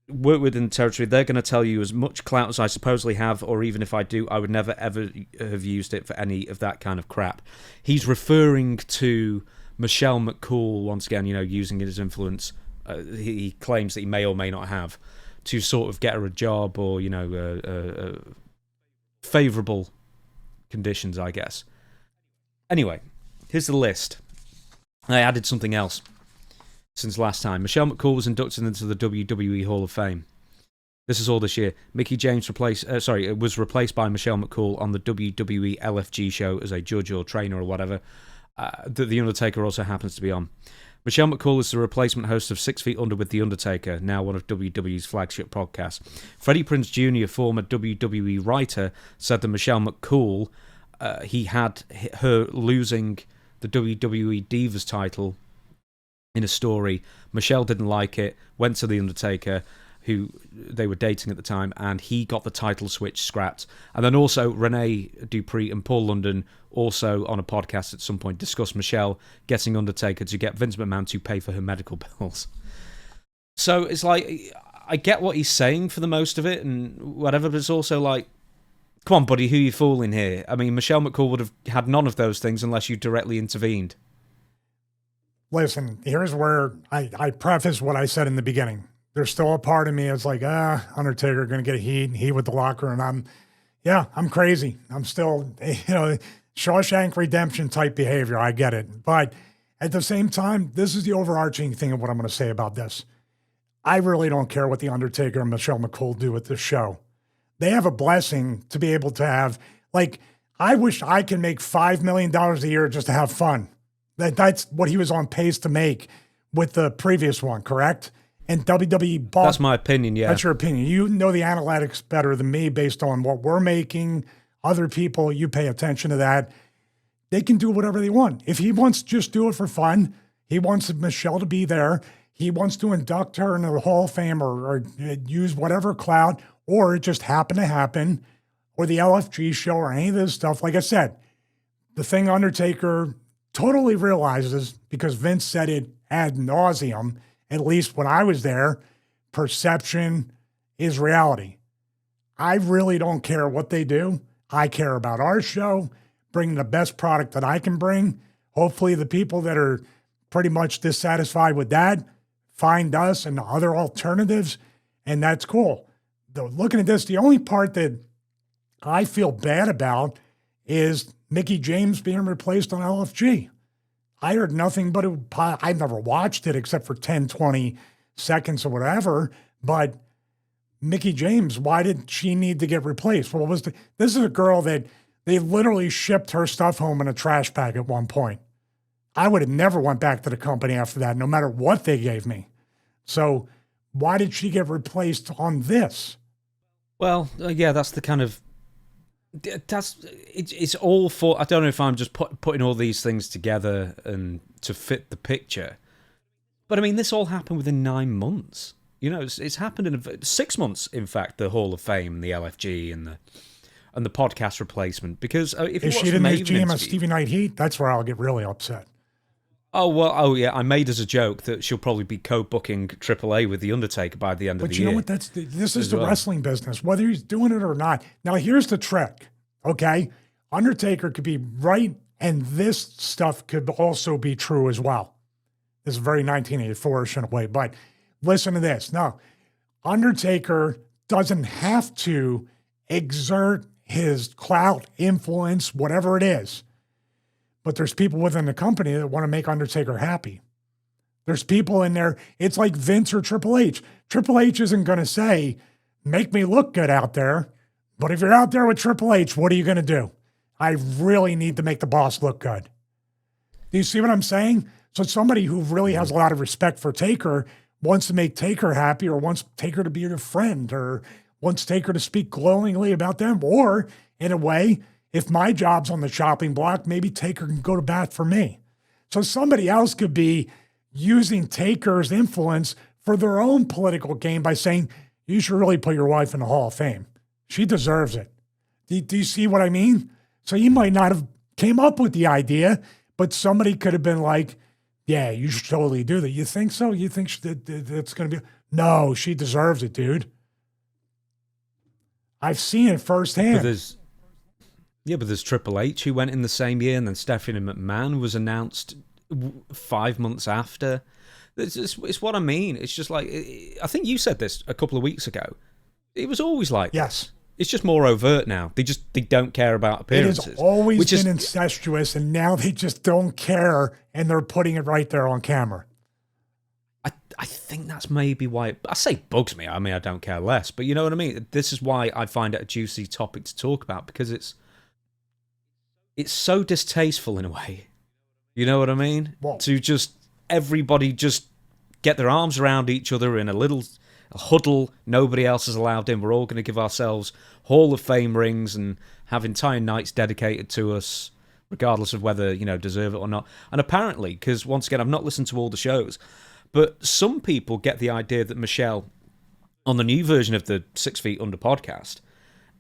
work within the territory, they're going to tell you as much clout as I supposedly have, or even if I do, I would never ever have used it for any of that kind of crap. He's referring to Michelle McCool, once again, using his influence, he claims that he may or may not have, to sort of get her a job, or, favourable conditions, I guess. Anyway, here's the list. I added something else since last time. Michelle McCool was inducted into the WWE Hall of Fame. This is all this year. Mickie James was replaced by Michelle McCool on the WWE LFG show as a judge or trainer or whatever, that The Undertaker also happens to be on. Michelle McCool is the replacement host of 6 Feet Under with The Undertaker, now one of WWE's flagship podcasts. Freddie Prinze Jr., former WWE writer, said that Michelle McCool, he had her losing the WWE Divas title in a story. Michelle didn't like it, went to The Undertaker, who they were dating at the time, and he got the title switch scrapped. And then also Renee Dupree and Paul London, also on a podcast at some point, discussed Michelle getting Undertaker to get Vince McMahon to pay for her medical bills. So it's like, I get what he's saying for the most of it and whatever, but it's also like, come on, buddy, who are you fooling here? I mean, Michelle McCool would have had none of those things unless you directly intervened. Listen, here's where I preface what I said in the beginning. There's still a part of me that's like, Undertaker going to get a heat with the locker. And I'm crazy. I'm still, Shawshank Redemption type behavior. I get it. But at the same time, this is the overarching thing of what I'm going to say about this. I really don't care what the Undertaker and Michelle McCool do with this show. They have a blessing to be able to have, I wish I could make $5 million a year just to have fun. That's what he was on pace to make with the previous one, correct? And WWE bought. That's my opinion, yeah. That's your opinion. You know the analytics better than me based on what we're making. Other people, you pay attention to that. They can do whatever they want. If he wants to just do it for fun, he wants Michelle to be there, he wants to induct her into the Hall of Fame or use whatever clout, or it just happened to happen, or the LFG show or any of this stuff. Like I said, the thing Undertaker totally realizes, because Vince said it ad nauseum, at least when I was there, perception is reality. I really don't care what they do. I care about our show, bringing the best product that I can bring. Hopefully the people that are pretty much dissatisfied with that find us and other alternatives, and that's cool. Though looking at this, the only part that I feel bad about is Mickie James being replaced on LFG. I heard nothing but I've never watched it except for 10, 20 seconds or whatever. But Mickie James, why did she need to get replaced? Well, this is a girl that they literally shipped her stuff home in a trash bag at one point. I would have never went back to the company after that, no matter what they gave me. So why did she get replaced on this? Well, yeah, that's the kind of it's all for. I don't know if I'm just putting all these things together and to fit the picture, but I mean, this all happened within 9 months. You know, it's happened in 6 months. In fact, the Hall of Fame, the LFG, and the podcast replacement. Because if Is she the new GM of Stevie Night Heat? That's where I'll get really upset. Oh yeah, I made as a joke that she'll probably be co-booking AAA with the Undertaker by the end of the year. But you know what? This is the wrestling business, whether he's doing it or not. Now here's the trick, okay? Undertaker could be right, and this stuff could also be true as well. This is very 1984ish in a way, but listen to this. No, Undertaker doesn't have to exert his clout, influence, whatever it is. But there's people within the company that want to make Undertaker happy. There's people in there. It's like Vince or Triple H. Triple H isn't going to say, make me look good out there. But if you're out there with Triple H, what are you going to do? I really need to make the boss look good. Do you see what I'm saying? So somebody who really has a lot of respect for Taker wants to make Taker happy, or wants Taker to be your friend, or wants Taker to speak glowingly about them. Or in a way, if my job's on the chopping block, maybe Taker can go to bat for me. So somebody else could be using Taker's influence for their own political gain by saying, you should really put your wife in the Hall of Fame. She deserves it. Do you see what I mean? So you might not have came up with the idea, but somebody could have been like, yeah, you should totally do that. You think so? You think that's going to be? No, she deserves it, dude. I've seen it firsthand. But there's Triple H who went in the same year, and then Stephanie McMahon was announced 5 months after. It's what I mean. It's just like, I think you said this a couple of weeks ago. It was always like yes. This. It's just more overt now. They don't care about appearances. It has always been incestuous, and now they just don't care, and they're putting it right there on camera. I think that's maybe why. I say bugs me. I mean, I don't care less. But you know what I mean? This is why I find it a juicy topic to talk about, because it's so distasteful in a way. You know what I mean? Well, to just everybody just get their arms around each other in a huddle. Nobody else is allowed in. We're all going to give ourselves Hall of Fame rings and have entire nights dedicated to us, regardless of whether, deserve it or not. And apparently, because once again, I've not listened to all the shows, but some people get the idea that Michelle, on the new version of the 6 Feet Under podcast,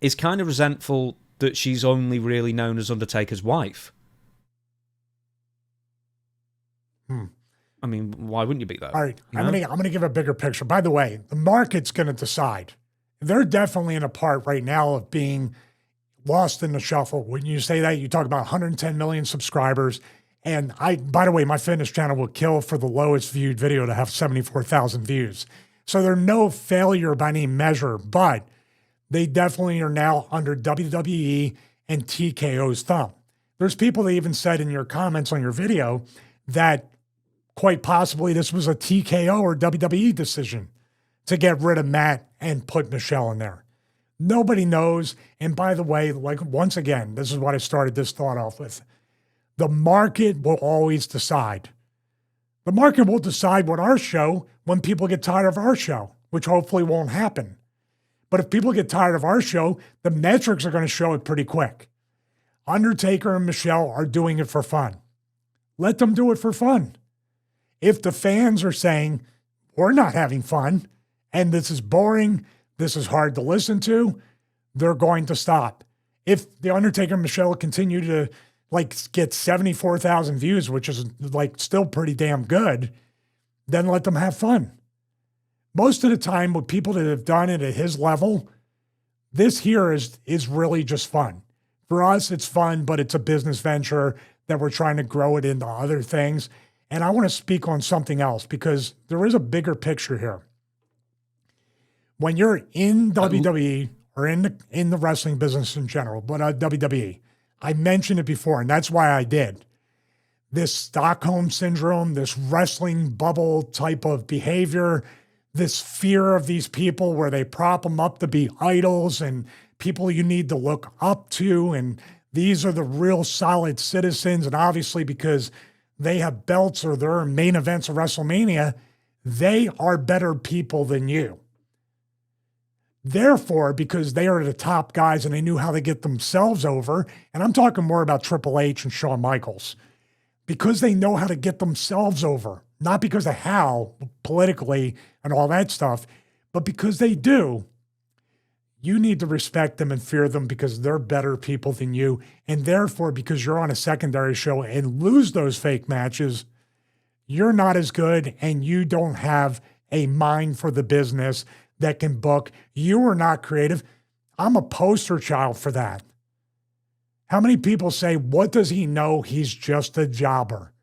is kind of resentful that she's only really known as Undertaker's wife. I mean, why wouldn't you be, though? All right, I'm gonna give a bigger picture. By the way, the market's going to decide. They're definitely in a part right now of being lost in the shuffle. When you say that, you talk about 110 million subscribers. And by the way, my fitness channel will kill for the lowest viewed video to have 74,000 views. So they're no failure by any measure, but they definitely are now under WWE and TKO's thumb. There's people that even said in your comments on your video that quite possibly this was a TKO or WWE decision to get rid of Matt and put Michelle in there. Nobody knows. And by the way, like once again, this is what I started this thought off with. The market will always decide. The market will decide what our show when people get tired of our show, which hopefully won't happen. But if people get tired of our show, the metrics are going to show it pretty quick. Undertaker and Michelle are doing it for fun. Let them do it for fun. If the fans are saying, we're not having fun, and this is boring, this is hard to listen to, they're going to stop. If the Undertaker and Michelle continue to get 74,000 views, which is still pretty damn good, then let them have fun. Most of the time with people that have done it at his level, this here is really just fun. For us, it's fun, but it's a business venture that we're trying to grow it into other things. And I want to speak on something else because there is a bigger picture here. When you're in WWE or in the wrestling business in general, but WWE, I mentioned it before, and that's why I did. This Stockholm syndrome, this wrestling bubble type of behavior, this fear of these people where they prop them up to be idols and people you need to look up to, and these are the real solid citizens. And obviously because they have belts or they're in main events of WrestleMania, they are better people than you. Therefore, because they are the top guys and they knew how to get themselves over, and I'm talking more about Triple H and Shawn Michaels, because they know how to get themselves over, not because of how politically and all that stuff, but because they do. You need to respect them and fear them because they're better people than you. And therefore, because you're on a secondary show and lose those fake matches, you're not as good and you don't have a mind for the business that can book. You are not creative. I'm a poster child for that. How many people say, what does he know? He's just a jobber.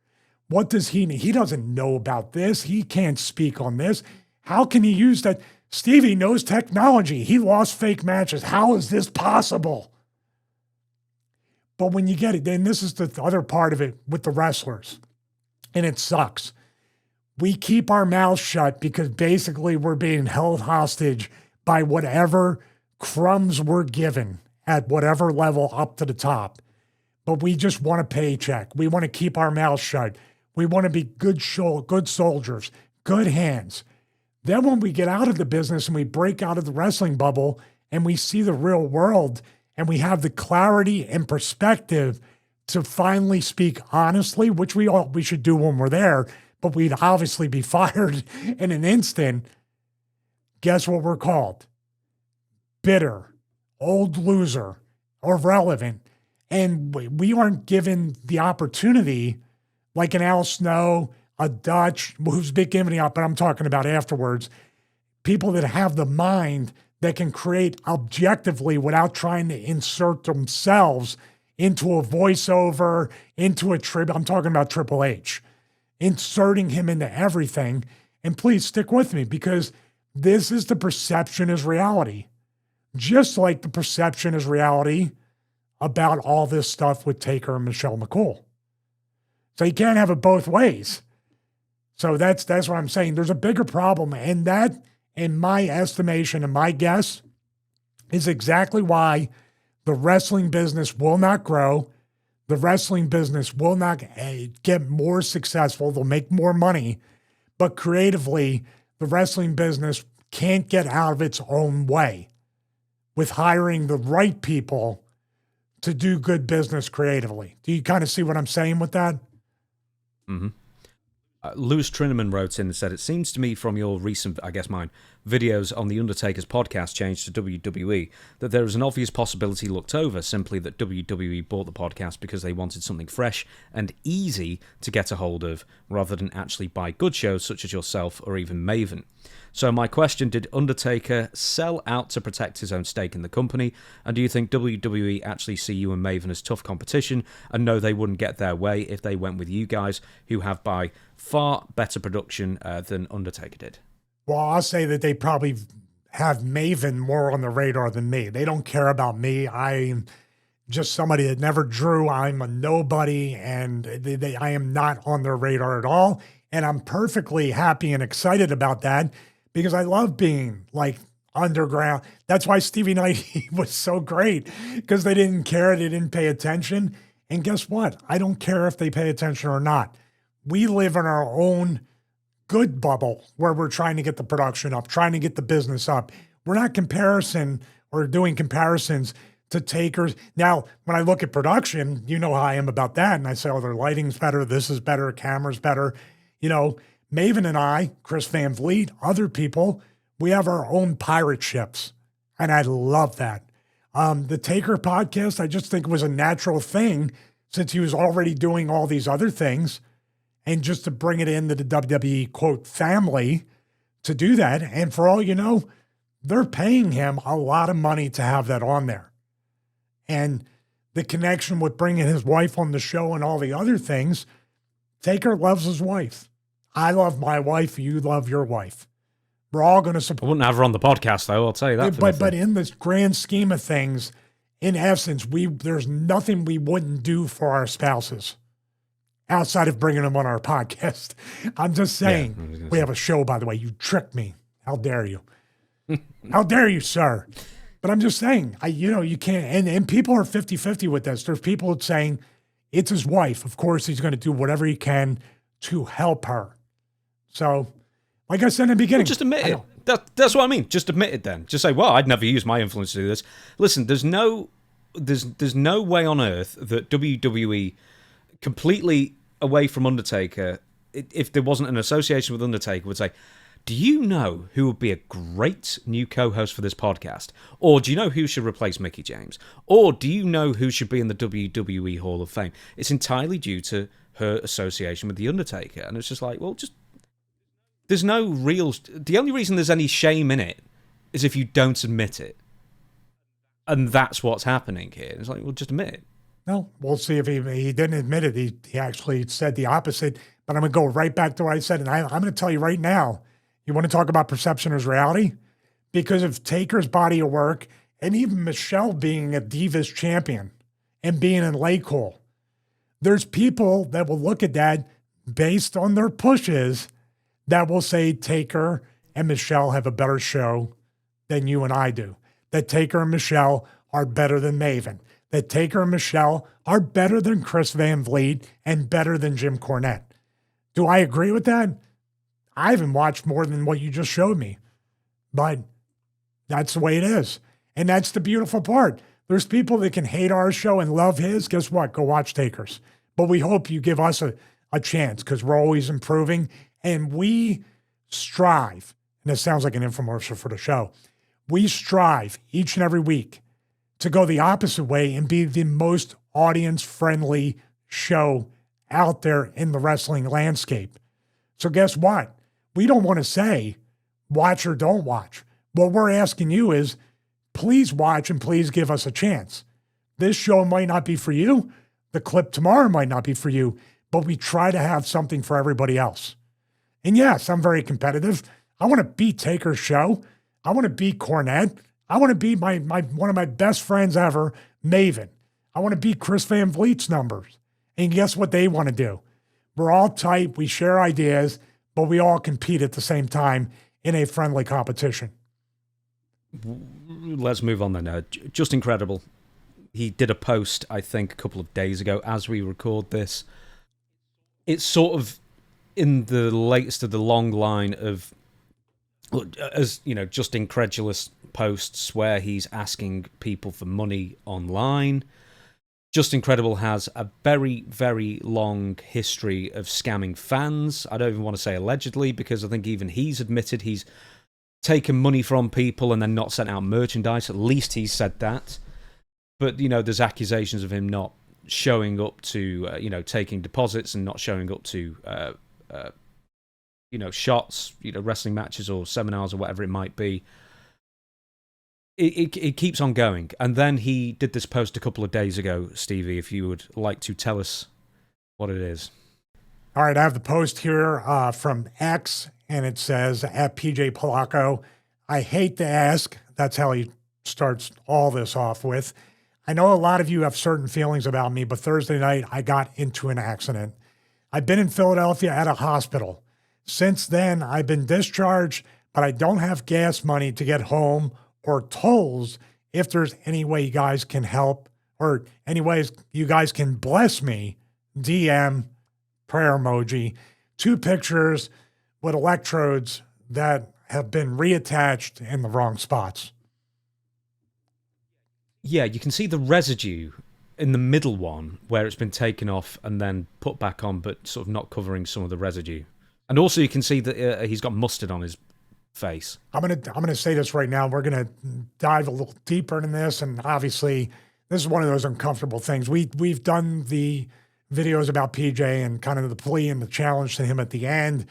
What does he know? He doesn't know about this. He can't speak on this. How can he use that? Stevie knows technology. He lost fake matches. How is this possible? But when you get it, then this is the other part of it with the wrestlers. And it sucks. We keep our mouths shut because basically we're being held hostage by whatever crumbs we're given at whatever level up to the top. But we just want a paycheck. We want to keep our mouths shut. We want to be good soldiers, good hands. Then when we get out of the business and we break out of the wrestling bubble and we see the real world and we have the clarity and perspective to finally speak honestly, which we should do when we're there, but we'd obviously be fired in an instant. Guess what we're called? Bitter, old loser, irrelevant. And we aren't given the opportunity like an Al Snow, a Dutch, who's been given the opportunity, but I'm talking about afterwards, people that have the mind that can create objectively without trying to insert themselves into a voiceover, into a tribute. I'm talking about Triple H, inserting him into everything. And please stick with me because this is the perception is reality. Just like the perception is reality about all this stuff with Taker and Michelle McCool. So you can't have it both ways. So that's what I'm saying. There's a bigger problem. And that, in my estimation and my guess, is exactly why the wrestling business will not grow. The wrestling business will not get more successful. They'll make more money. But creatively, the wrestling business can't get out of its own way with hiring the right people to do good business creatively. Do you kind of see what I'm saying with that? Mm-hmm. Lewis Trinneman wrote in and said, it seems to me from your recent, I guess mine, videos on the Undertaker's podcast change to WWE that there is an obvious possibility looked over, simply that WWE bought the podcast because they wanted something fresh and easy to get a hold of rather than actually buy good shows such as yourself or even Maven. So my question, did Undertaker sell out to protect his own stake in the company? And do you think WWE actually see you and Maven as tough competition and know they wouldn't get their way if they went with you guys who have by far better production than Undertaker did? Well, I'll say that they probably have Maven more on the radar than me. They don't care about me. I'm just somebody that never drew. I'm a nobody, and I am not on their radar at all. And I'm perfectly happy and excited about that because I love being like underground. That's why Stevie Knight was so great, because they didn't care. They didn't pay attention. And guess what? I don't care if they pay attention or not. We live in our own good bubble where we're trying to get the production up, trying to get the business up. We're not doing comparisons to Takers. Now, when I look at production, you know how I am about that. And I say, oh, their lighting's better. This is better. Camera's better. You know, Maven and I, Chris Van Vliet, other people, we have our own pirate ships. And I love that. The Taker podcast, I just think was a natural thing since he was already doing all these other things. And just to bring it into the WWE, quote, family to do that. And for all you know, they're paying him a lot of money to have that on there. And the connection with bringing his wife on the show and all the other things, Taker loves his wife. I love my wife. You love your wife. We're all going to support. I wouldn't have her on the podcast, though. I'll tell you that. But in this grand scheme of things, in essence, there's nothing we wouldn't do for our spouses outside of bringing them on our podcast. I'm just saying, we have a show, by the way. You tricked me. How dare you? How dare you, sir? But I'm just saying, you can't, and people are 50-50 with this. There's people saying, It's his wife. Of course, he's going to do whatever he can to help her. So, like I said in the beginning, Well, just admit it. That's what I mean. Just admit it then. Just say, well, I'd never use my influence to do this. Listen, there's no way on earth that WWE, completely away from Undertaker, if there wasn't an association with Undertaker, would say, do you know who would be a great new co-host for this podcast? Or do you know who should replace Mickie James? Or do you know who should be in the WWE Hall of Fame? It's entirely due to her association with The Undertaker. And it's just like, well, there's no real... The only reason there's any shame in it is if you don't admit it. And that's what's happening here. It's like, well, just admit it. No, we'll see if he didn't admit it. He actually said the opposite. But I'm going to go right back to what I said. And I'm going to tell you right now, you want to talk about perception as reality? Because of Taker's body of work and even Michelle being a Divas champion and being in Lake Hole, there's people that will look at that based on their pushes that will say Taker and Michelle have a better show than you and I do. That Taker and Michelle are better than Maven. That Taker and Michelle are better than Chris Van Vliet and better than Jim Cornette. Do I agree with that? I haven't watched more than what you just showed me, but that's the way it is. And that's the beautiful part. There's people that can hate our show and love his. Guess what? Go watch Taker's. But we hope you give us a chance because we're always improving and we strive. And it sounds like an infomercial for the show. We strive each and every week to go the opposite way and be the most audience-friendly show out there in the wrestling landscape. So guess what? We don't want to say watch or don't watch. What we're asking you is please watch and please give us a chance. This show might not be for you. The clip tomorrow might not be for you, but we try to have something for everybody else. And yes, I'm very competitive. I want to beat Taker's show. I want to beat Cornette. I want to beat my one of my best friends ever, Maven. I want to beat Chris Van Vliet's numbers. And guess what they want to do? We're all tight. We share ideas, but we all compete at the same time in a friendly competition. Let's move on then. Just incredible. He did a post, I think, a couple of days ago as we record this. It's sort of in the latest of the long line of, as you know, just incredulous posts where he's asking people for money online. Just Incredible has a very, very long history of scamming fans. I don't even want to say allegedly, because I think even he's admitted he's taken money from people and then not sent out merchandise. At least he said that. But, you know, there's accusations of him not showing up to, taking deposits and not showing up to, shots, wrestling matches or seminars or whatever it might be. It keeps on going. And then he did this post a couple of days ago, Stevie, if you would like to tell us what it is. All right, I have the post here from X, and it says, at PJ Polacco, I hate to ask. That's how he starts all this off with. I know a lot of you have certain feelings about me, but Thursday night I got into an accident. I've been in Philadelphia at a hospital. Since then, I've been discharged, but I don't have gas money to get home or tolls. If there's any way you guys can help, or any ways you guys can bless me, DM, prayer emoji, 2 pictures with electrodes that have been reattached in the wrong spots. Yeah, you can see the residue in the middle one where it's been taken off and then put back on, but sort of not covering some of the residue. And also you can see that he's got mustard on his face. I'm gonna say this right now. We're gonna dive a little deeper into this, and obviously this is one of those uncomfortable things. We've done the videos about PJ and kind of the plea and the challenge to him at the end.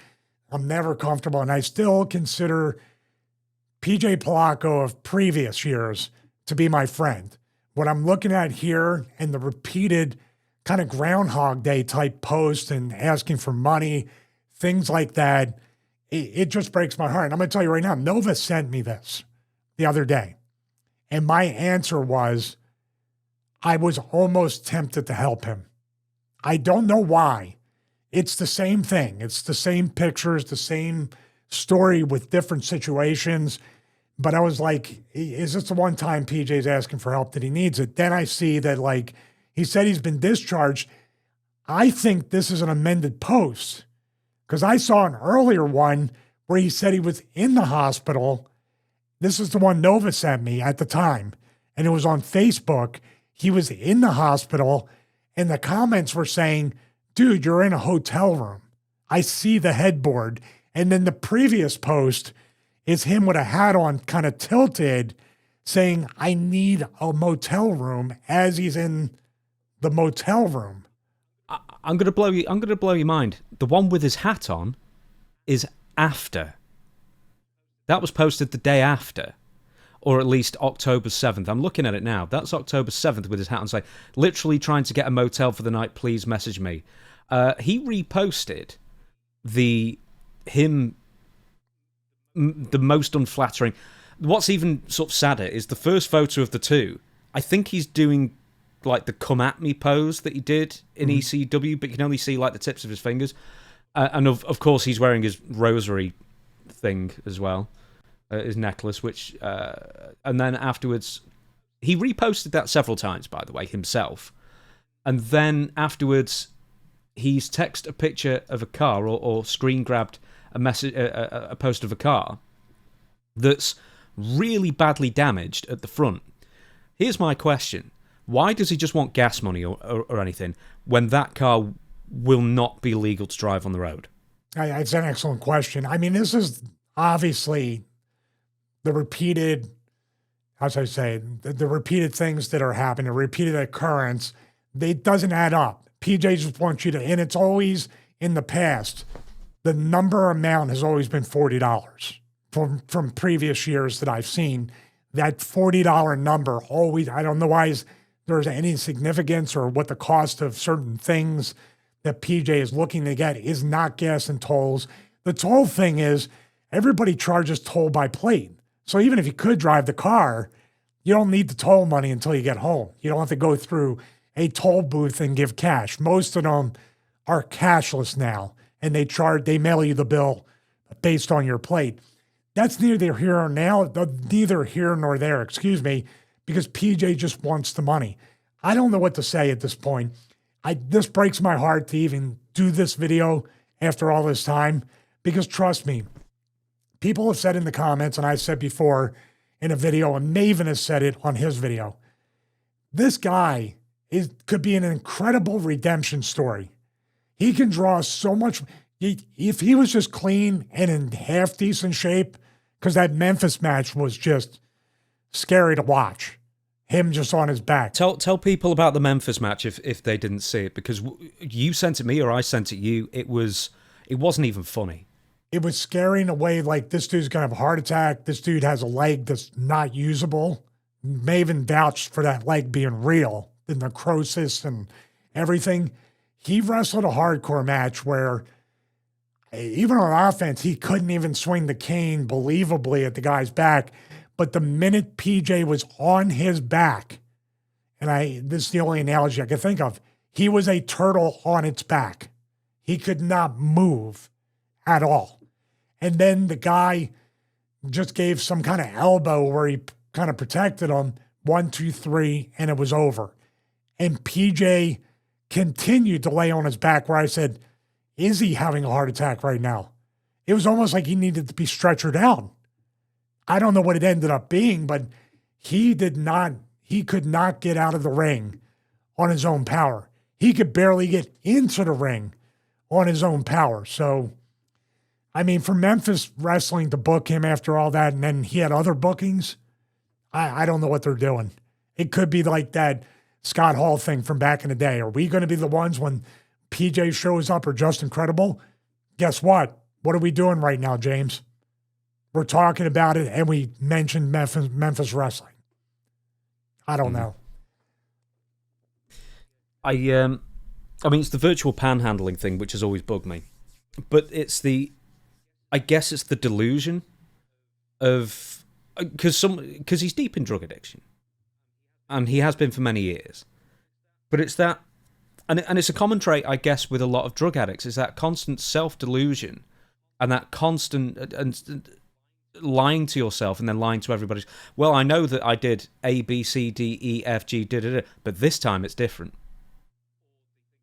I'm never comfortable, and I still consider PJ Polacco of previous years to be my friend. What I'm looking at here and the repeated kind of Groundhog Day type posts and asking for money, things like that, it just breaks my heart. And I'm going to tell you right now, Nova sent me this the other day. And my answer was, I was almost tempted to help him. I don't know why. It's the same thing. It's the same pictures, the same story with different situations. But I was like, is this the one time PJ's asking for help that he needs it? Then I see that, like, he said he's been discharged. I think this is an amended post because I saw an earlier one where he said he was in the hospital. This is the one Nova sent me at the time, and it was on Facebook. He was in the hospital, and the comments were saying, dude, you're in a hotel room. I see the headboard. And then the previous post is him with a hat on, kind of tilted, saying, I need a motel room, as he's in the motel room. I'm gonna blow your mind. The one with his hat on is after. That was posted the day after, or at least October 7th. I'm looking at it now. That's October 7th with his hat on, saying, literally trying to get a motel for the night. Please message me. He reposted the most unflattering. What's even sort of sadder is the first photo of the two. I think he's doing like the come at me pose that he did in ECW, but you can only see like the tips of his fingers. And of course he's wearing his rosary thing as well, his necklace, which, and then afterwards, he reposted that several times, by the way, himself. And then afterwards, he's texted a picture of a car or screen grabbed a message, a post of a car that's really badly damaged at the front. Here's my question. Why does he just want gas money or anything when that car will not be legal to drive on the road? It's an excellent question. I mean, this is obviously the repeated, how should I say, the repeated things that are happening, the repeated occurrence. It doesn't add up. PJ just wants you to, and it's always in the past, the number amount has always been $40 from previous years that I've seen. That $40 number always, I don't know why there's any significance or what the cost of certain things that PJ is looking to get is not gas and tolls. The toll thing is everybody charges toll by plate. So even if you could drive the car, you don't need the toll money until you get home. You don't have to go through a toll booth and give cash. Most of them are cashless now, and they mail you the bill based on your plate. That's neither here nor there, because PJ just wants the money. I don't know what to say at this point. This breaks my heart to even do this video after all this time, because trust me, people have said in the comments, and I said before in a video, and Maven has said it on his video, this guy could be an incredible redemption story. He can draw so much. If he was just clean and in half decent shape, because that Memphis match was just scary to watch. Him just on his back. Tell people about the Memphis match if they didn't see it, because you sent it me or I sent it you. It wasn't even funny. It was scary in a way, like this dude's gonna have a heart attack. This dude has a leg that's not usable. Maven vouched for that leg being real, the necrosis and everything. He wrestled a hardcore match where even on offense, he couldn't even swing the cane believably at the guy's back. But the minute PJ was on his back, and this is the only analogy I can think of, he was a turtle on its back. He could not move at all. And then the guy just gave some kind of elbow where he kind of protected him. 1, 2, 3, and it was over. And PJ continued to lay on his back where I said, is he having a heart attack right now? It was almost like he needed to be stretchered out. I don't know what it ended up being, but he could not get out of the ring on his own power. He could barely get into the ring on his own power. So, I mean, for Memphis Wrestling to book him after all that, and then he had other bookings, I don't know what they're doing. It could be like that Scott Hall thing from back in the day. Are we going to be the ones when PJ shows up or just incredible? Guess what? What are we doing right now, James? We're talking about it, and we mentioned Memphis Wrestling. I don't know. I mean, it's the virtual panhandling thing, which has always bugged me. But I guess it's the delusion of, because he's deep in drug addiction. And he has been for many years. But it's that, and it's a common trait, I guess, with a lot of drug addicts, is that constant self-delusion and that constant and lying to yourself and then lying to everybody. Well, I know that I did A, B, C, D, E, F, G, but this time it's different.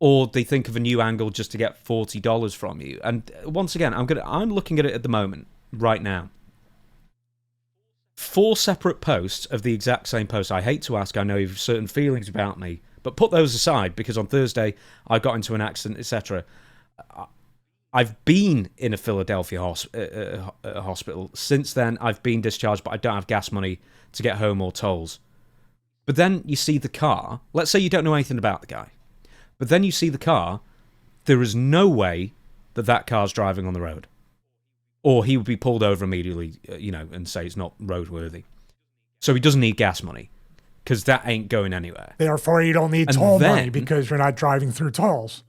or they think of a new angle just to get $40 from you. And once again, I'm looking at it at the moment, right now. 4 separate posts of the exact same post. I hate to ask, I know you have certain feelings about me, but put those aside, because on Thursday I got into an accident, etc. I've been in a Philadelphia hospital. Since then, I've been discharged, but I don't have gas money to get home or tolls. But then you see the car. Let's say you don't know anything about the guy. But then you see the car. There is no way that that car's driving on the road. Or he would be pulled over immediately, and say it's not roadworthy. So he doesn't need gas money, because that ain't going anywhere. Therefore, you don't need toll money because you're not driving through tolls.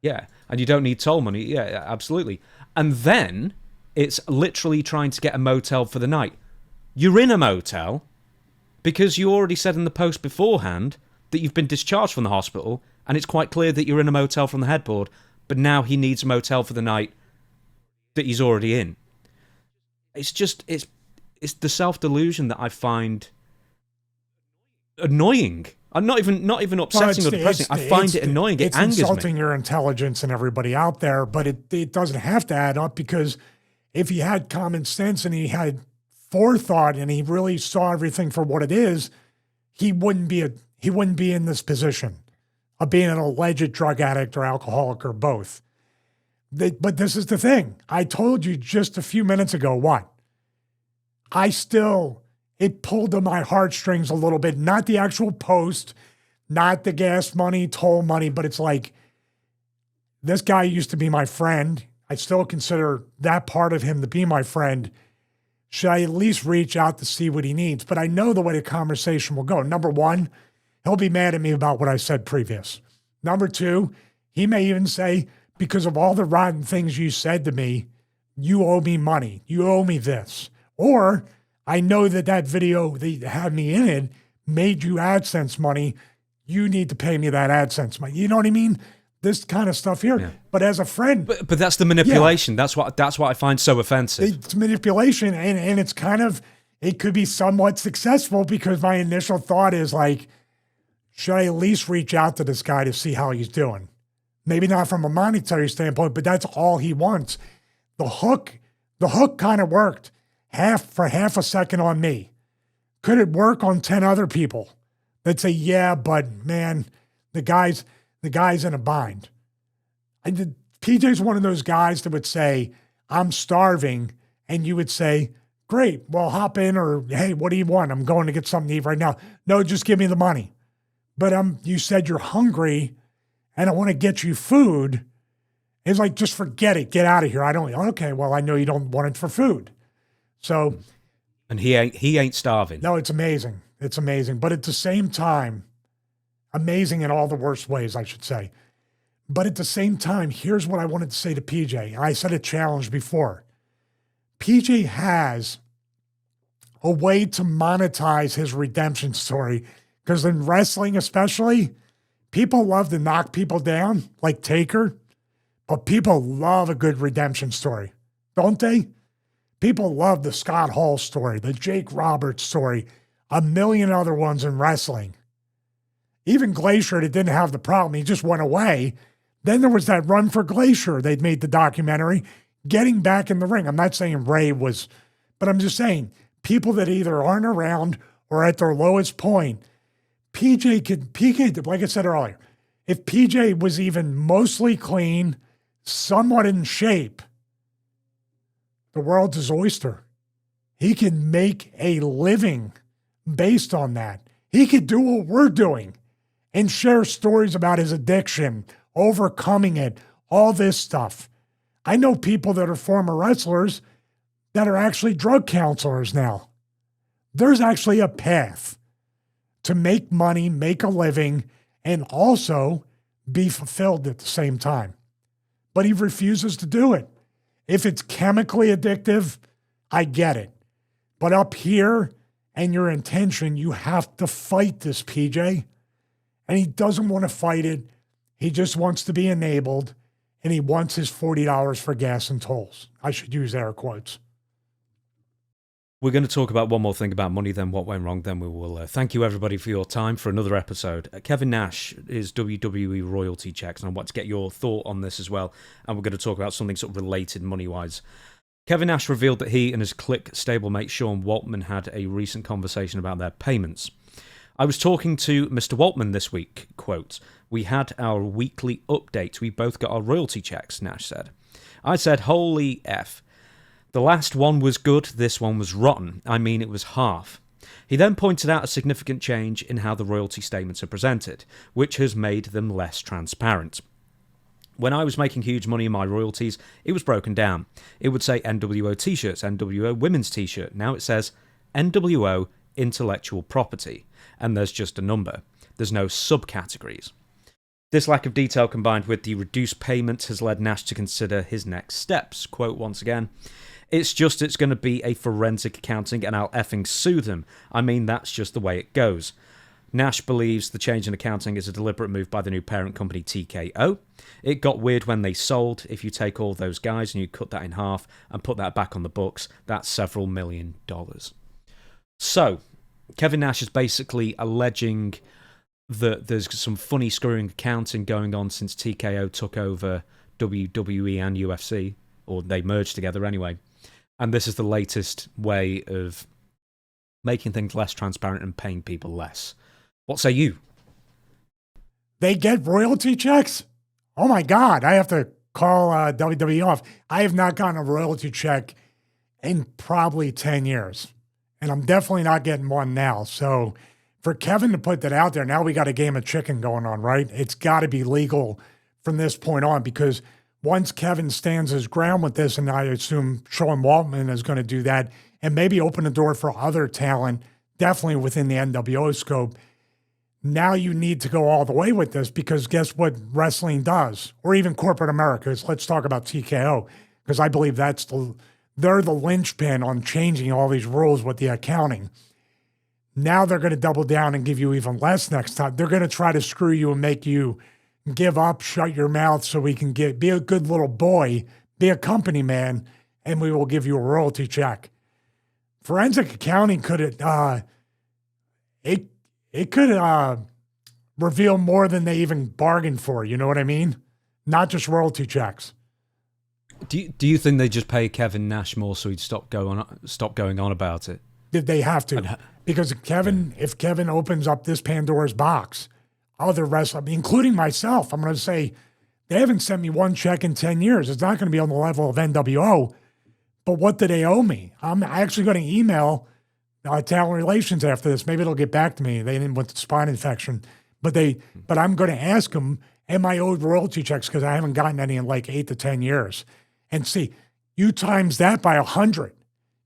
Yeah, and you don't need toll money. Yeah, absolutely. And then it's literally trying to get a motel for the night. You're in a motel because you already said in the post beforehand that you've been discharged from the hospital, and it's quite clear that you're in a motel from the headboard, but now he needs a motel for the night that he's already in. It's the self-delusion that I find annoying. I'm not even upsetting or depressing. I find it annoying. It angers me. It's insulting your intelligence and everybody out there, but it doesn't have to add up, because if he had common sense and he had forethought and he really saw everything for what it is, he wouldn't be in this position of being an alleged drug addict or alcoholic or both. But this is the thing. I told you just a few minutes ago what? It pulled to my heartstrings a little bit. Not the actual post, not the gas money, toll money, but it's like, this guy used to be my friend. I still consider that part of him to be my friend. Should I at least reach out to see what he needs? But I know the way the conversation will go. Number one, he'll be mad at me about what I said previous. Number two, he may even say, because of all the rotten things you said to me, you owe me money. You owe me this. Or I know that video that had me in it made you AdSense money. You need to pay me that AdSense money. You know what I mean? This kind of stuff here. Yeah. But as a friend. But that's the manipulation. Yeah. That's what I find so offensive. It's manipulation, and it's kind of, it could be somewhat successful, because my initial thought is like, should I at least reach out to this guy to see how he's doing? Maybe not from a monetary standpoint, but that's all he wants. The hook kind of worked for half a second on me. Could it work on 10 other people that say, yeah, but man, the guy's in a bind? PJ's one of those guys that would say, I'm starving, and you would say, great, well, hop in, or hey, what do you want? I'm going to get something to eat right now. No, just give me the money. But you said you're hungry, and I want to get you food. It's like, just forget it. Get out of here. Okay, well, I know you don't want it for food. So. And he ain't starving. No, it's amazing. It's amazing. But at the same time, amazing in all the worst ways, I should say. But at the same time, here's what I wanted to say to PJ. I said a challenge before. PJ has a way to monetize his redemption story, because in wrestling especially, people love to knock people down, like Taker, but people love a good redemption story, don't they? People love the Scott Hall story, the Jake Roberts story, a million other ones in wrestling. Even Glacier, that didn't have the problem, he just went away. Then there was that run for Glacier. They'd made the documentary, getting back in the ring. I'm not saying Ray was, but I'm just saying people that either aren't around or at their lowest point. PJ, like I said earlier, if PJ was even mostly clean, somewhat in shape, the world's his oyster. He can make a living based on that. He could do what we're doing and share stories about his addiction, overcoming it, all this stuff. I know people that are former wrestlers that are actually drug counselors now. There's actually a path to make money, make a living, and also be fulfilled at the same time. But he refuses to do it. If it's chemically addictive, I get it. But up here and your intention, you have to fight this, PJ. And he doesn't want to fight it. He just wants to be enabled, and he wants his $40 for gas and tolls. I should use air quotes. We're going to talk about one more thing about money, then what went wrong, then we will thank you everybody for your time for another episode. Kevin Nash is WWE royalty checks, and I want to get your thought on this as well, and we're going to talk about something sort of related money-wise. Kevin Nash revealed that he and his Click stablemate Sean Waltman had a recent conversation about their payments. I was talking to Mr. Waltman this week, quote, "We had our weekly update. We both got our royalty checks," Nash said. I said, "Holy F. The last one was good, this one was rotten. I mean, it was half." He then pointed out a significant change in how the royalty statements are presented, which has made them less transparent. When I was making huge money in my royalties, it was broken down. It would say NWO t-shirts, NWO women's t-shirt. Now it says NWO intellectual property, and there's just a number. There's no subcategories. This lack of detail combined with the reduced payment has led Nash to consider his next steps. Quote once again, it's going to be a forensic accounting and I'll effing sue them. I mean, that's just the way it goes. Nash believes the change in accounting is a deliberate move by the new parent company TKO. It got weird when they sold. If you take all those guys and you cut that in half and put that back on the books, that's several $1 million. So, Kevin Nash is basically alleging that there's some funny screwing accounting going on since TKO took over WWE and UFC, or they merged together anyway. And this is the latest way of making things less transparent and paying people less. What say you? They get royalty checks? Oh my God, I have to call WWE off. I have not gotten a royalty check in probably 10 years. And I'm definitely not getting one now. So for Kevin to put that out there, now we got a game of chicken going on, right? It's got to be legal from this point on, because once Kevin stands his ground with this, and I assume Sean Waltman is going to do that, and maybe open the door for other talent, definitely within the NWO scope, now you need to go all the way with this, because guess what wrestling does, or even corporate America, is let's talk about TKO, because I believe they're the linchpin on changing all these rules with the accounting. Now they're going to double down and give you even less next time. They're going to try to screw you and make you give up, shut your mouth so we can be a good little boy, be a company man, and we will give you a royalty check. Forensic accounting could reveal more than they even bargained for. You know what I mean? Not just royalty checks. Do you think they just pay Kevin Nash more so he'd stop going on about it? Did they have to? Because if Kevin opens up this Pandora's box, other wrestlers, including myself, I'm going to say they haven't sent me one check in 10 years. It's not going to be on the level of NWO, but what do they owe me? I'm actually going to email talent relations after this. Maybe it'll get back to me. They didn't with the spine infection, but I'm going to ask them, am I owed royalty checks? Because I haven't gotten any in like 8 to 10 years. And see, you times that by 100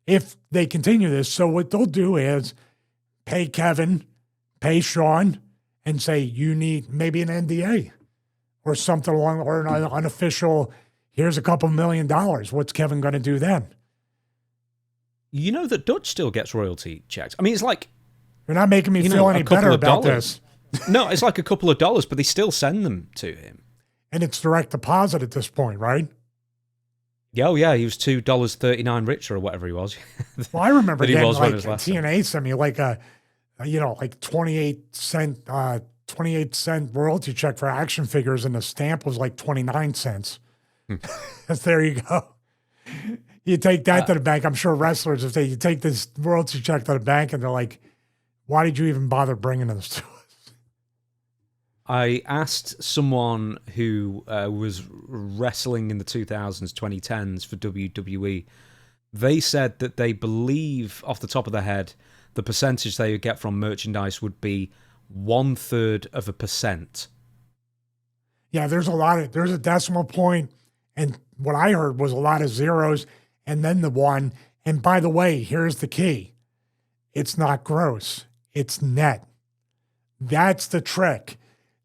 if they continue this. So what they'll do is pay Kevin, pay Sean, and say you need maybe an NDA or something along, or an unofficial, here's a couple $1 million. What's Kevin going to do then? You know that Dutch still gets royalty checks. I mean, it's like... You're not making me feel any better about this. No, it's like a couple of dollars, but they still send them to him. And it's direct deposit at this point, right? Oh, yeah, he was $2.39 richer or whatever he was. Well, I remember getting like TNA sent me like a 28 cent royalty check for action figures, and the stamp was like 29 cents. There you go. You take that to the bank. I'm sure wrestlers, if you take this royalty check to the bank and they're like, why did you even bother bringing this to us? I asked someone who was wrestling in the 2000s, 2010s for WWE. They said that they believe, off the top of their head, the percentage they would get from merchandise would be 0.33%. Yeah, there's a decimal point, and what I heard was a lot of zeros, and then the one. And by the way, here's the key. It's not gross. It's net. That's the trick.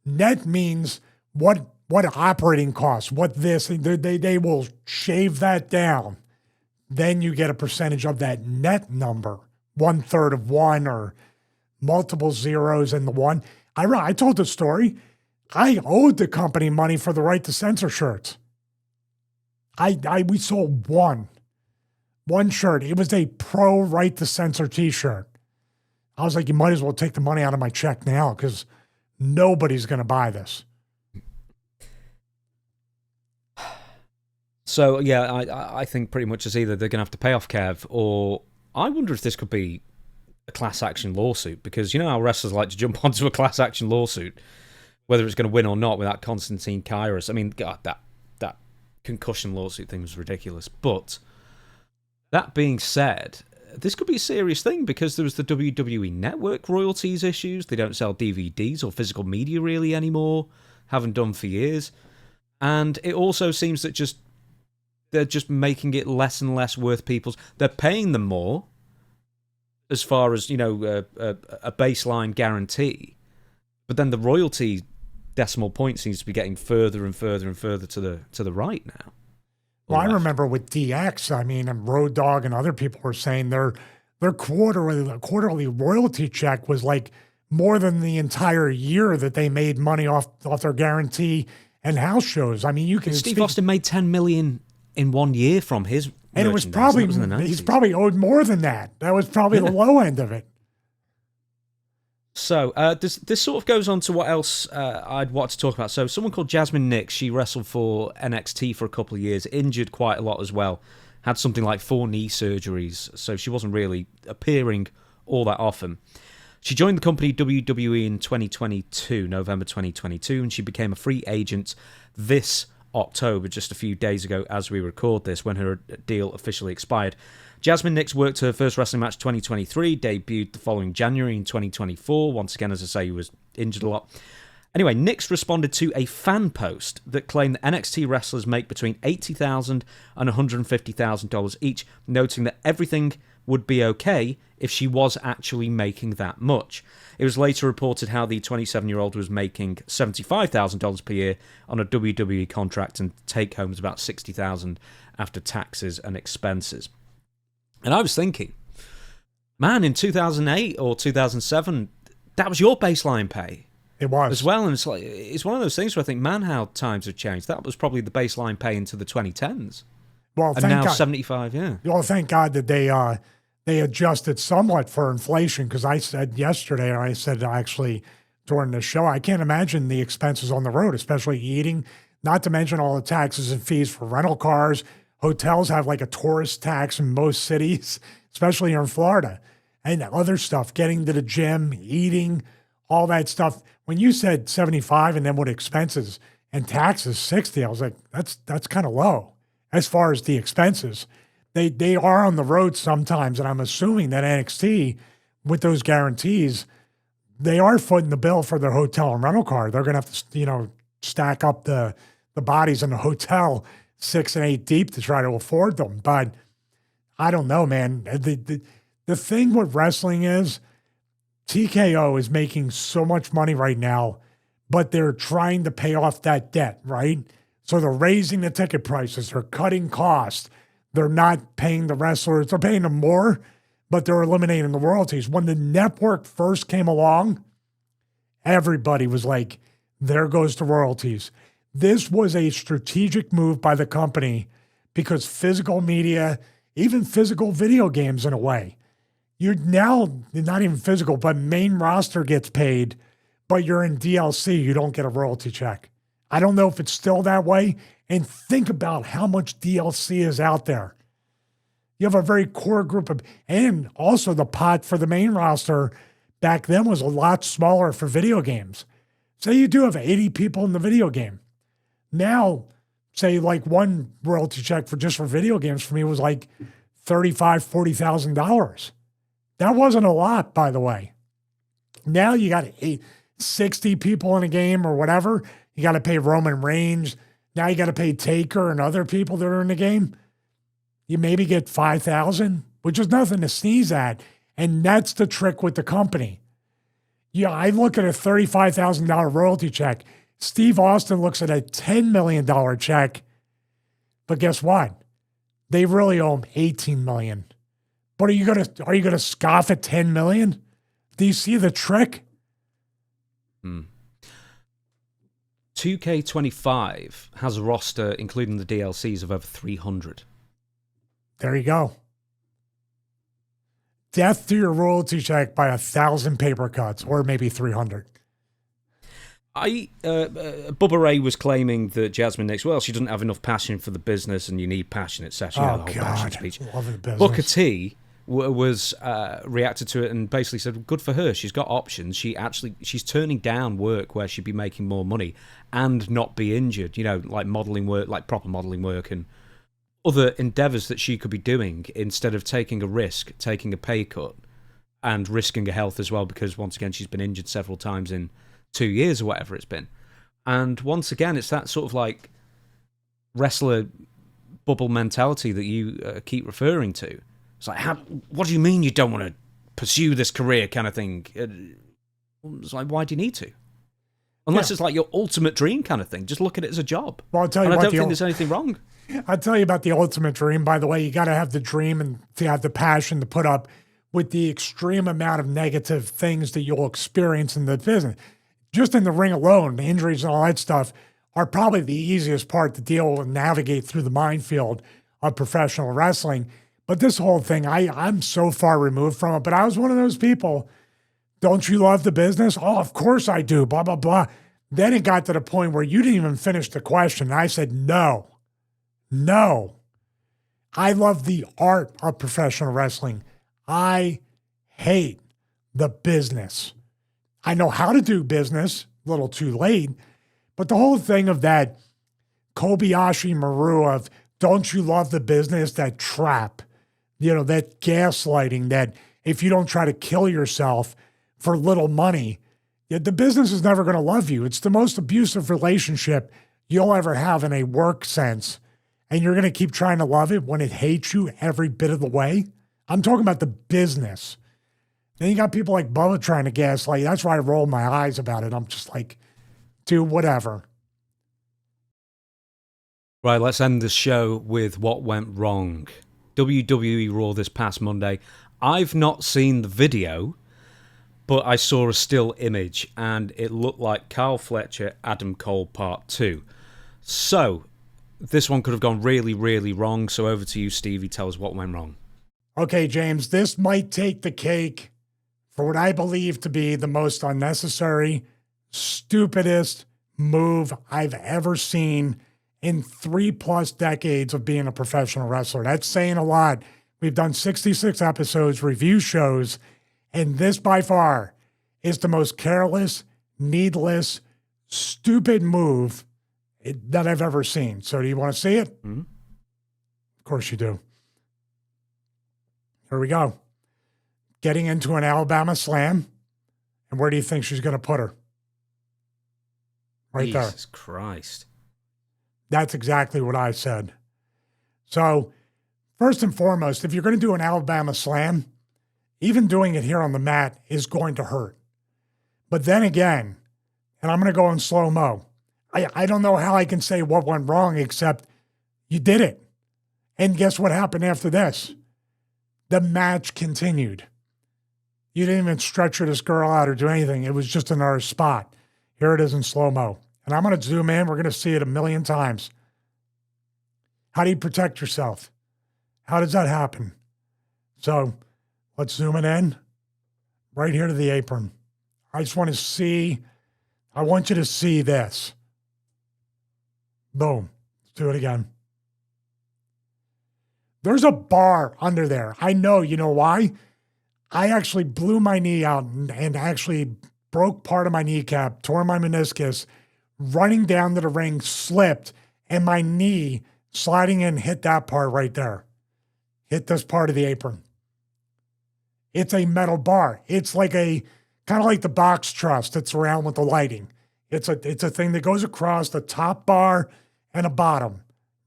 Net means what operating costs, what this, they will shave that down. Then you get a percentage of that net number, 1/3 of one or multiple zeros in the one. I told the story. I owed the company money for the right to censor shirts. We sold one. One shirt. It was a pro right to censor t-shirt. I was like, you might as well take the money out of my check now because nobody's going to buy this. So, yeah, I think pretty much it's either they're going to have to pay off Kev, or I wonder if this could be a class action lawsuit, because you know how wrestlers like to jump onto a class action lawsuit, whether it's going to win or not, without Konstantin Kairos. I mean, God, that concussion lawsuit thing was ridiculous. But that being said, this could be a serious thing, because there was the WWE Network royalties issues. They don't sell DVDs or physical media really anymore, haven't done for years. And it also seems that they're just making it less and less worth people's. They're paying them more, as far as, you know, a baseline guarantee, but then the royalty decimal point seems to be getting further and further and further to the right now. Well, I remember with DX, I mean, and Road Dogg and other people were saying their quarterly royalty check was like more than the entire year that they made money off their guarantee and house shows. I mean, you can. Steve Austin made $10 million in 1 year from his, and it was probably he's probably owed more than that. That was probably the low end of it. So this sort of goes on to what else I'd want to talk about. So someone called Jasmine Nix, she wrestled for NXT for a couple of years, injured quite a lot as well, had something like 4 knee surgeries, so she wasn't really appearing all that often. She joined the company WWE in 2022, November 2022, and she became a free agent this October, just a few days ago as we record this, when her deal officially expired. Jasmine Nix worked her first wrestling match 2023, debuted the following January in 2024. Once again, as I say, he was injured a lot. Anyway, Nix responded to a fan post that claimed that NXT wrestlers make between $80,000 and $150,000 each, noting that everything would be okay if she was actually making that much. It was later reported how the 27-year-old was making $75,000 per year on a WWE contract, and take-home was about $60,000 after taxes and expenses. And I was thinking, man, in 2008 or 2007, that was your baseline pay. It was. As well, and it's one of those things where I think, man, how times have changed. That was probably the baseline pay into the 2010s. Well, and now God. 75, yeah. Well, thank God that they adjusted somewhat for inflation, because I said yesterday, or I said actually during the show, I can't imagine the expenses on the road, especially eating, not to mention all the taxes and fees for rental cars. Hotels have like a tourist tax in most cities, especially here in Florida, and other stuff, getting to the gym, eating, all that stuff. When you said 75 and then with expenses and taxes 60, I was like, that's kind of low as far as the expenses. They are on the road sometimes, and I'm assuming that NXT, with those guarantees, they are footing the bill for their hotel and rental car. They're going to have to, stack up the bodies in the hotel 6 and 8 deep to try to afford them. But I don't know, man. The thing with wrestling is TKO is making so much money right now, but they're trying to pay off that debt, right? So they're raising the ticket prices. They're cutting costs. They're not paying the wrestlers. They're paying them more, but they're eliminating the royalties. When the network first came along, everybody was like, there goes the royalties. This was a strategic move by the company, because physical media, even physical video games in a way, you're now not even physical, but main roster gets paid, but you're in DLC, you don't get a royalty check. I don't know if it's still that way. And think about how much DLC is out there. You have a very core group of, and also the pot for the main roster back then was a lot smaller for video games. Say you do have 80 people in the video game. Now, say like one royalty check for video games for me was like $35,000, $40,000. That wasn't a lot, by the way. Now you got 60 people in a game or whatever. You got to pay Roman Reigns. Now you got to pay Taker and other people that are in the game. You maybe get $5,000, which is nothing to sneeze at. And that's the trick with the company. Yeah, I look at a $35,000 royalty check. Steve Austin looks at a $10 million check. But guess what? They really owe him $18 million. But are you gonna scoff at $10 million? Do you see the trick? 2K25 has a roster, including the DLCs, of over 300. There you go. death to your royalty check by 1,000 paper cuts, or maybe 300. Bubba Ray was claiming that Jasmine Nix, well, she doesn't have enough passion for the business, and you need passion, etc. Oh, the whole passion speech. Love the business. Booker T was reacted to it and basically said, good for her. She's got options. She's turning down work where she'd be making more money and not be injured. Like modeling work, like proper modeling work, and other endeavors that she could be doing instead of taking a risk, taking a pay cut, and risking her health as well. Because once again, she's been injured several times in 2 years or whatever it's been. And once again, it's that sort of like wrestler bubble mentality that you keep referring to. It's like, what do you mean you don't want to pursue this career kind of thing? It's like, why do you need to? Unless it's like your ultimate dream kind of thing. Just look at it as a job. Well, I'll tell you and I what, don't think there's anything wrong. I'll tell you about the ultimate dream. By the way, you got to have the dream and to have the passion to put up with the extreme amount of negative things that you'll experience in the business. Just in the ring alone, the injuries and all that stuff are probably the easiest part to deal and navigate through the minefield of professional wrestling. But this whole thing, I'm so far removed from it. But I was one of those people, don't you love the business? Oh, of course I do, blah, blah, blah. Then it got to the point where you didn't even finish the question. And I said, no. I love the art of professional wrestling. I hate the business. I know how to do business, a little too late, but the whole thing of that Kobayashi Maru of don't you love the business, that trap, that gaslighting, that if you don't try to kill yourself for little money, the business is never going to love you. It's the most abusive relationship you'll ever have in a work sense. And you're going to keep trying to love it when it hates you every bit of the way. I'm talking about the business. Then you got people like Bubba trying to gaslight. That's why I roll my eyes about it. I'm just like, dude, whatever. Right, let's end the show with what went wrong. WWE Raw this past Monday. I've not seen the video, but I saw a still image, and it looked like Kyle Fletcher, Adam Cole Part 2. So, this one could have gone really, really wrong. So over to you, Stevie. Tell us what went wrong. Okay, James, this might take the cake for what I believe to be the most unnecessary, stupidest move I've ever seen in 3+ decades of being a professional wrestler. That's saying a lot. We've done 66 episodes, review shows, and this by far is the most careless, needless, stupid move that I've ever seen. So do you want to see it? Mm-hmm. Of course you do. Here we go. Getting into an Alabama slam. And where do you think she's going to put her? Right there. Jesus Christ. That's exactly what I said. So, first and foremost, if you're going to do an Alabama slam, even doing it here on the mat is going to hurt. But then again, and I'm going to go in slow-mo, I don't know how I can say what went wrong except you did it. And guess what happened after this? The match continued. You didn't even stretcher this girl out or do anything. It was just another spot. Here it is in slow-mo. And I'm going to zoom in. We're going to see it a million times. How do you protect yourself? How does that happen? So let's zoom it in. Right here to the apron. I just want to see. I want you to see this. Boom. Let's do it again. There's a bar under there. I know. You know why? I actually blew my knee out and actually broke part of my kneecap, tore my meniscus, running down to the ring, slipped, and my knee sliding in hit that part right there. Hit this part of the apron. It's a metal bar. It's like a, kind of like the box truss that's around with the lighting. It's a thing that goes across the top bar and a bottom.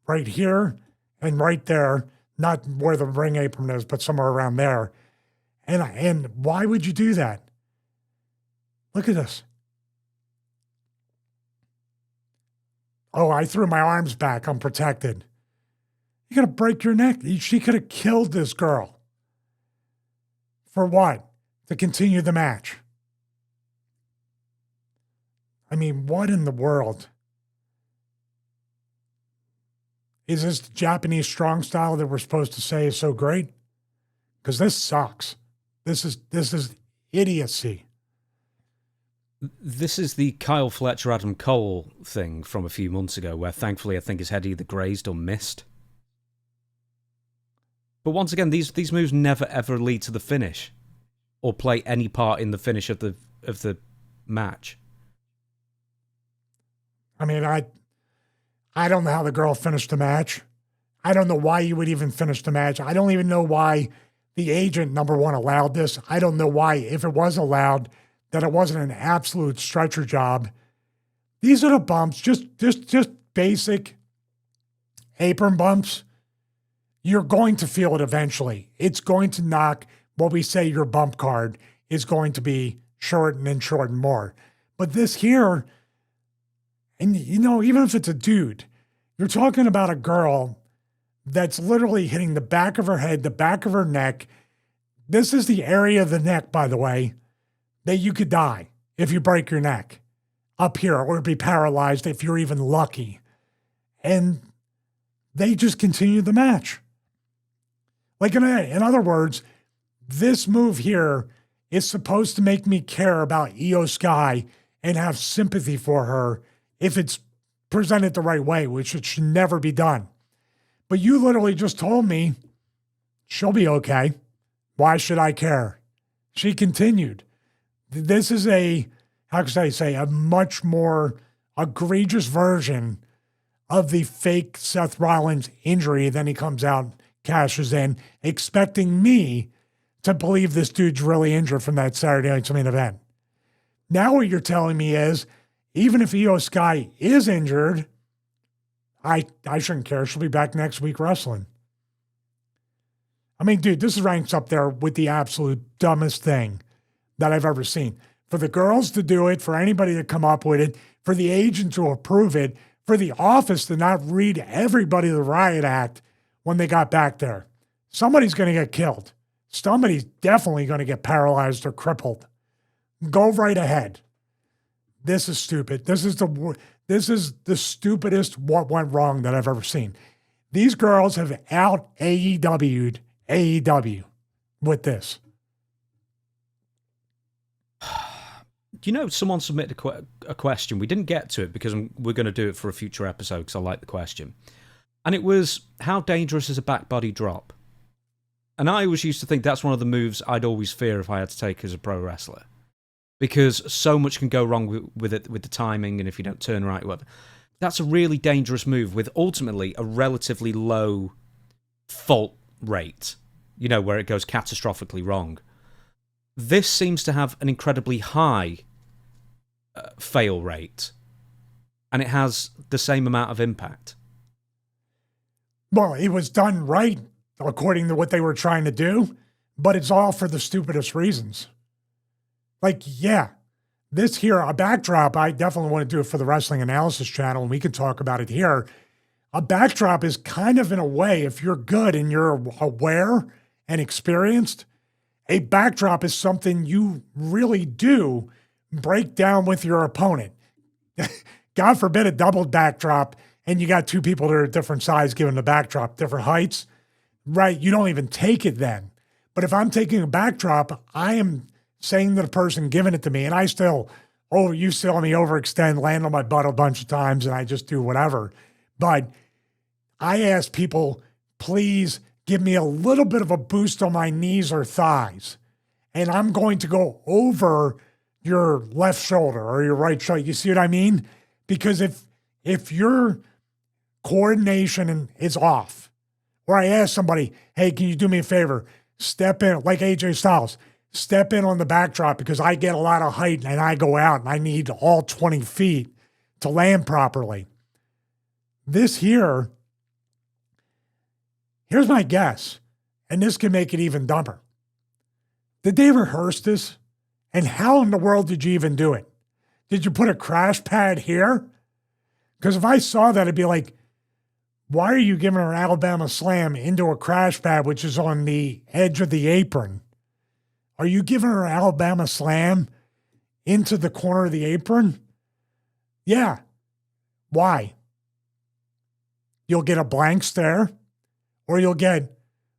Right here and right there. Not where the ring apron is, but somewhere around there. And why would you do that? Look at this. Oh, I threw my arms back. I'm protected. You're going to break your neck. She could have killed this girl. For what? To continue the match. I mean, what in the world? Is this the Japanese strong style that we're supposed to say is so great? Because this sucks. This is idiocy. This is the Kyle Fletcher, Adam Cole thing from a few months ago, where thankfully I think his head either grazed or missed. But once again, these moves never ever lead to the finish, or play any part in the finish of the match. I mean, I don't know how the girl finished the match. I don't know why you would even finish the match. I don't even know why the agent, number one, allowed this. I don't know why, if it was allowed, that it wasn't an absolute stretcher job. These are the bumps, just basic apron bumps. You're going to feel it eventually. It's going to knock what we say your bump card is going to be shortened and shortened more. But this here, and you know, even if it's a dude, you're talking about a girl that's literally hitting the back of her head, the back of her neck. This is the area of the neck, by the way, that you could die if you break your neck up here, or be paralyzed if you're even lucky. And they just continue the match. Like, in other words, this move here is supposed to make me care about Io Sky and have sympathy for her if it's presented the right way, which it should never be done. But you literally just told me she'll be okay. Why should I care? She continued. This is how could I say, a much more egregious version of the fake Seth Rollins injury. Then he comes out, cashes in, expecting me to believe this dude's really injured from that Saturday night's main event. Now what you're telling me is, even if Io Sky is injured, I shouldn't care. She'll be back next week wrestling. I mean, dude, this ranks up there with the absolute dumbest thing that I've ever seen. For the girls to do it, for anybody to come up with it, for the agent to approve it, for the office to not read everybody the riot act when they got back there. Somebody's going to get killed. Somebody's definitely going to get paralyzed or crippled. Go right ahead. This is stupid. This is the stupidest what went wrong that I've ever seen. These girls have out AEW'd AEW with this. You know, someone submitted a question. We didn't get to it because we're going to do it for a future episode because I like the question. And it was, how dangerous is a back body drop? And I always used to think that's one of the moves I'd always fear if I had to take as a pro wrestler. Because so much can go wrong with it, with the timing, and if you don't turn right, whatever. That's a really dangerous move with ultimately a relatively low fault rate, you know, where it goes catastrophically wrong. This seems to have an incredibly high fail rate, and it has the same amount of impact. Well, it was done right according to what they were trying to do, but it's all for the stupidest reasons. Like, yeah, this here, a backdrop, I definitely want to do it for the Wrestling Analysis channel, and we can talk about it here. A backdrop is kind of, in a way, if you're good and you're aware and experienced, a backdrop is something you really do break down with your opponent. God forbid a double backdrop and you got two people that are different size giving the backdrop, different heights, right? You don't even take it then. But if I'm taking a backdrop, I am saying to the person giving it to me, and I still, you saw me overextend, land on my butt a bunch of times, and I just do whatever. But I ask people, please give me a little bit of a boost on my knees or thighs. And I'm going to go over your left shoulder or your right shoulder. You see what I mean? Because if your coordination is off, or I ask somebody, hey, can you do me a favor? Step in, like AJ Styles, step in on the backdrop because I get a lot of height and I go out and I need all 20 feet to land properly. This here, here's my guess, and this can make it even dumber. Did they rehearse this? And how in the world did you even do it? Did you put a crash pad here? Because if I saw that, I'd be like, why are you giving her an Alabama slam into a crash pad, which is on the edge of the apron? Are you giving her an Alabama slam into the corner of the apron? Yeah. Why? You'll get a blank stare, or you'll get,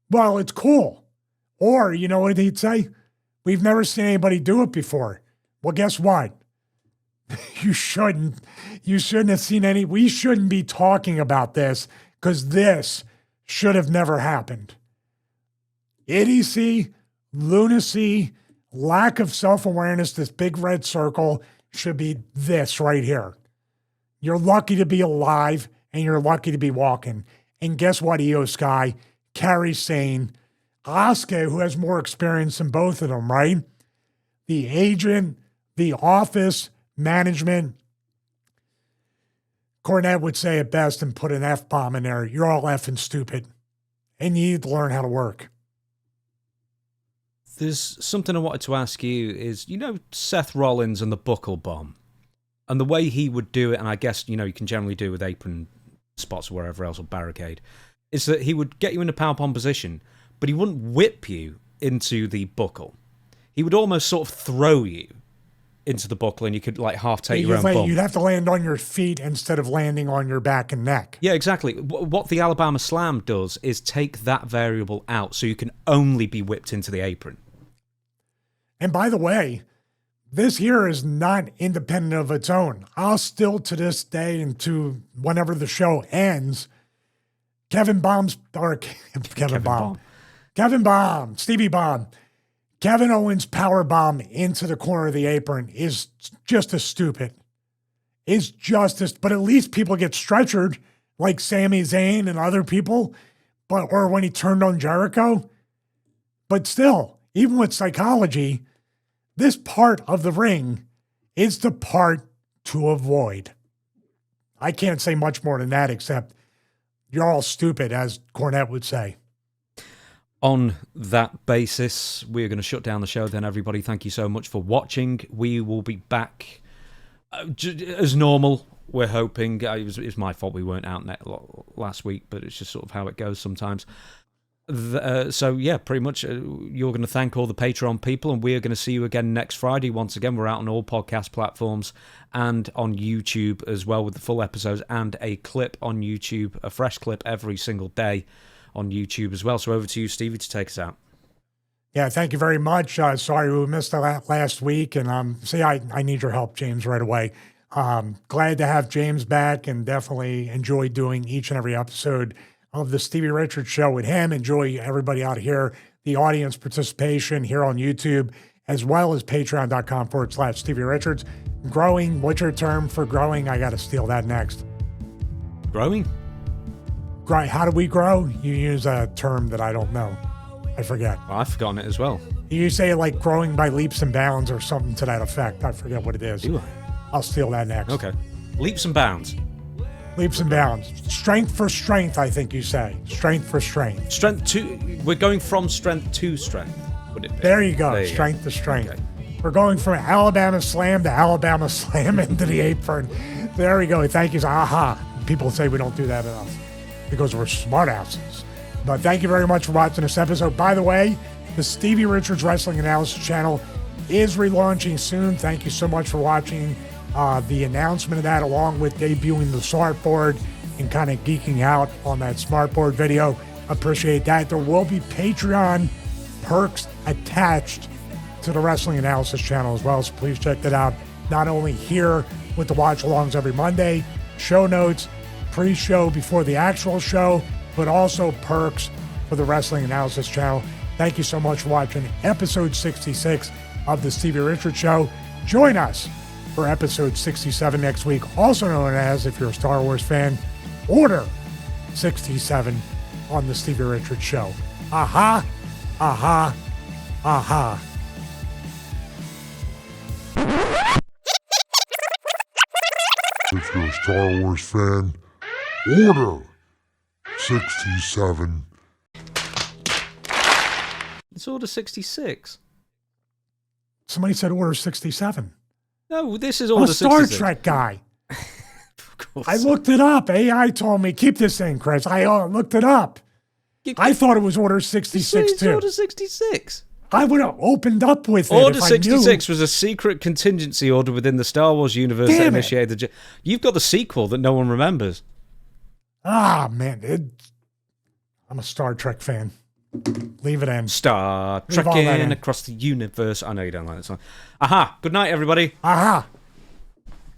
well, it's cool. Or, you know what he'd say? We've never seen anybody do it before. Well, guess what? You shouldn't have seen any. We shouldn't be talking about this because this should have never happened. Idiocy, lunacy, lack of self-awareness, this big red circle should be this right here. You're lucky to be alive and you're lucky to be walking. And guess what, Io Sky, Kairi Sane, Asuka, who has more experience than both of them, right? The agent, the office, management. Cornette would say it best and put an F-bomb in there. You're all effing stupid. And you need to learn how to work. There's something I wanted to ask you is, Seth Rollins and the buckle bomb and the way he would do it, and I guess, you can generally do it with apron spots or wherever else or barricade, is that he would get you in a powerbomb position, but he wouldn't whip you into the buckle. He would almost sort of throw you into the buckle and you could like half take your own bump. You'd have to land on your feet instead of landing on your back and neck. Yeah, exactly. What the Alabama Slam does is take that variable out so you can only be whipped into the apron. And by the way, this here is not independent of its own. I'll still to this day and to whenever the show ends, Kevin Baum, Stevie Baum, Kevin Owens' power bomb into the corner of the apron is just as stupid. But at least people get stretchered like Sami Zayn and other people, or when he turned on Jericho. But still, even with psychology, this part of the ring is the part to avoid. I can't say much more than that except you're all stupid, as Cornette would say. On that basis, we're going to shut down the show then, everybody. Thank you so much for watching. We will be back as normal, we're hoping. It was my fault we weren't out last week, but it's just sort of how it goes sometimes. So, yeah, pretty much you're going to thank all the Patreon people, and we're going to see you again next Friday. Once again, we're out on all podcast platforms and on YouTube as well with the full episodes and a clip on YouTube, a fresh clip every single day on YouTube as well. So over to you, Stevie, to take us out. Yeah, thank you very much. Sorry we missed that last week, and I need your help, James, right away. Glad to have James back, and definitely enjoy doing each and every episode of the Stevie Richards Show with him. Enjoy everybody out here, the audience participation here on YouTube, as well as patreon.com/Stevie Richards. Growing, what's your term for growing? I got to steal that next. Growing? How do we grow? You use a term that I don't know. I forget. Well, I've forgotten it as well. You say like growing by leaps and bounds or something to that effect. I forget what it is. Do I? I'll steal that next. Okay. Leaps and bounds. Leaps and bounds. Strength for strength, I think you say. Strength for strength. We're going from strength to strength, would it be? There you go. Strength to strength. Okay. We're going from Alabama Slam to Alabama Slam into the apron. There we go. Thank you. Aha. People say we don't do that enough because we're smartasses. But thank you very much for watching this episode. By the way, the Stevie Richards Wrestling Analysis channel is relaunching soon. Thank you so much for watching the announcement of that, along with debuting the smartboard and kind of geeking out on that smartboard video. Appreciate that. There will be Patreon perks attached to the Wrestling Analysis channel as well, so please check that out. Not only here with the watch-alongs every Monday, show notes, pre-show before the actual show, but also perks for the Wrestling Analysis channel. Thank you so much for watching episode 66 of the Stevie Richards Show. Join us for episode 67 next week, also known as, if you're a Star Wars fan, Order 67 on the Stevie Richards Show. Aha, aha, aha. If you're a Star Wars fan, Order 67. It's Order 66. Somebody said Order 67. No, this is Order 66. I'm a Star Trek guy. Of course. I looked it up. AI told me, keep this in, Chris. I looked it up. I thought it was Order 66 it's too. Order 66. I would have opened up with it. Order 66 was a secret contingency order within the Star Wars universe that initiated the... You've got the sequel that no one remembers. Ah, man. I'm a Star Trek fan. Leave it in. Star Leave all that trekking in. across the universe. I know you don't like that song. Aha! Good night, everybody. Aha!